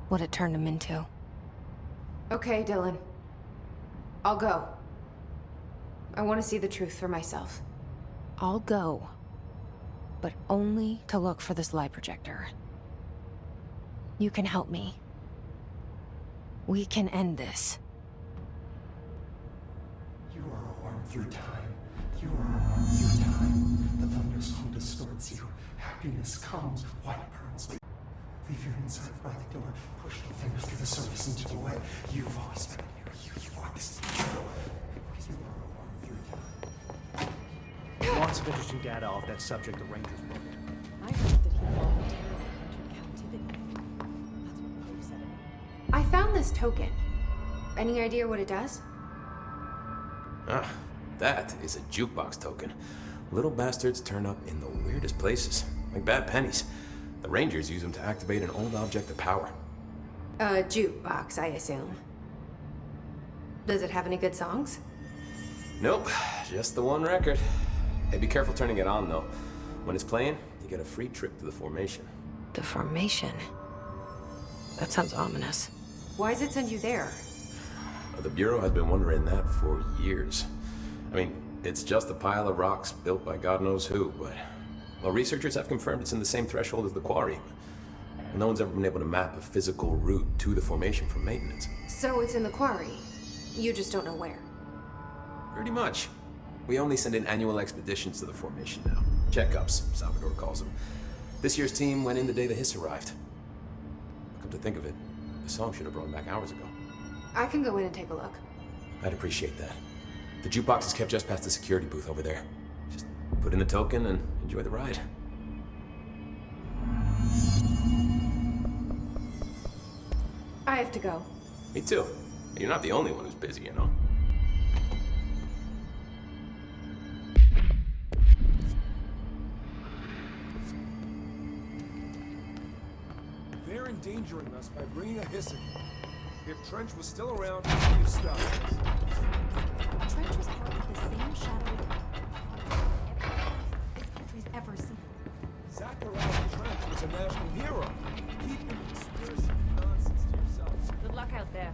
What it turned him into. Okay, Dylan. I'll go. I want to see the truth for myself. I'll go. But only to look for the slide projector. You can help me. We can end this. You are a worm through time. You are a worm through time. The thunderstorm distorts you. Happiness comes, white pearls. Leave your inside by the door. Push the fingers through the surface into the wet. You've always been here. You want this to be true. Because you are a worm through time. Lots of interesting data off that subject the Rangers booked. I heard that he voluntarily entered captivity. That's what Poe said. I found this token. Any idea what it does? Ah, that is a jukebox token. Little bastards turn up in the weirdest places, like bad pennies. The Rangers use them to activate an old object of power. A jukebox, I assume. Does it have any good songs? Nope, just the one record. Hey, be careful turning it on, though. When it's playing, you get a free trip to the formation. The formation? That sounds ominous. Why does it send you there? The Bureau has been wondering that for years. I mean, it's just a pile of rocks built by God knows who, but... Well, researchers have confirmed it's in the same threshold as the quarry. No one's ever been able to map a physical route to the formation from maintenance. So it's in the quarry. You just don't know where. Pretty much. We only send in annual expeditions to the formation now. Checkups, Salvador calls them. This year's team went in the day the hiss arrived. Come to think of it, the song should have brought them back hours ago. I can go in and take a look. I'd appreciate that. The jukebox is kept just past the security booth over there. Just put in the token and enjoy the ride. I have to go. Me too. You're not the only one who's busy, you know. They're endangering us by bringing a hiss in. If Trench was still around, he'd have stopped us. Trench was part of the same shadowy this country's ever seen. Zachariah Trench was a national hero. Keep your conspiracy nonsense to yourself. Good luck out there.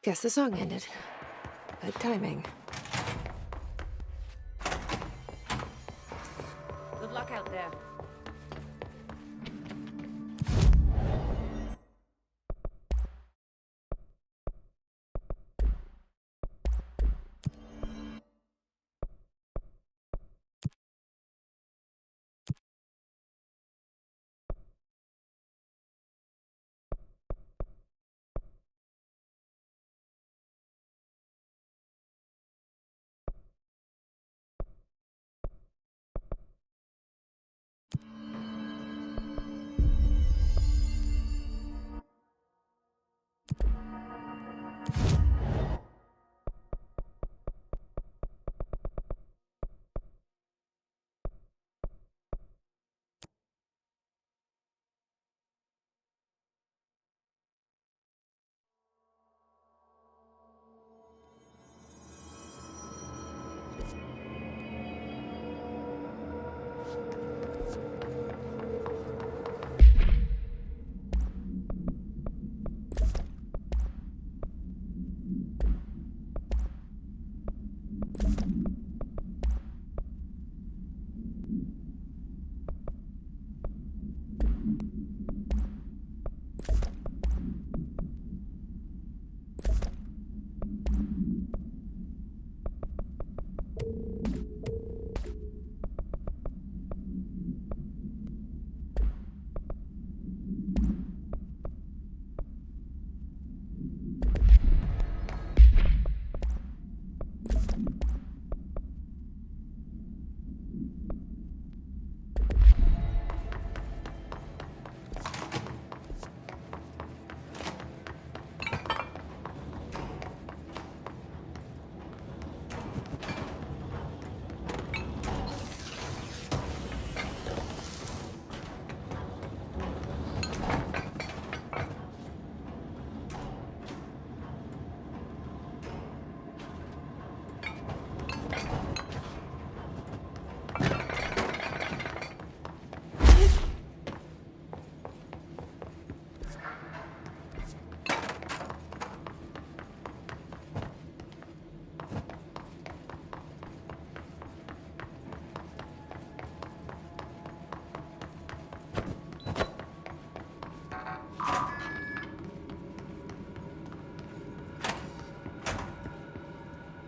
Guess the song ended. Good timing. Good luck out there.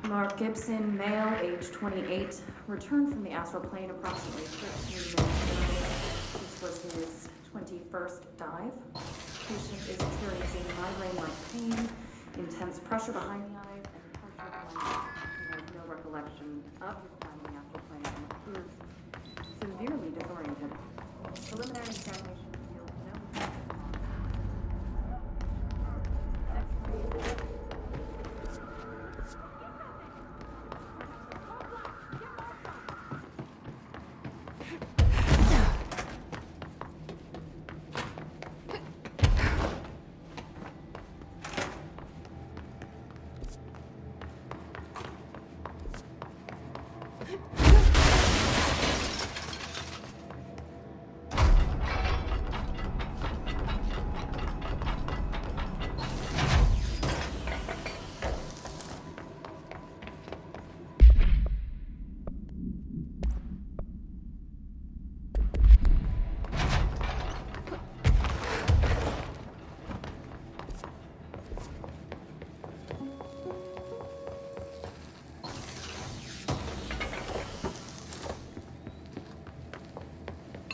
Mark Gibson, male, age 28, returned from the astral plane approximately 13 minutes ago. This was his 21st dive. Patient is experiencing migraine-like pain, intense pressure behind the eyes, and partial blindness. He has no recollection of his time in the astral plane and appears severely disoriented. Preliminary examination revealed no.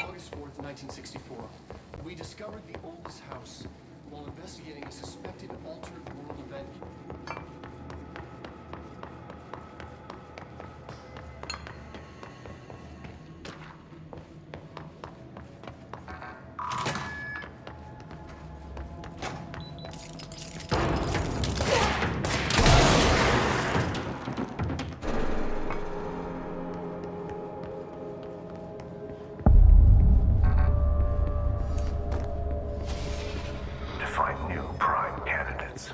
August 4th, 1964. We discovered the oldest house while investigating a suspected altered world event. To find new prime candidates.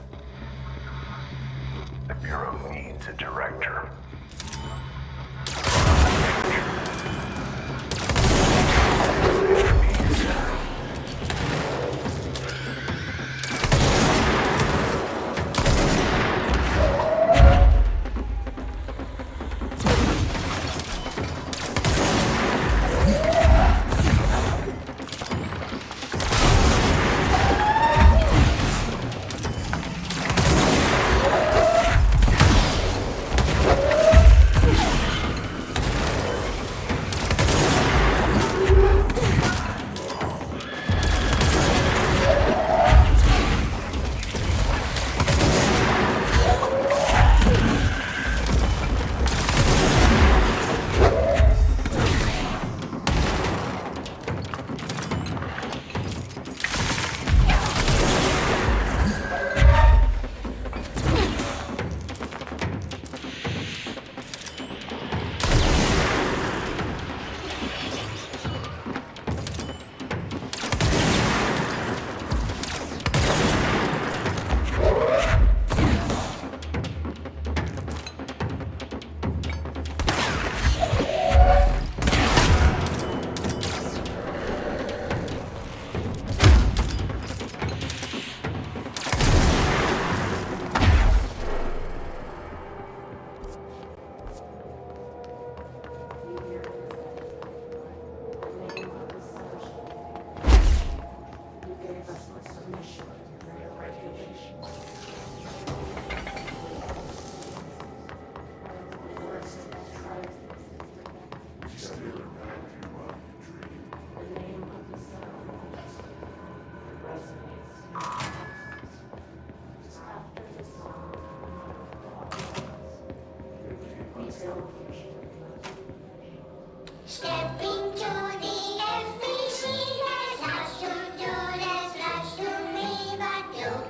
Stepping to the FBC, there's lots to do, there's lots to read, but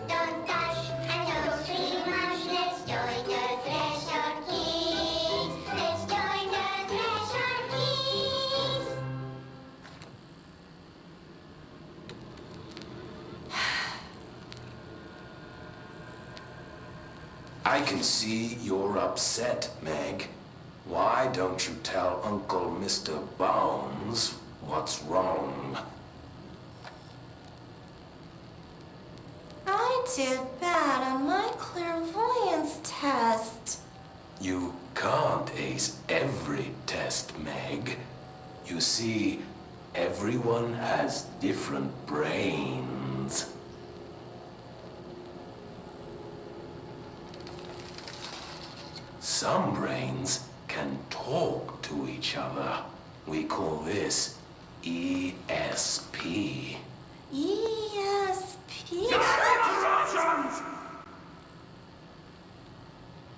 don't dash and don't scream much. Let's join the Thresher Kids. Let's join the Thresher Kids. I can see you're upset, Meg. Why don't you tell Uncle Mr. Bones what's wrong? I did bad on my clairvoyance test. You can't ace every test, Meg. You see, everyone has different brains. Some brains can talk to each other. We call this ESP. ESP?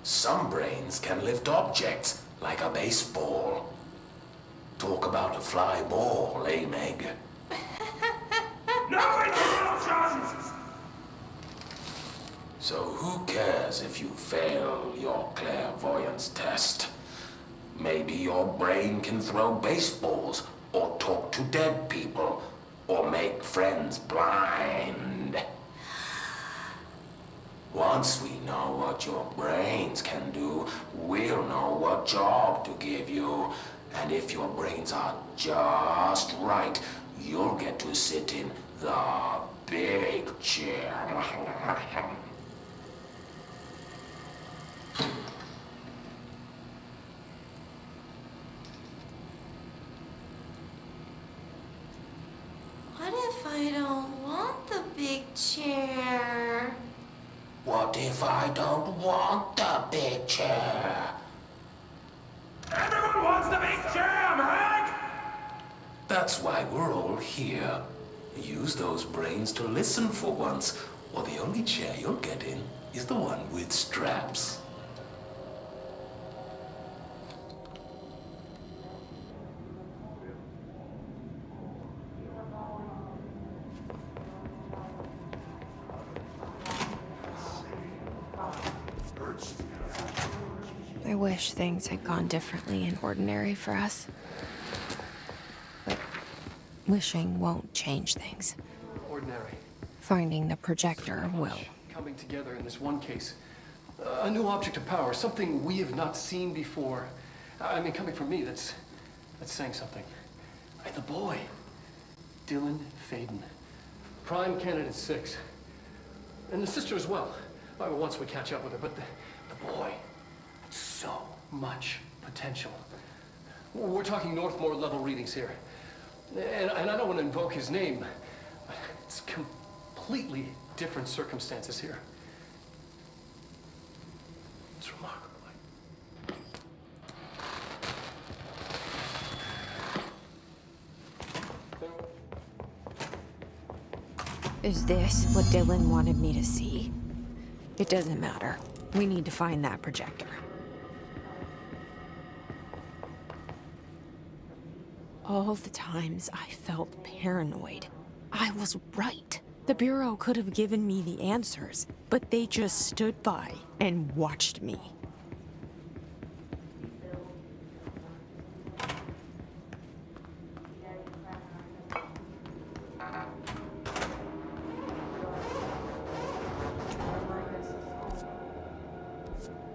Some brains can lift objects, like a baseball. Talk about a fly ball, eh, Meg? No interruptions! So who cares if you fail your clairvoyance test? Maybe your brain can throw baseballs, or talk to dead people, or make friends blind. Once we know what your brains can do, we'll know what job to give you. And if your brains are just right, you'll get to sit in the big chair. What if I don't want the big chair? What if I don't want the big chair? Everyone wants the big chair, Meg! That's why we're all here. Use those brains to listen for once, or the only chair you'll get in is the one with straps. I wish things had gone differently in Ordinary for us. But wishing won't change things. Ordinary. Finding the projector will. Coming together in this one case. A new object of power, something we have not seen before. I mean, coming from me, that's saying something. The boy, Dylan Faden. Prime candidate 6. And the sister as well. Once we catch up with her, but the boy. So much potential. We're talking Northmore level readings here. And I don't want to invoke his name. It's completely different circumstances here. It's remarkable. Is this what Dylan wanted me to see? It doesn't matter. We need to find that projector. All the times I felt paranoid, I was right. The Bureau could have given me the answers, but they just stood by and watched me.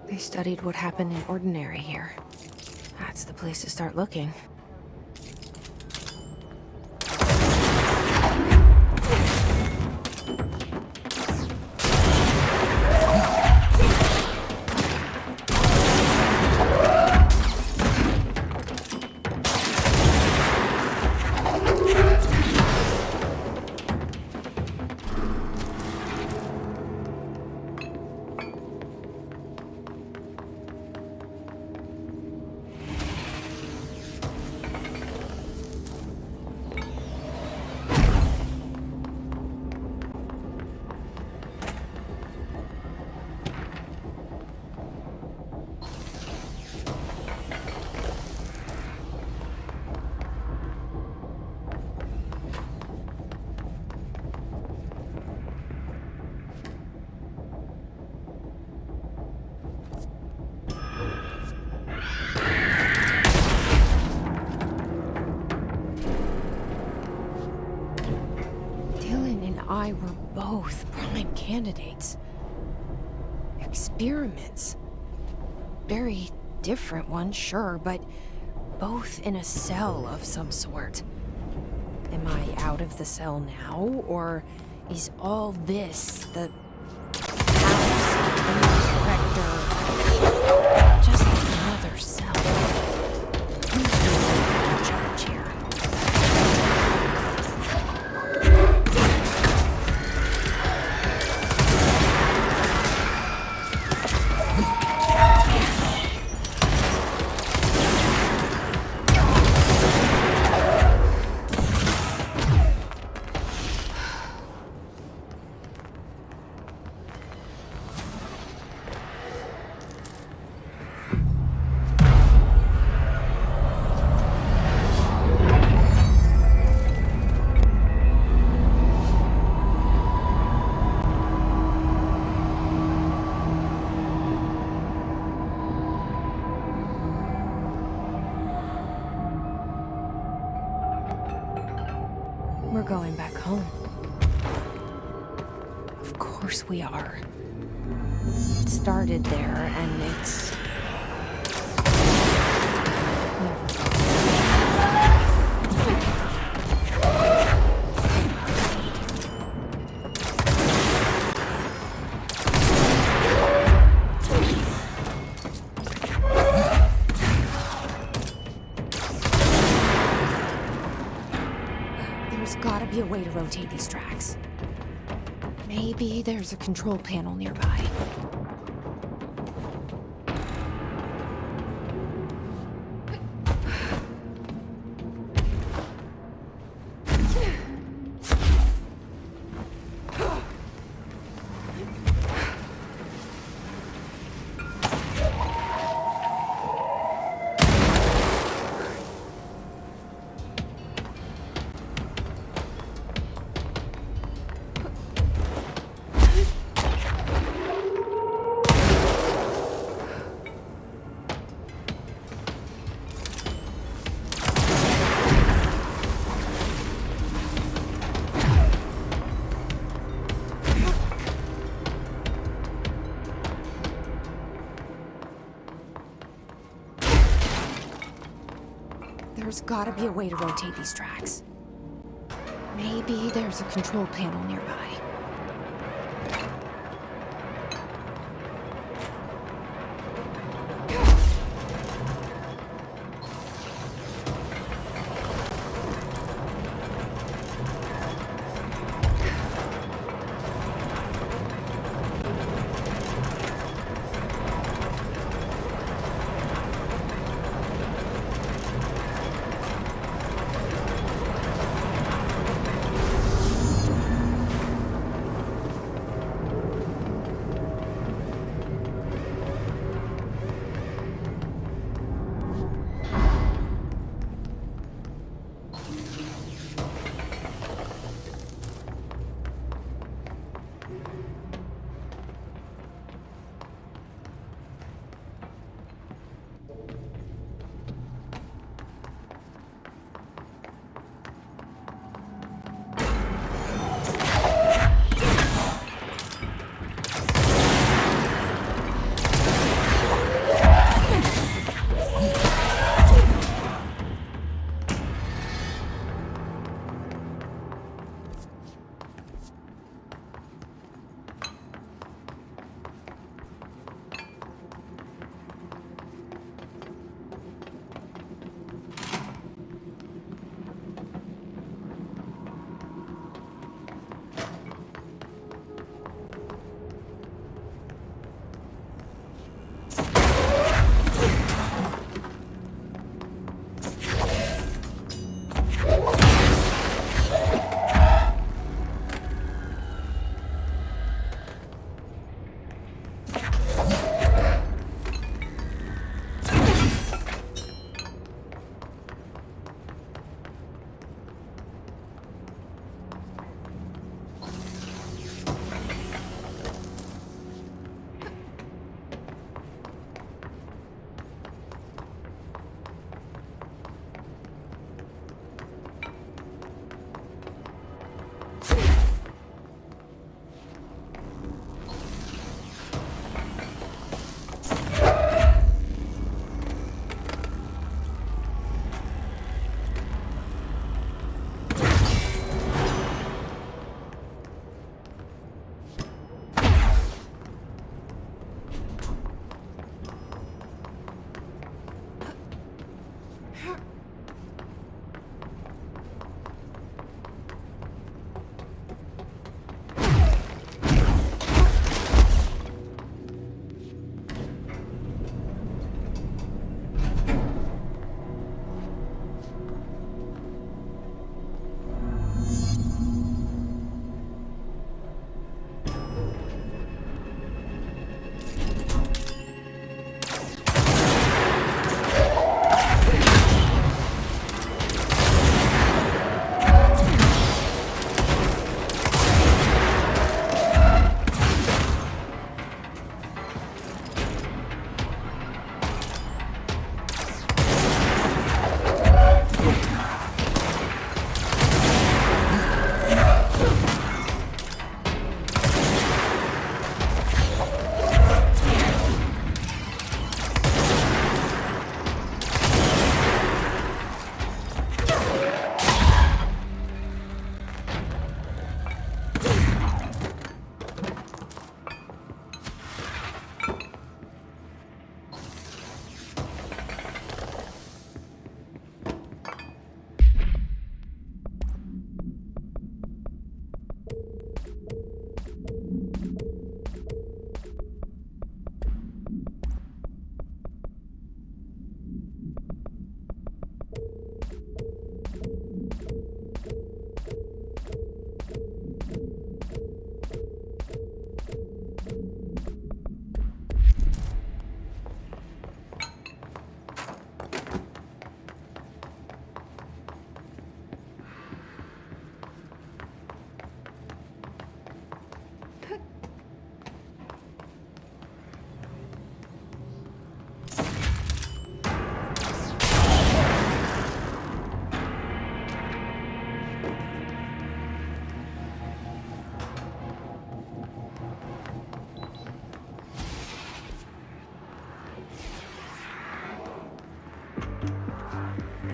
They studied what happened in Ordinary here. That's the place to start looking. both prime candidates. Experiments. Very different ones, sure, but both in a cell of some sort. Am I out of the cell now, or is all this the house of the director just another cell? Who's really in charge here? We're going back home. Of course we are. It started there, and it's... There's gotta be a way to rotate these tracks. Maybe there's a control panel nearby. There's gotta be a way to rotate these tracks. Maybe there's a control panel nearby.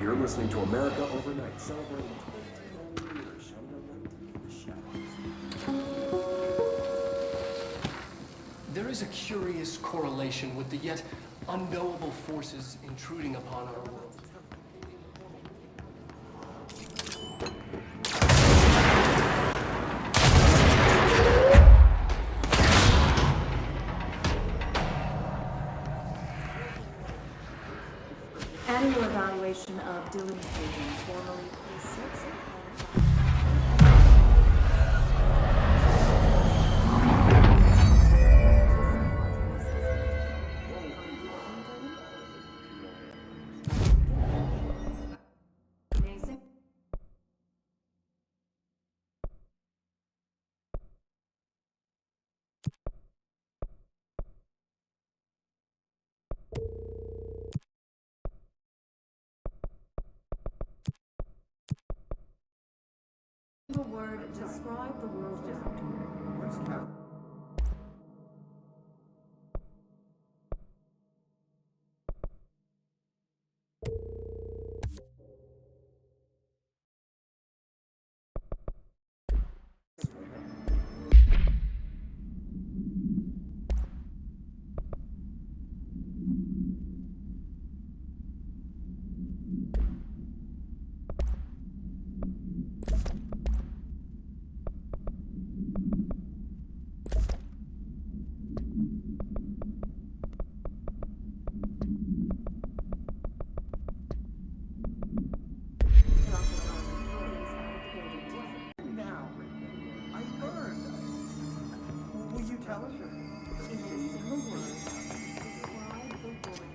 You're listening to America Overnight, celebrating 21 years under the shadows. There is a curious correlation with the yet unknowable forces intruding upon our world. Annual evaluation of Dylan Hayden, formerly P6. Amazing. The word describe the world around you. Now, I burned. Will you tell him? In a single word, describe the word.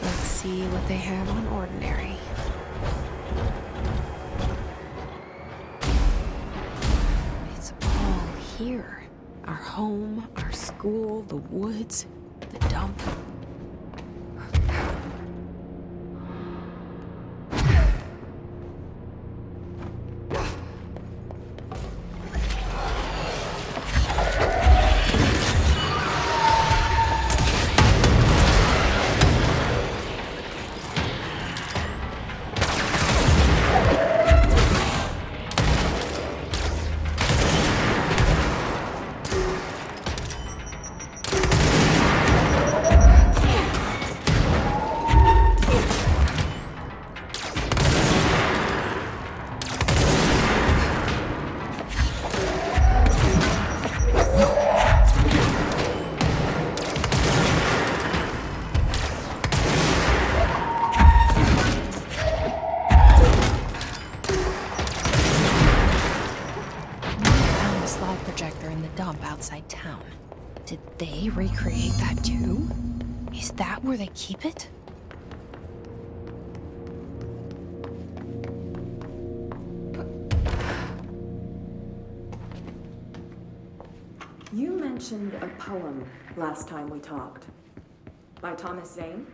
Let's see what they have on ordinary. It's all here. Our home, our school, the woods, the dump. Outside town. Did they recreate that too? Is that where they keep it? You mentioned a poem last time we talked. By Thomas Zane?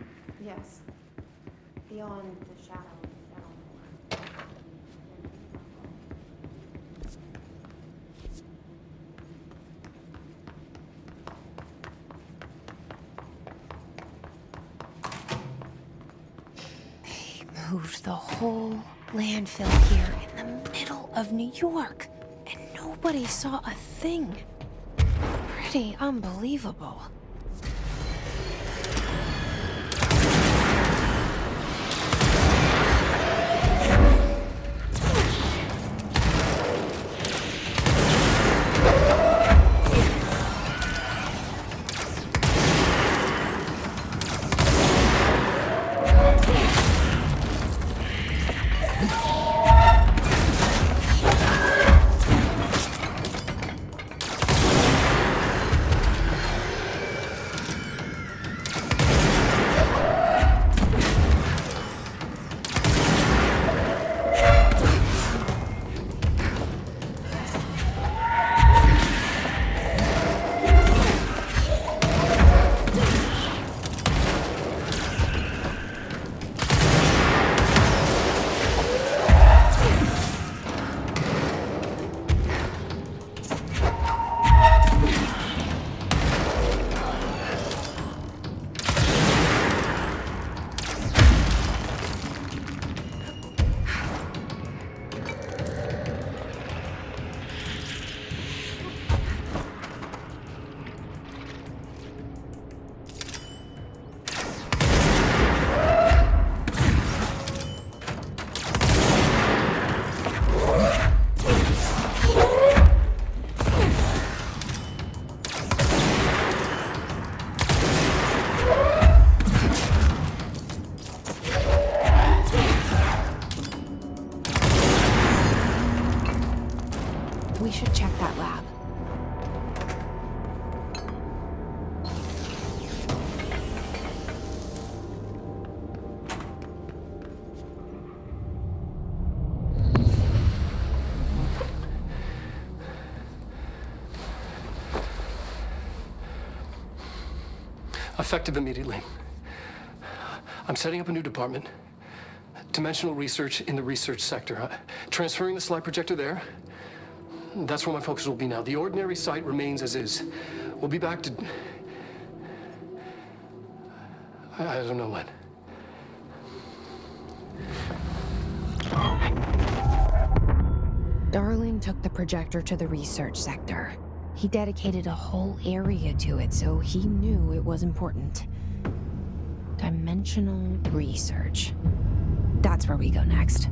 Yes. Beyond the shadow. Moved the whole landfill here in the middle of New York, and nobody saw a thing. Pretty unbelievable. We should check that lab. Effective immediately. I'm setting up a new department. Dimensional research in the research sector. Transferring the slide projector there. That's where my focus will be now. The ordinary site remains as is. We'll be back to... I don't know when. Darling took the projector to the research sector. He dedicated a whole area to it, so he knew it was important. Dimensional research. That's where we go next.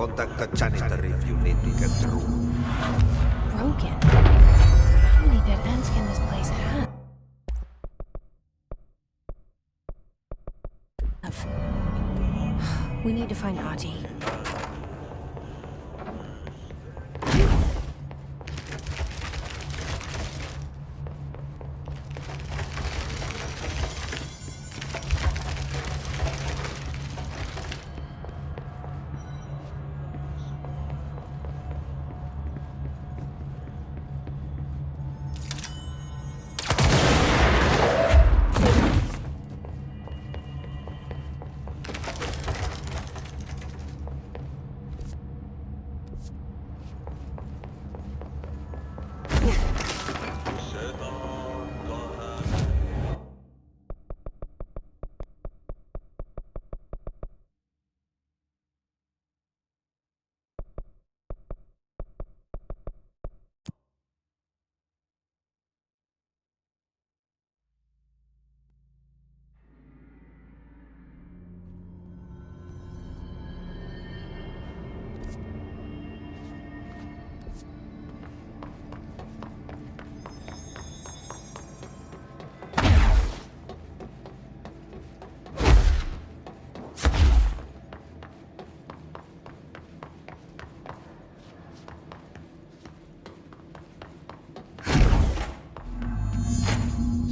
Contact the janitor if you need to get through. Broken? How many dead ends can this place have? We need to find Ahti.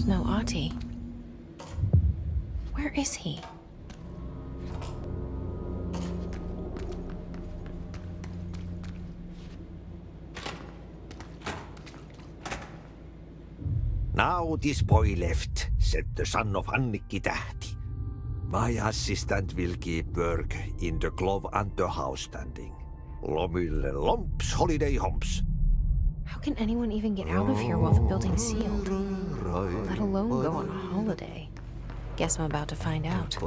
No Ahti. Where is he? Now this boy left, said the son of Annikki Tähti. My assistant will keep work in the glove and the house standing. Lomille lomps, holiday humps. How can anyone even get out of here while the building's sealed? Let alone go on a holiday. Guess I'm about to find out.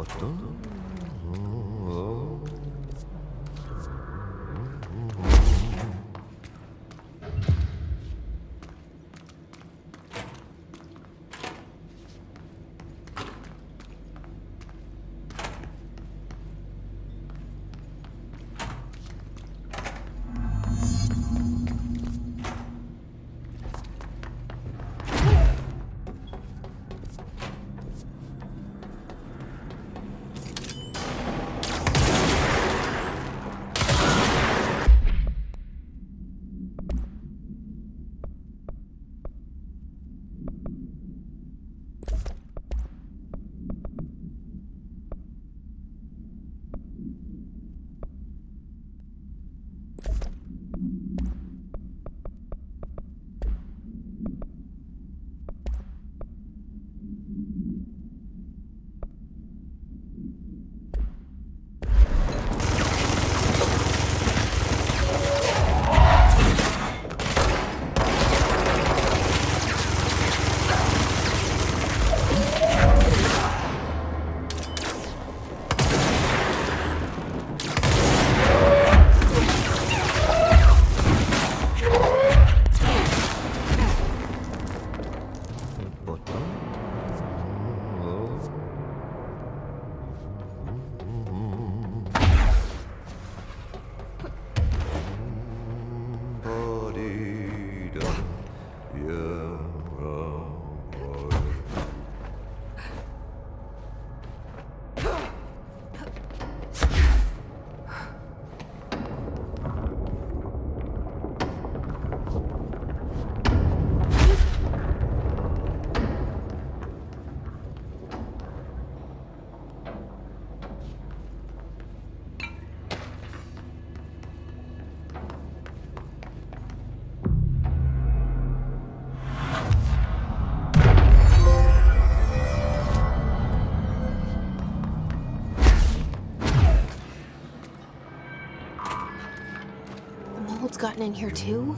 Gotten in here too?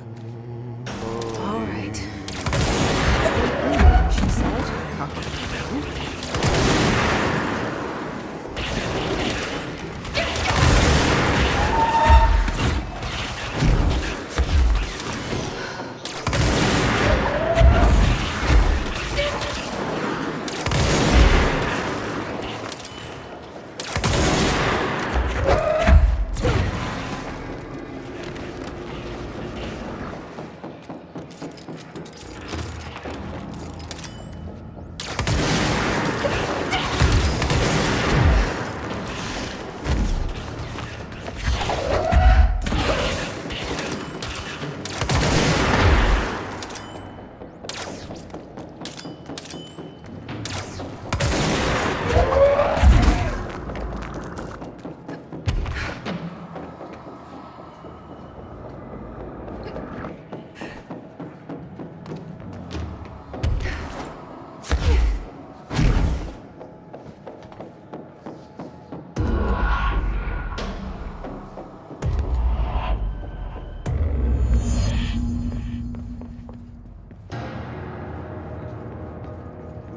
All right. She said.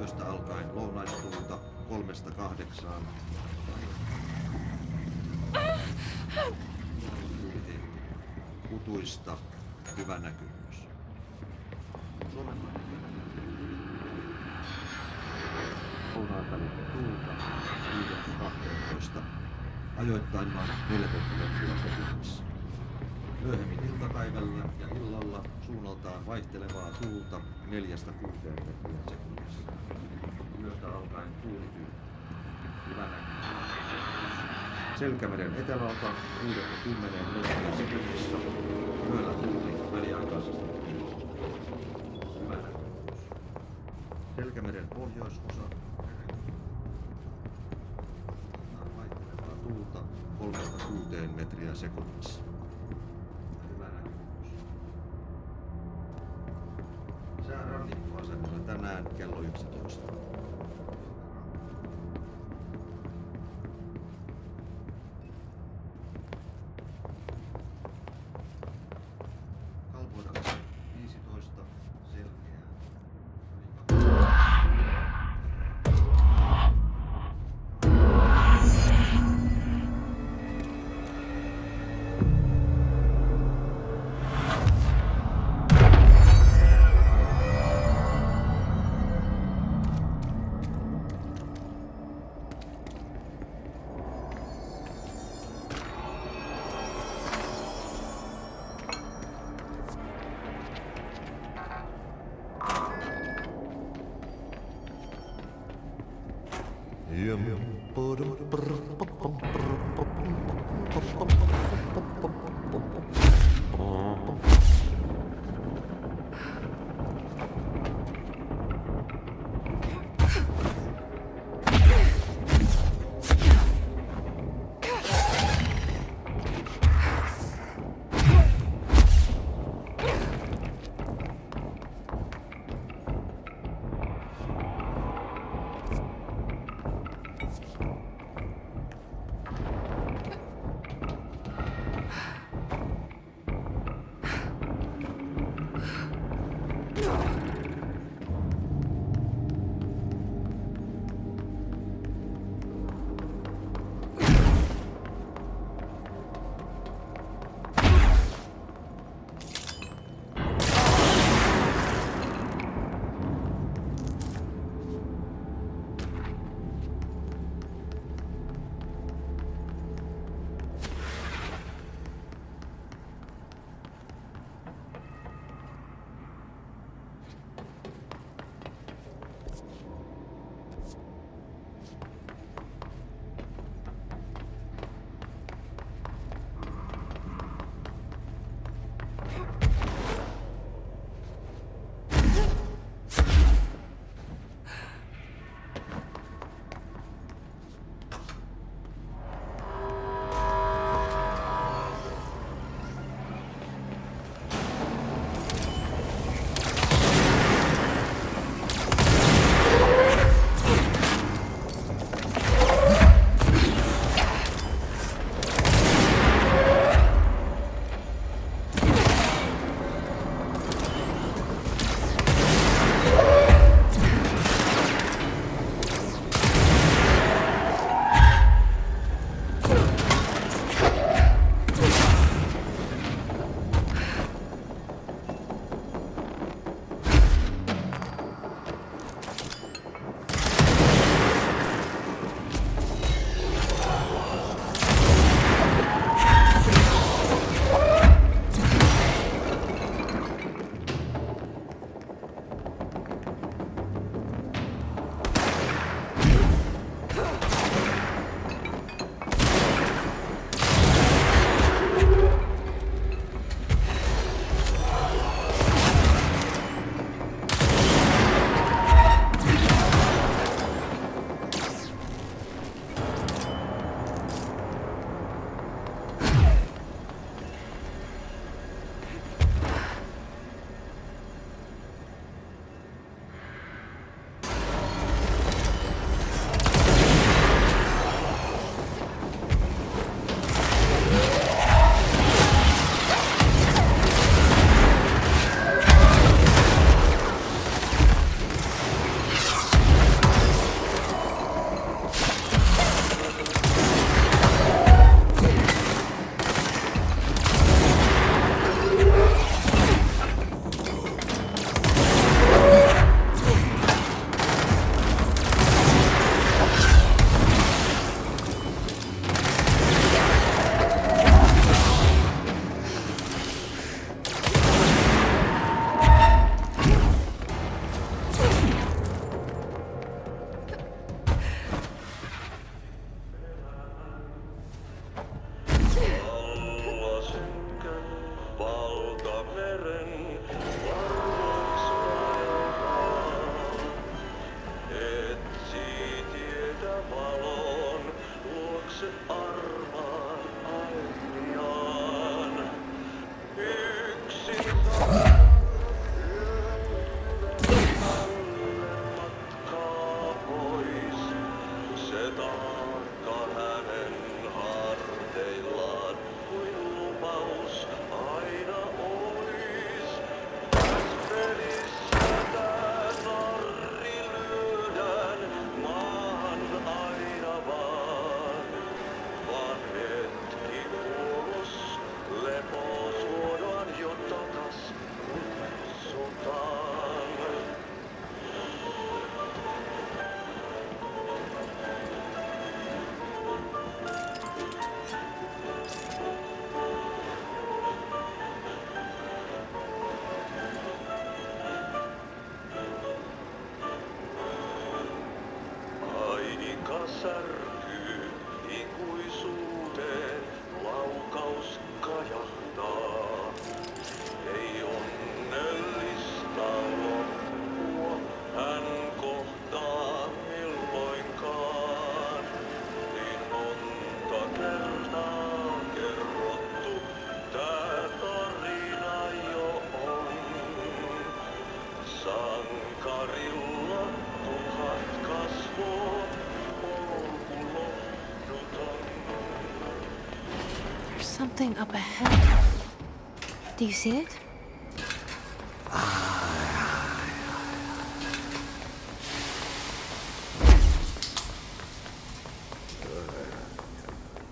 yöstä alkaen lounaistuulta 3–8. Tuuli kutuista hyvä näkyvyys. Lounaalta tuulta 5–12. Ajoittain vain 14 metriä sekunnissa. Myöhemmin iltapäivällä ja illalla suunnaltaan vaihtelevaa tuulta 4–6 metriä sekunnissa. Yöstä alkaen tuulityy. Hyvä näkyvyys. Selkämeren etelältä 6–10 metriä sekunnissa. Yöllä tuuli väliaikaisesti. Hyvä näkyvyys. Selkämeren pohjoisosa. Vaihtelevaa tuulta 3–6 metriä sekunnissa. Sää rannikkoasemilla tänään kello 11. Kalvoidaksi 15 selkeää. särkyy ikuisuuteen, laukaus kajahtaa. Ei onnellista loppua hän kohtaa milloinkaan. Niin monta kertaa kerrottu, tää tarina jo on. Sankarilla tuhat kasvoa, polku lohduton. There's something up ahead. Do you see it?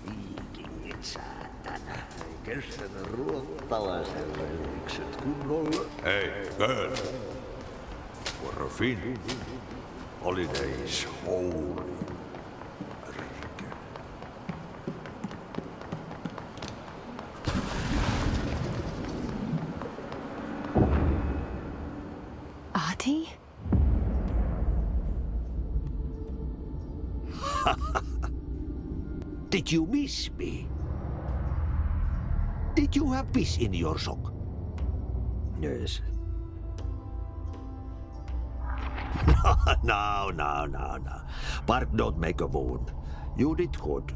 Viikingit saatana. Ei kestänyt ruottalaiselle ykset kunnolla. Hey, girl. For a Finn, holidays holy. Ahti? Did you miss me? Did you have peace in your song? Yes. No. Bark don't make a wound. You did good.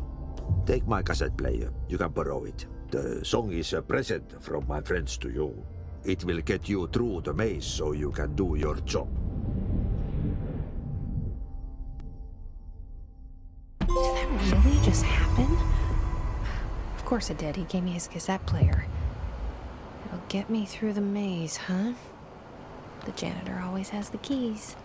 Take my cassette player. You can borrow it. The song is a present from my friends to you. It will get you through the maze so you can do your job. Did that really just happen? Of course it did. He gave me his cassette player. It'll get me through the maze, huh? The janitor always has the keys.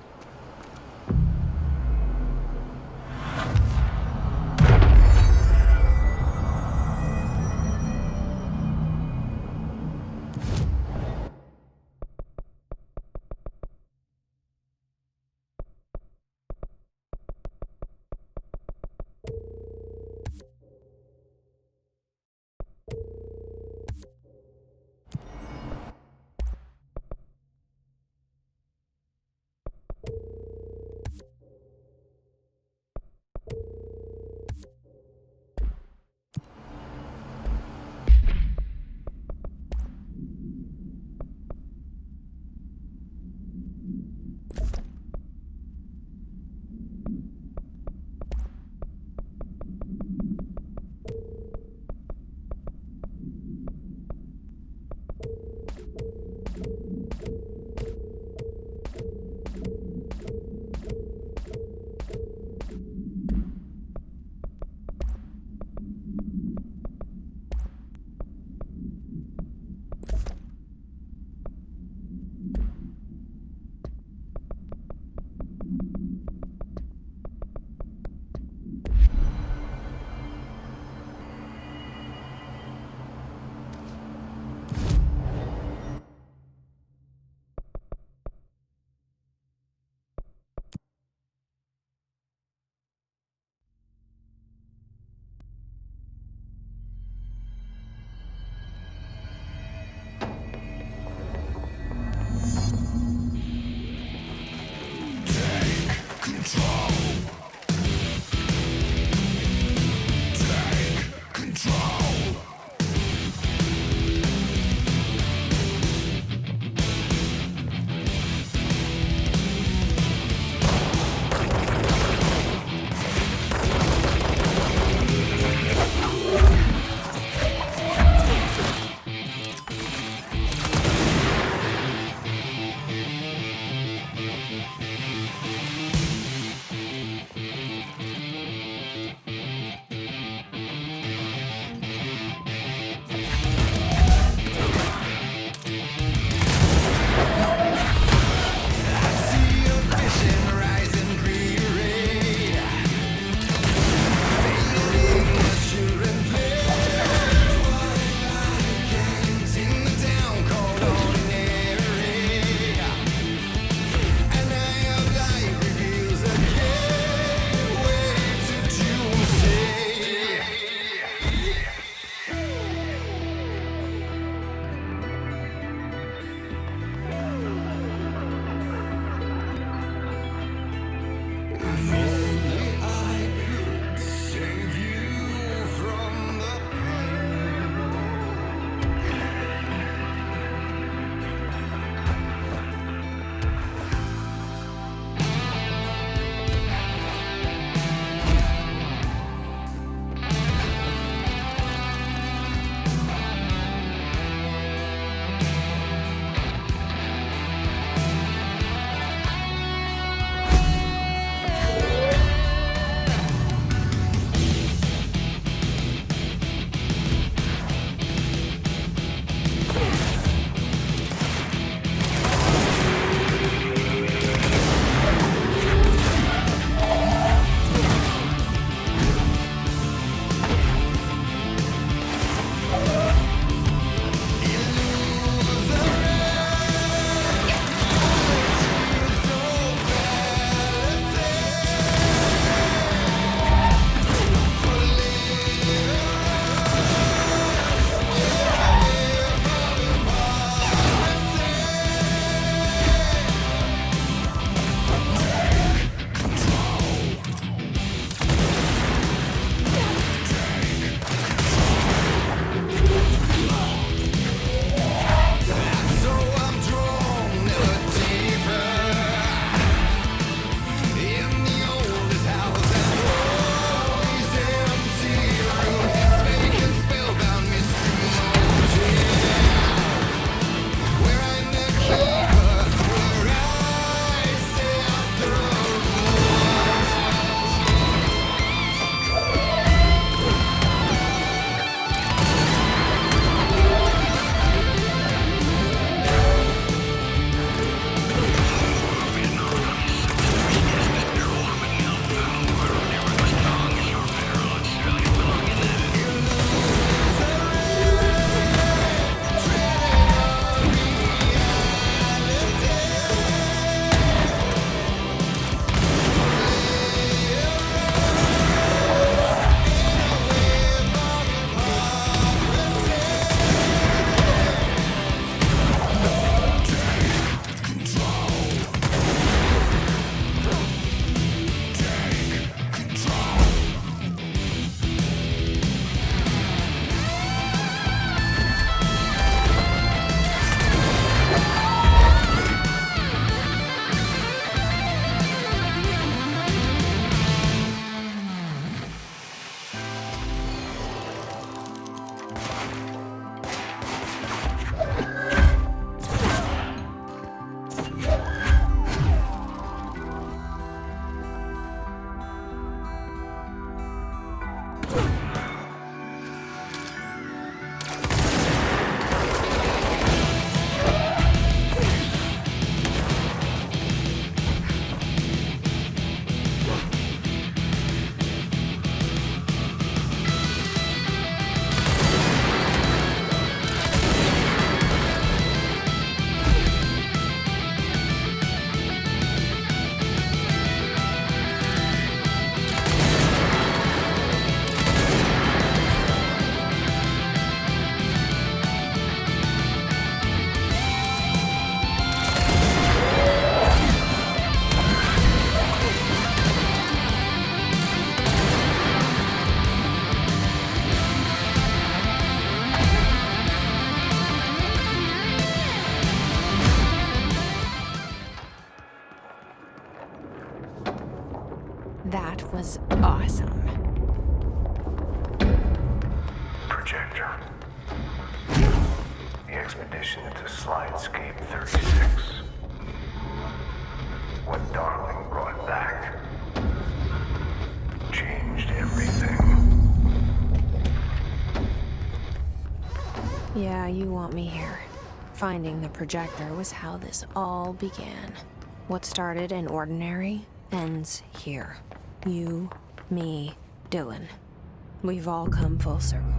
That was awesome. Projector. The expedition to Slidescape 36. What Darling brought back changed everything. Yeah, you want me here. Finding the projector was how this all began. What started in Ordinary ends here. You, me, Dylan. We've all come full circle.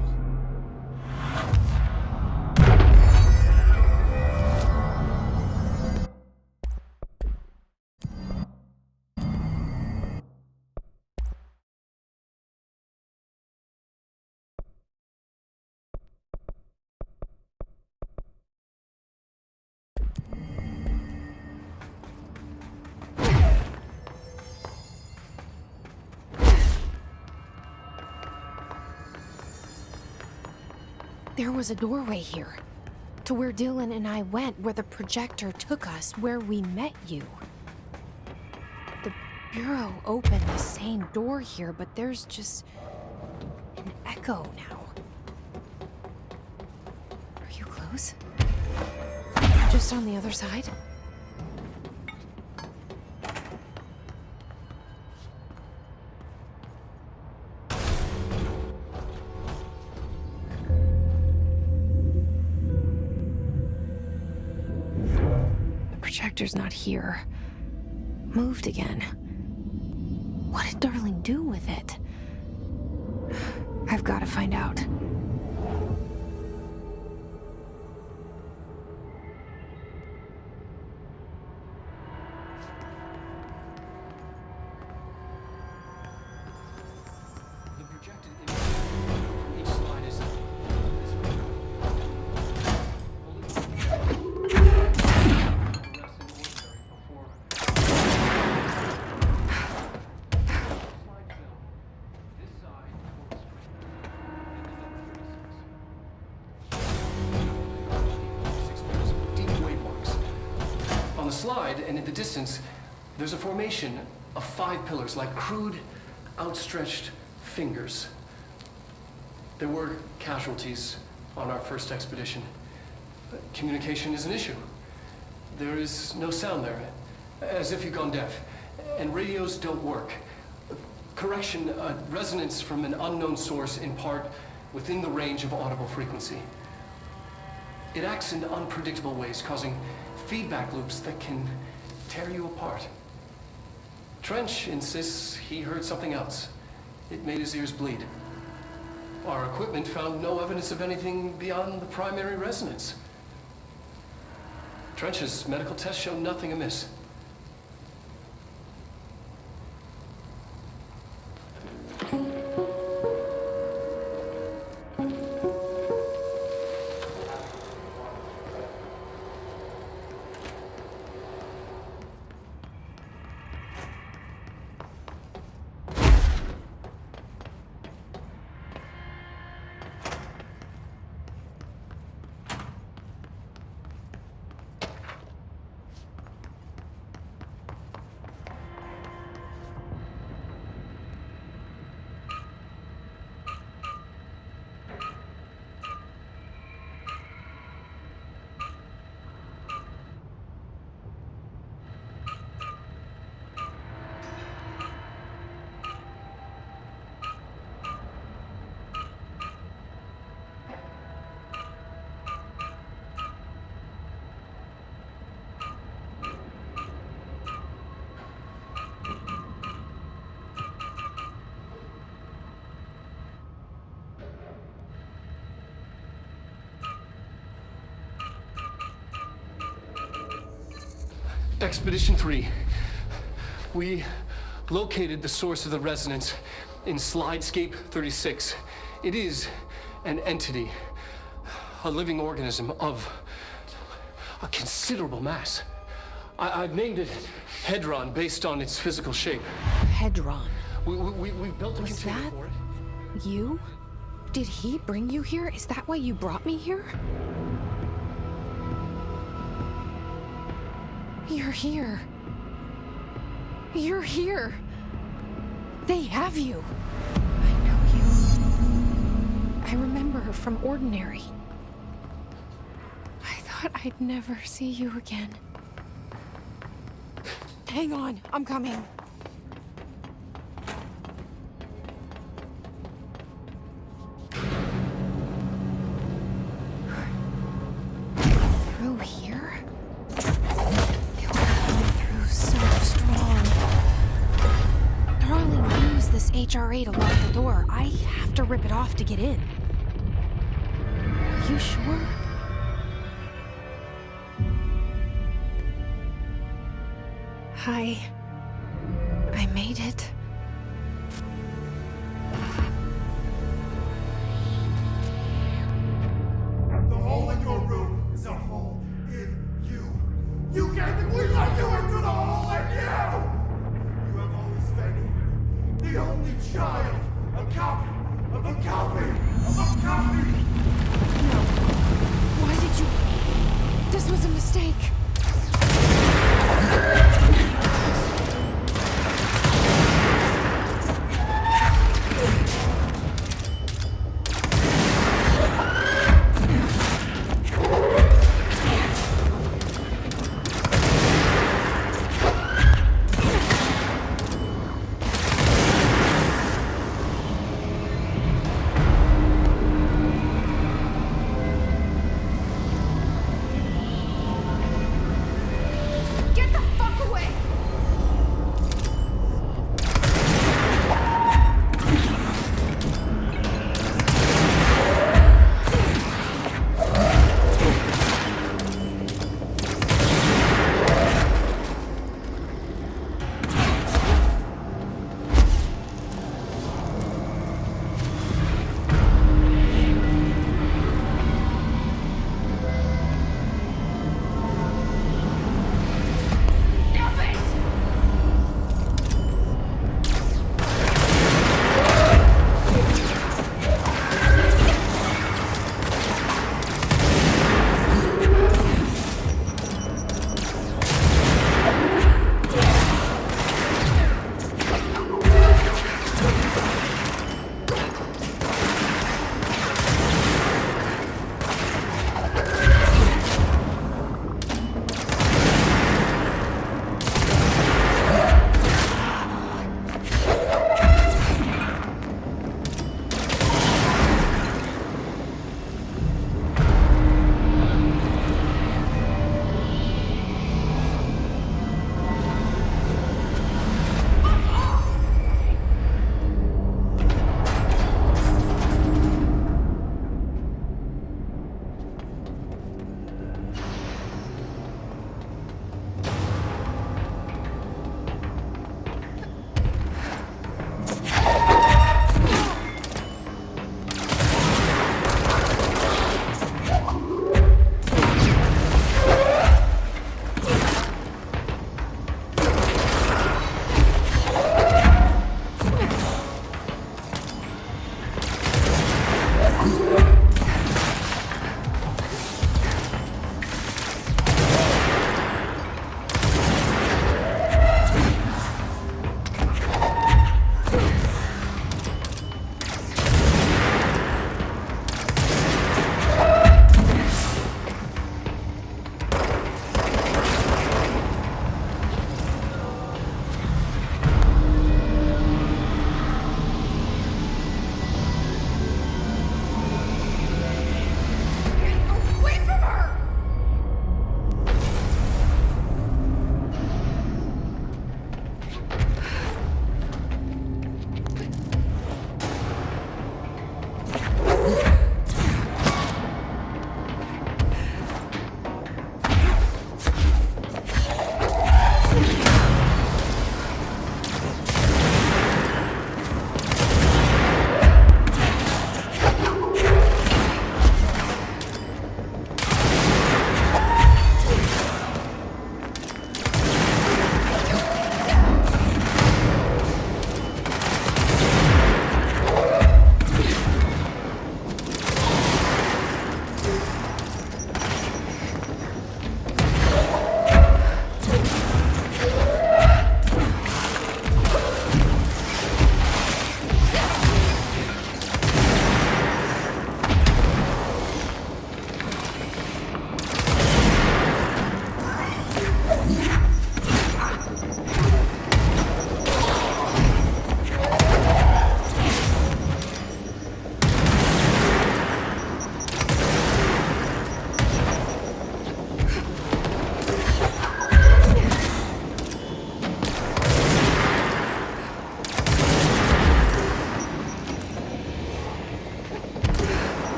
There was a doorway here, to where Dylan and I went, where the projector took us, where we met you. The Bureau opened the same door here, but there's just an echo now. Are you close? Just on the other side? Projector's not here. Moved again. What did Darling do with it? I've got to find out. The projected image from each slide is on the slide, and in the distance, there's a formation of 5 pillars, like crude, outstretched fingers. There were casualties on our first expedition. Communication is an issue. There is no sound there, as if you've gone deaf. And radios don't work. Correction, resonance from an unknown source, in part within the range of audible frequency. It acts in unpredictable ways, causing feedback loops that can tear you apart. Trench insists he heard something else. It made his ears bleed. Our equipment found no evidence of anything beyond the primary resonance. Trench's medical tests show nothing amiss. Expedition 3. We located the source of the resonance in Slidescape 36. It is an entity, a living organism of a considerable mass. I've named it Hedron based on its physical shape. Hedron. We built a container for it. You? Did he bring you here? Is that why you brought me here? You're here. You're here. They have you. I know you. I remember her from Ordinary. I thought I'd never see you again. Hang on, I'm coming. Through here? It will come through so strong. Darling used this HRA to lock the door. I have to rip it off to get in. Are you sure? Hi. I made it. The hole in your room is a hole in you. You gave it, we let you into the hole in you! You have always been the only child, a copy of a copy of a copy! No. Why did you... This was a mistake.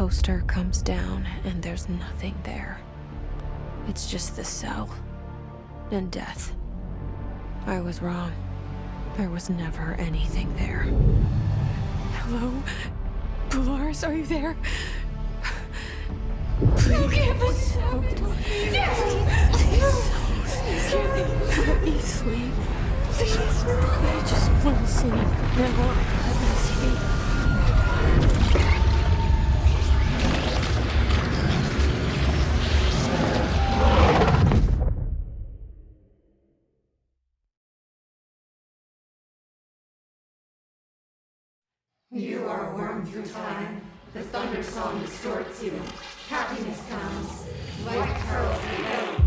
poster comes down and there's nothing there. It's just the cell. And death. I was wrong. There was never anything there. Hello? Polaris, are you there? Please. Please. Let me sleep. Please. I just want to sleep. Now, let me sleep. You are a worm through time. The thunder song distorts you. Happiness comes. White pearls prevail.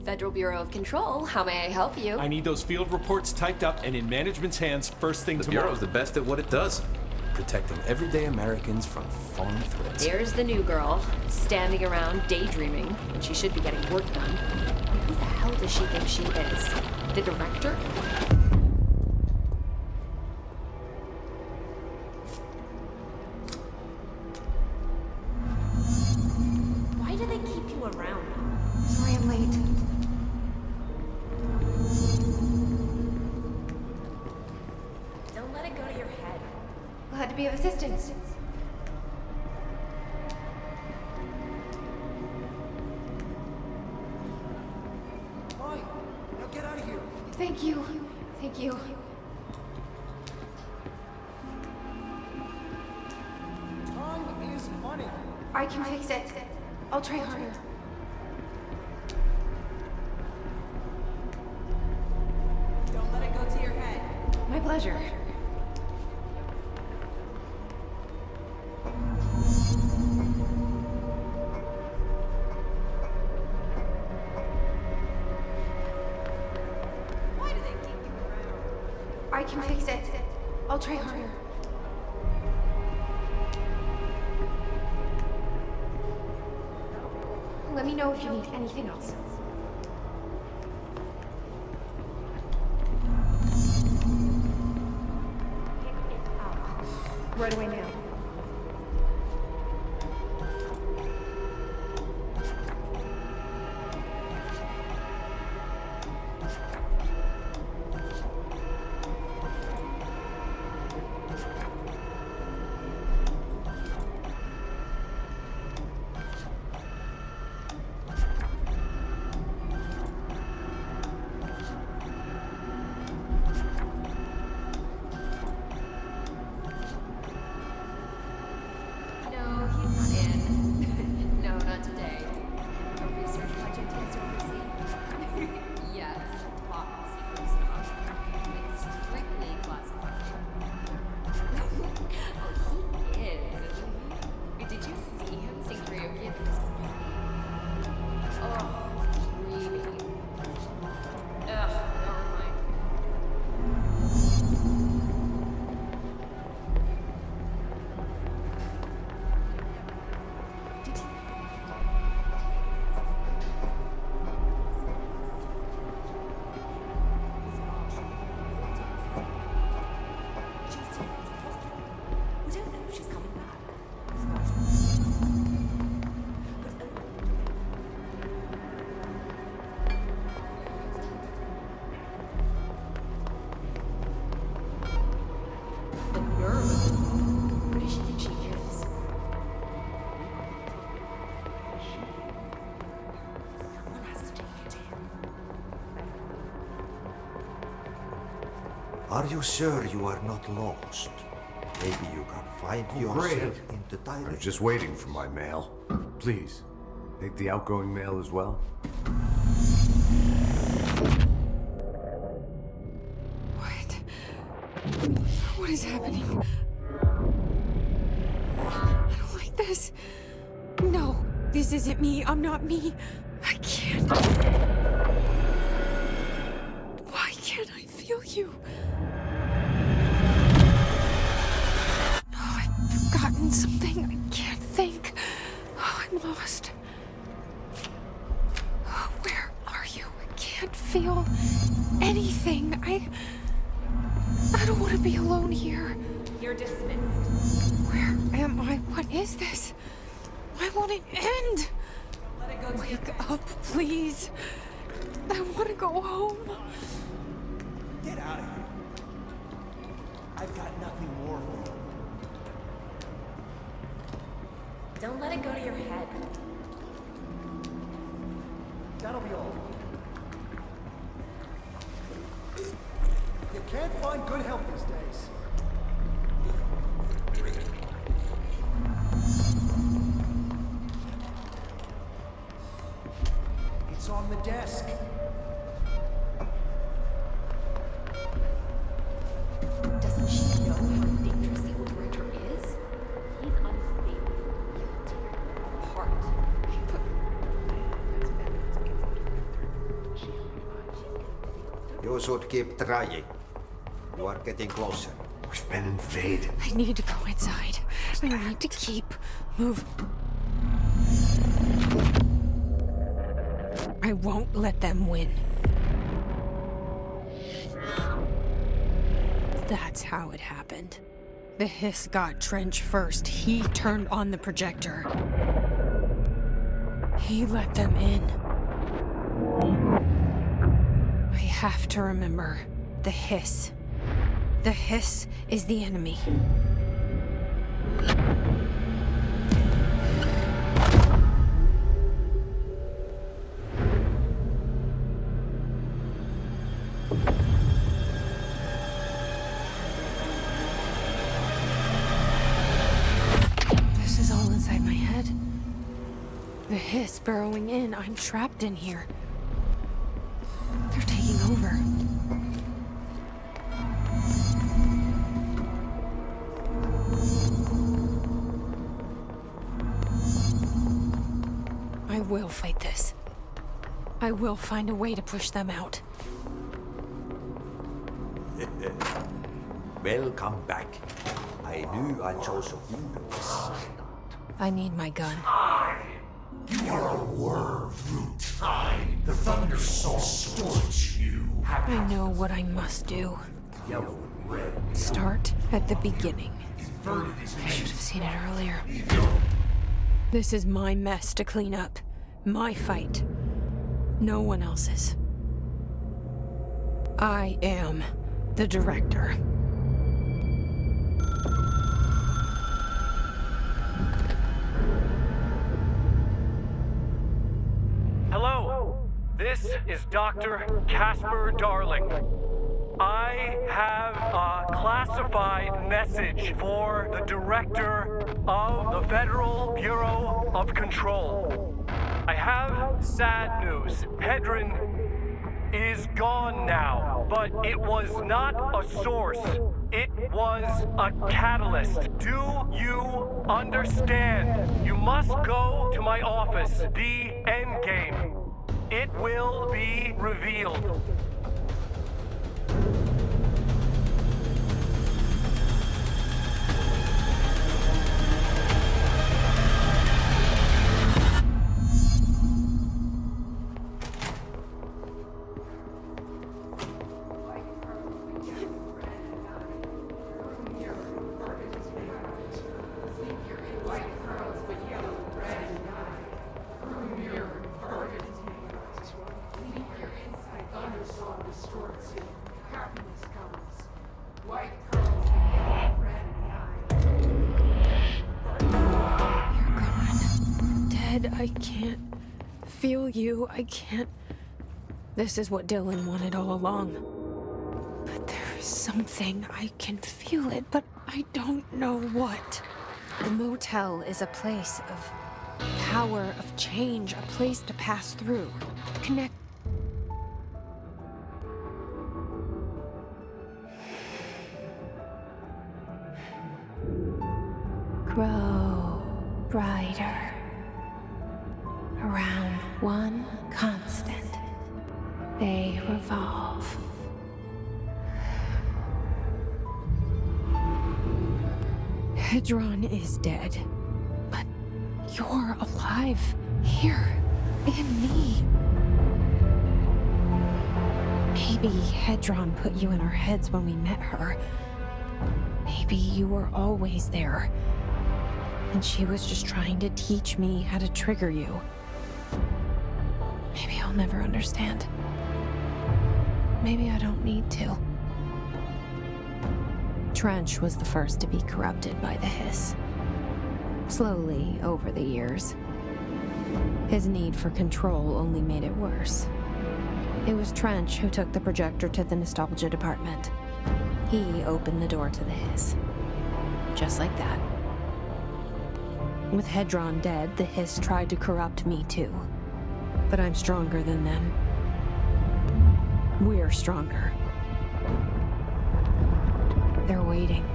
Federal Bureau of Control, how may I help you? I need those field reports typed up and in management's hands first thing The tomorrow. Bureau's the best at what it does. Protecting everyday Americans from foreign threats. Here's the new girl, standing around daydreaming, when she should be getting work done. Who the hell does she think she is? The director? Why do they keep you around? Sorry I'm late. Don't let it go to your head. Glad to be of assistance. Fine. Now get out of here. Thank you. Thank you. Time is money. I can fix it. I'll try harder. Don't let it go to your head. My pleasure. Why do they keep you around? I can fix it. I'll try harder. Let me know if you need anything else. Right away now. Are you sure you are not lost? Maybe you can find yourself in the I'm direction. just waiting for my mail. Please, take the outgoing mail as well. What is happening? I don't like this. No, this isn't me. I'm not me. I can't. Why can't I feel you? Oh, I've forgotten something. I can't think. Oh, I'm lost. Oh, where are you? I can't feel anything. I don't want to be alone here. You're dismissed. Where am I? What is this? Why won't it end? Let it go. Wake up, please. I want to go home. Get out of here. I've got nothing more for you. Don't let it go to your head. That'll be all. You can't find good help these days. It's on the desk. Doesn't she know how dangerous the old director is? He's unstable. He'll tear her apart. You should keep trying. You are getting closer. We've been invaded. I need to go inside. I need to keep moving. I won't let them win. That's how it happened. The Hiss got Trench first. He turned on the projector. He let them in. I have to remember the Hiss. The Hiss is the enemy. This is all inside my head. The Hiss burrowing in. I'm trapped in here. They're taking over. I will fight this. I will find a way to push them out. Welcome back. I knew I chose you. I need my gun. You are a worm through time. The Thunder Soul distorts you. I know what I must do. Yellow and red. Start at the beginning. Inverted is I should have seen it earlier. This is my mess to clean up. My fight. No one else's. I am the director. Hello, this is Dr. Casper Darling. I have a classified message for the director of the Federal Bureau of Control. I have sad news. Hedron is gone now, but it was not a source. It was a catalyst. Do you understand? You must go to my office, the Endgame. It will be revealed. I can't feel you. I can't. This is what Dylan wanted all along. But there is something. I can feel it, but I don't know what. The motel is a place of power, of change, a place to pass through. Connect. Grow brighter around one constant. They revolve. Hedron is dead, but you're alive here in me. Maybe Hedron put you in our heads when we met her. Maybe you were always there, and she was just trying to teach me how to trigger you. Maybe I'll never understand. Maybe I don't need to. Trench was the first to be corrupted by the Hiss. Slowly, over the years. His need for control only made it worse. It was Trench who took the projector to the nostalgia department. He opened the door to the Hiss. Just like that. With Hedron dead, the Hiss tried to corrupt me too. But I'm stronger than them. We're stronger. They're waiting.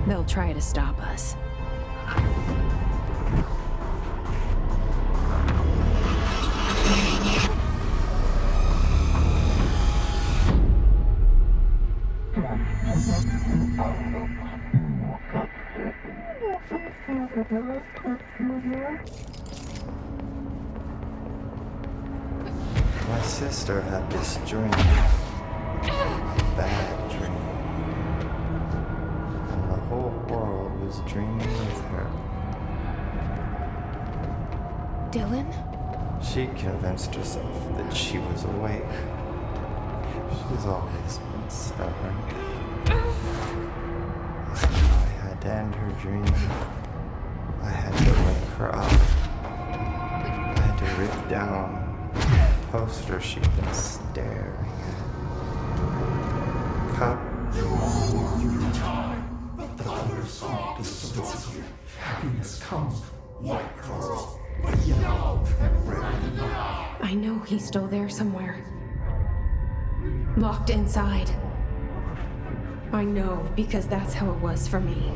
They'll try to stop us. My sister had this dream. Bad dream. And the whole world was dreaming with her. Dylan? She convinced herself that she was awake. She's always been stubborn. I had to end her dream. I had to wake her up. I had to rip down poster she'd been staring at. Cut. Through time, the thunder song distorts you. Happiness comes, white curls, but yellow and red now. I know he's still there somewhere. Locked inside. I know, because that's how it was for me.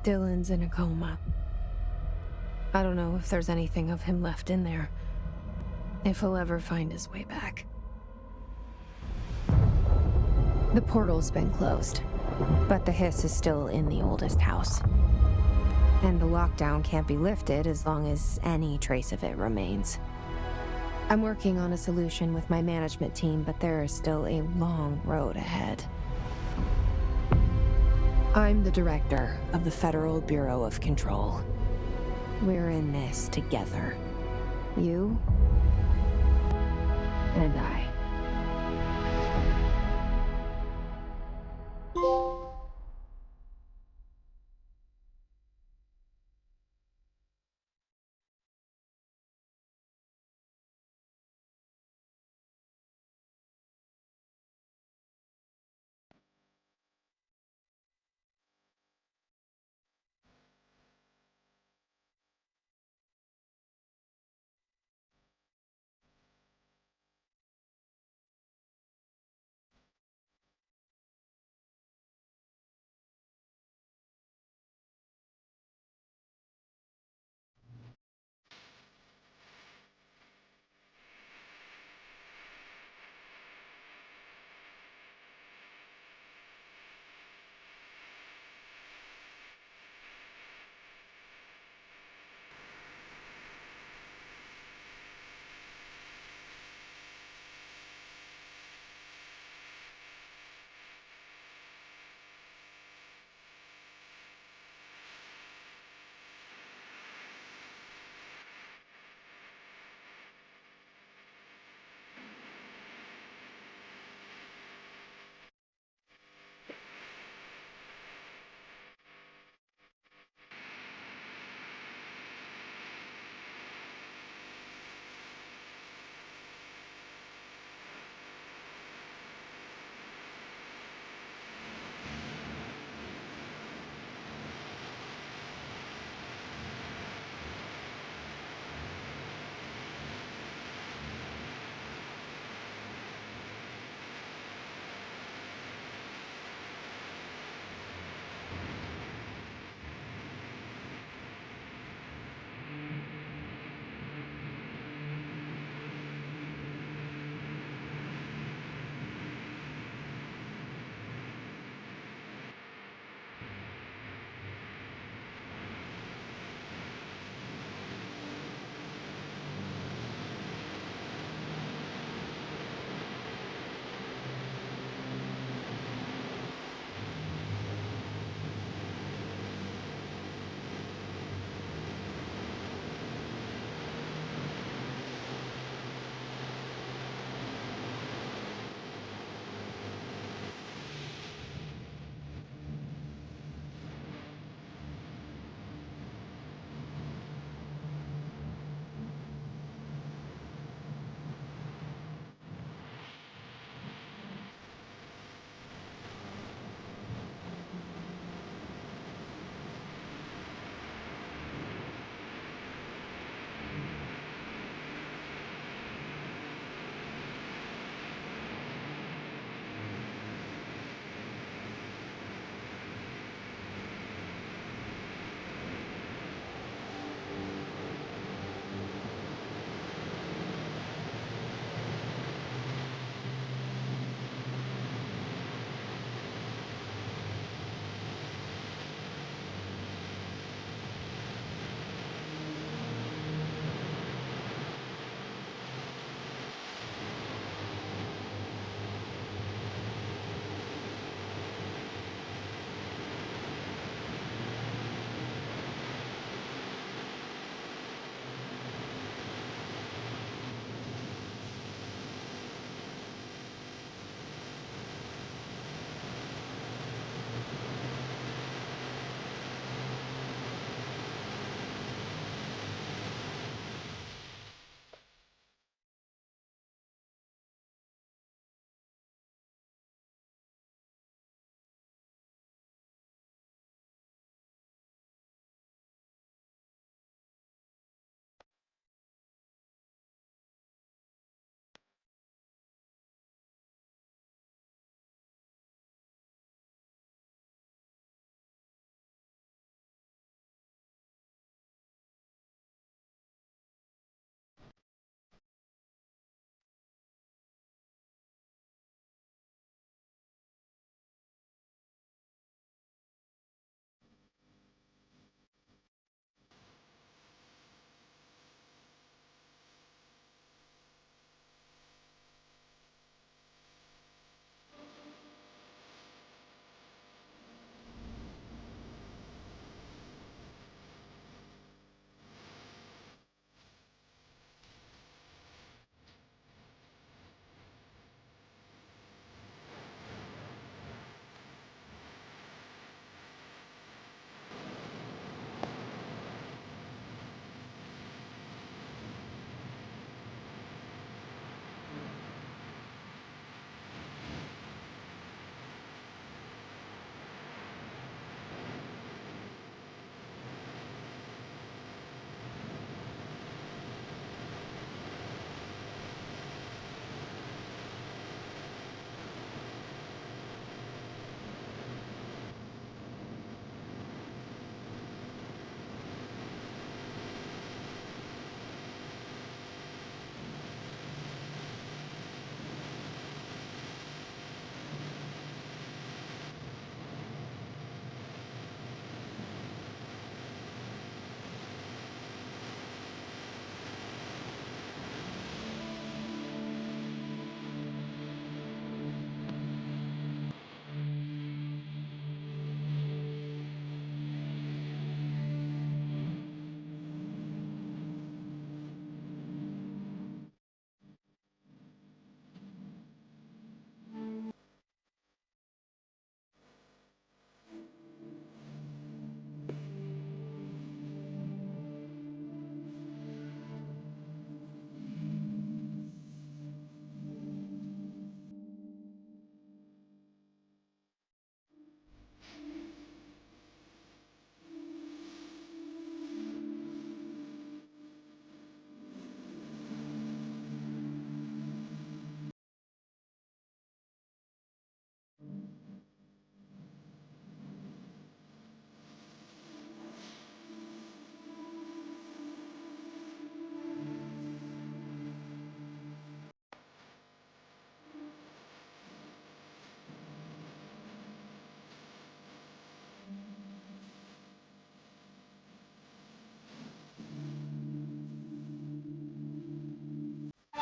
Dylan's in a coma. I don't know if there's anything of him left in there. If he'll ever find his way back. The portal's been closed, but the hiss is still in the oldest house. And the lockdown can't be lifted as long as any trace of it remains. I'm working on a solution with my management team, but there is still a long road ahead. I'm the director of the Federal Bureau of Control. We're in this together. You and I.